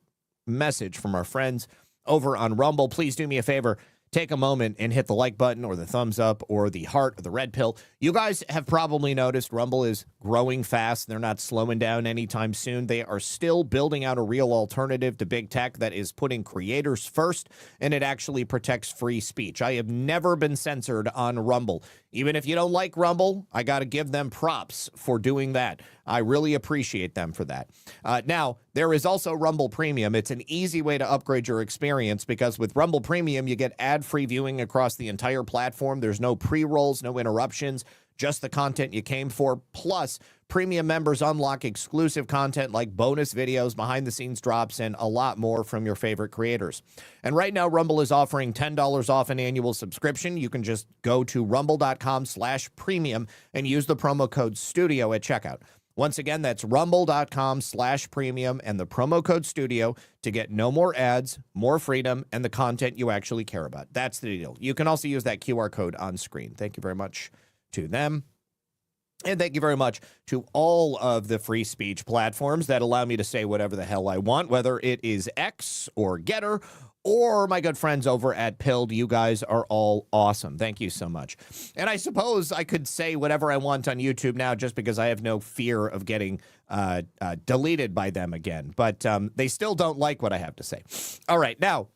message from our friends over on Rumble. Please do me a favor. Take a moment and hit the like button or the thumbs up or the heart or the red pill. You guys have probably noticed Rumble is growing fast. They're not slowing down anytime soon. They are still building out a real alternative to big tech that is putting creators first, and it actually protects free speech. I have never been censored on Rumble. Even if you don't like Rumble, I got to give them props for doing that. I really appreciate them for that. Now, there is also Rumble Premium. It's an easy way to upgrade your experience because with Rumble Premium, you get ad-free viewing across the entire platform. There's no pre-rolls, no interruptions, just the content you came for. Plus, premium members unlock exclusive content like bonus videos, behind-the-scenes drops, and a lot more from your favorite creators. And right now, Rumble is offering $10 off an annual subscription. You can just go to rumble.com/premium and use the promo code STUDIO at checkout. Once again, that's rumble.com/premium and the promo code STUDIO to get no more ads, more freedom, and the content you actually care about. That's the deal. You can also use that QR code on screen. Thank you very much to them. And thank you very much to all of the free speech platforms that allow me to say whatever the hell I want, whether it is X or Getter or my good friends over at Pilled. You guys are all awesome. Thank you so much. And I suppose I could say whatever I want on YouTube now just because I have no fear of getting deleted by them again. But they still don't like what I have to say. All right, now,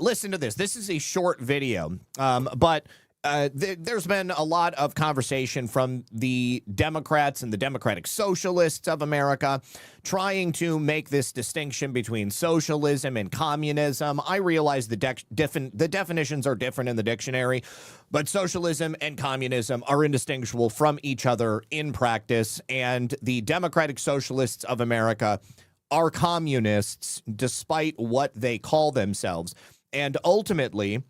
listen to this. This is a short video, but there's been a lot of conversation from the Democrats and the Democratic Socialists of America trying to make this distinction between socialism and communism. I realize the definitions are different in the dictionary, but socialism and communism are indistinguishable from each other in practice, and the Democratic Socialists of America are communists despite what they call themselves. And ultimately,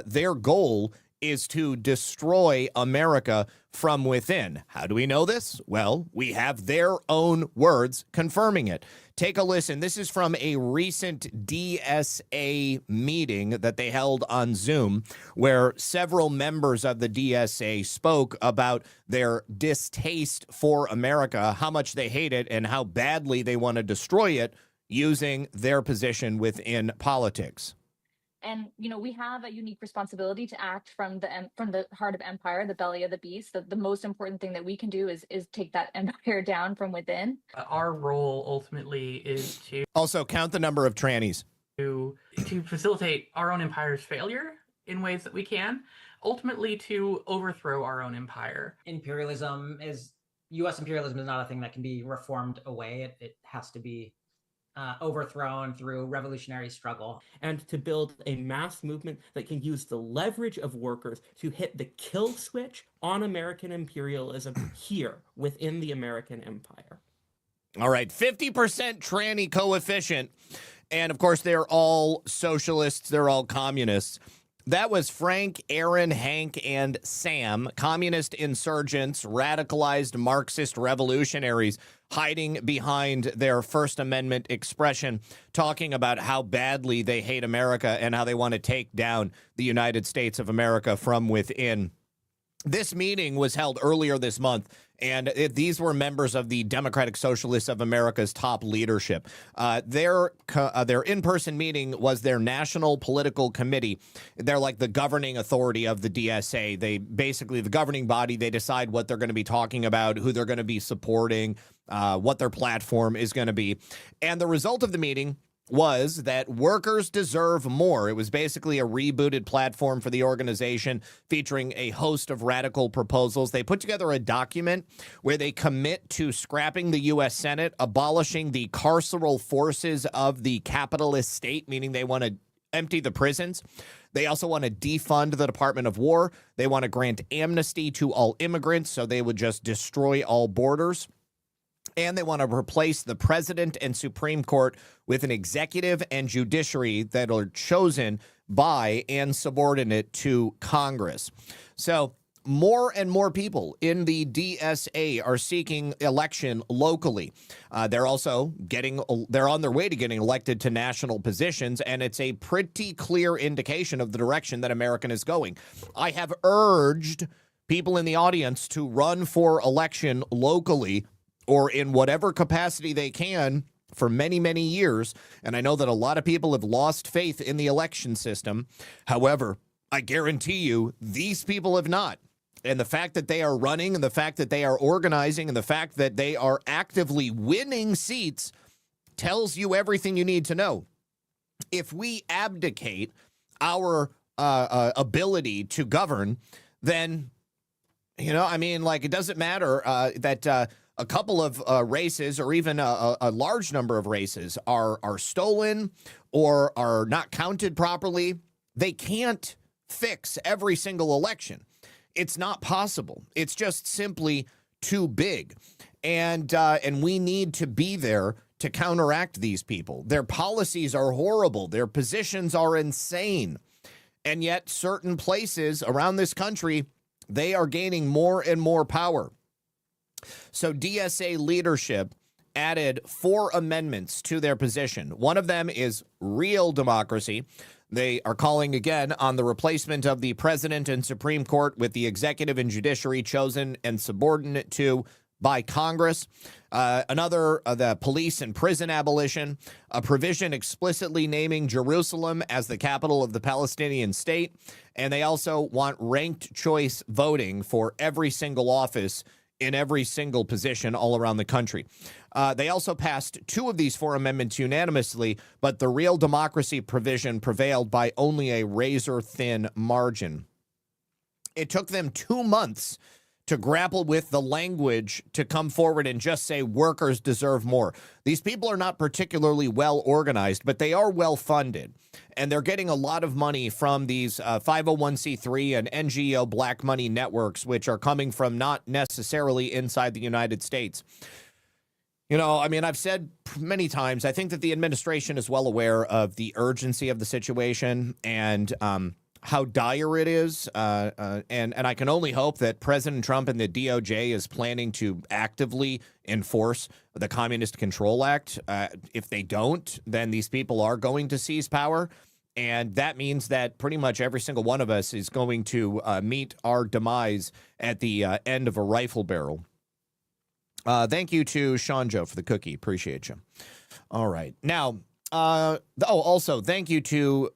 their goal is to destroy America from within. How do we know this? Well, we have their own words confirming it. Take a listen. This is from a recent DSA meeting that they held on Zoom, where several members of the DSA spoke about their distaste for America, how much they hate it, and how badly they want to destroy it using their position within politics. And, you know, we have a unique responsibility to act from the heart of empire, the belly of the beast. The most important thing that we can do is take that empire down from within. Our role ultimately is to Also, count the number of trannies. To facilitate our own empire's failure in ways that we can, ultimately to overthrow our own empire. U.S. imperialism is not a thing that can be reformed away. It has to be overthrown through revolutionary struggle. And to build a mass movement that can use the leverage of workers to hit the kill switch on American imperialism here within the American empire. All right, 50% tranny coefficient. And of course, they're all socialists. They're all communists. That was Frank, Aaron, Hank, and Sam, communist insurgents, radicalized Marxist revolutionaries hiding behind their First Amendment expression, talking about how badly they hate America and how they want to take down the United States of America from within. This meeting was held earlier this month, and these were members of the Democratic Socialists of America's top leadership. Their in-person meeting was their National Political Committee. They're like the governing authority of the DSA. They basically, the governing body, they decide what they're going to be talking about, who they're going to be supporting, what their platform is going to be. And the result of the meeting was that workers deserve more. It was basically a rebooted platform for the organization featuring a host of radical proposals. They put together a document where they commit to scrapping the U.S. Senate, abolishing the carceral forces of the capitalist state, meaning they want to empty the prisons. They also want to defund the Department of War. They want to grant amnesty to all immigrants, so they would just destroy all borders. And they want to replace the president and Supreme Court with an executive and judiciary that are chosen by and subordinate to Congress. So more and more people in the DSA are seeking election locally. They're also they're on their way to getting elected to national positions, and it's a pretty clear indication of the direction that America is going. I have urged people in the audience to run for election locally or in whatever capacity they can for many, many years. And I know that a lot of people have lost faith in the election system. However, I guarantee you these people have not. And the fact that they are running and the fact that they are organizing and the fact that they are actively winning seats tells you everything you need to know. If we abdicate our ability to govern, then, you know, I mean, like, it doesn't matter that a couple of races or even a large number of races are stolen or are not counted properly. They can't fix every single election. It's not possible. It's just simply too big. And we need to be there to counteract these people. Their policies are horrible. Their positions are insane. And yet certain places around this country, they are gaining more and more power. So DSA leadership added 4 amendments to their position. One of them is real democracy. They are calling again on the replacement of the president and Supreme Court with the executive and judiciary chosen and subordinate to by Congress. Another, the police and prison abolition, a provision explicitly naming Jerusalem as the capital of the Palestinian state. And they also want ranked choice voting for every single office in every single position all around the country. They also passed 2 of these 4 amendments unanimously, but the real democracy provision prevailed by only a razor-thin margin. It took them 2 months to grapple with the language to come forward and just say workers deserve more. These people are not particularly well organized, but they are well funded. And they're getting a lot of money from these 501c3 and NGO black money networks, which are coming from not necessarily inside the United States. You know, I mean, I've said many times, I think that the administration is well aware of the urgency of the situation. And how dire it is, and I can only hope that President Trump and the DOJ is planning to actively enforce the Communist Control Act. If they don't, then these people are going to seize power, and that means that pretty much every single one of us is going to meet our demise at the end of a rifle barrel. Thank you to Sean Joe for the cookie. Appreciate you. All right. Now, also, thank you to...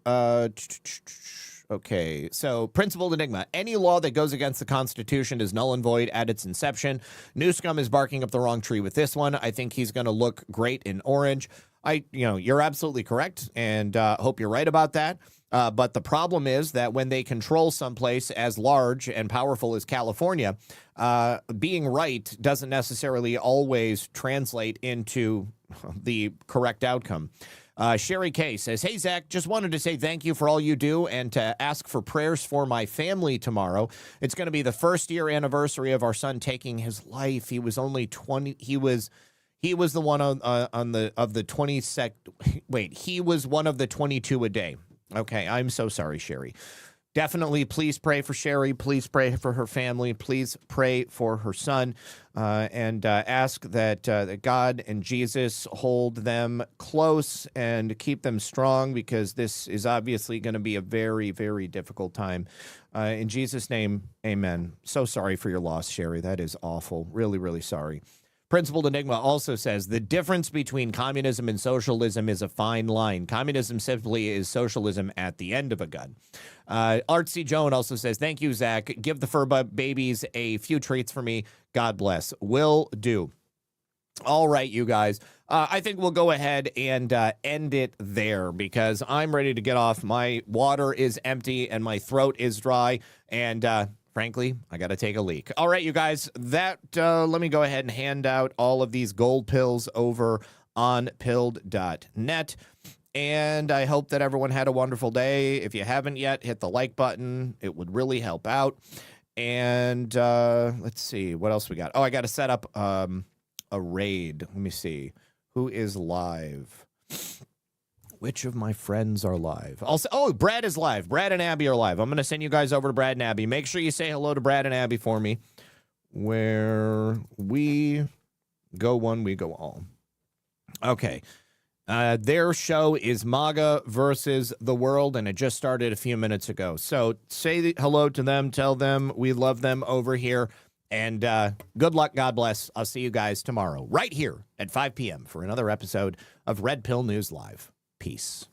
Okay, so Principled Enigma. Any law that goes against the Constitution is null and void at its inception. Newscum is barking up the wrong tree with this one. I think he's going to look great in orange. You're absolutely correct, and hope you're right about that. But the problem is that when they control someplace as large and powerful as California, being right doesn't necessarily always translate into the correct outcome. Sherry K says, hey, Zach, just wanted to say thank you for all you do and to ask for prayers for my family tomorrow. It's going to be the first year anniversary of our son taking his life. He was only 20. He was the one of the 22. Wait, he was one of the 22 a day. Okay, I'm so sorry, Sherry. Definitely, please pray for Sherry. Please pray for her family. Please pray for her son, and ask that God and Jesus hold them close and keep them strong, because this is obviously going to be a very, very difficult time. In Jesus' name, amen. So sorry for your loss, Sherry. That is awful. Really, really sorry. Principled Enigma also says the difference between communism and socialism is a fine line. Communism simply is socialism at the end of a gun. Artsy Joan also says, thank you, Zach. Give the fur babies a few treats for me. God bless. Will do. All right, you guys. I think we'll go ahead and end it there, because I'm ready to get off. My water is empty and my throat is dry, and frankly, I got to take a leak. All right, you guys, let me go ahead and hand out all of these gold pills over on pilled.net. And I hope that everyone had a wonderful day. If you haven't yet, hit the like button. It would really help out. And let's see, what else we got? Oh, I got to set up a raid. Let me see. Who is live? Which of my friends are live? Also, Brad is live. Brad and Abby are live. I'm going to send you guys over to Brad and Abby. Make sure you say hello to Brad and Abby for me. Where we go one, we go all. Okay. Their show is MAGA versus the world, and it just started a few minutes ago. So say hello to them. Tell them we love them over here. And good luck. God bless. I'll see you guys tomorrow right here at 5 p.m. for another episode of Red Pill News Live. Peace.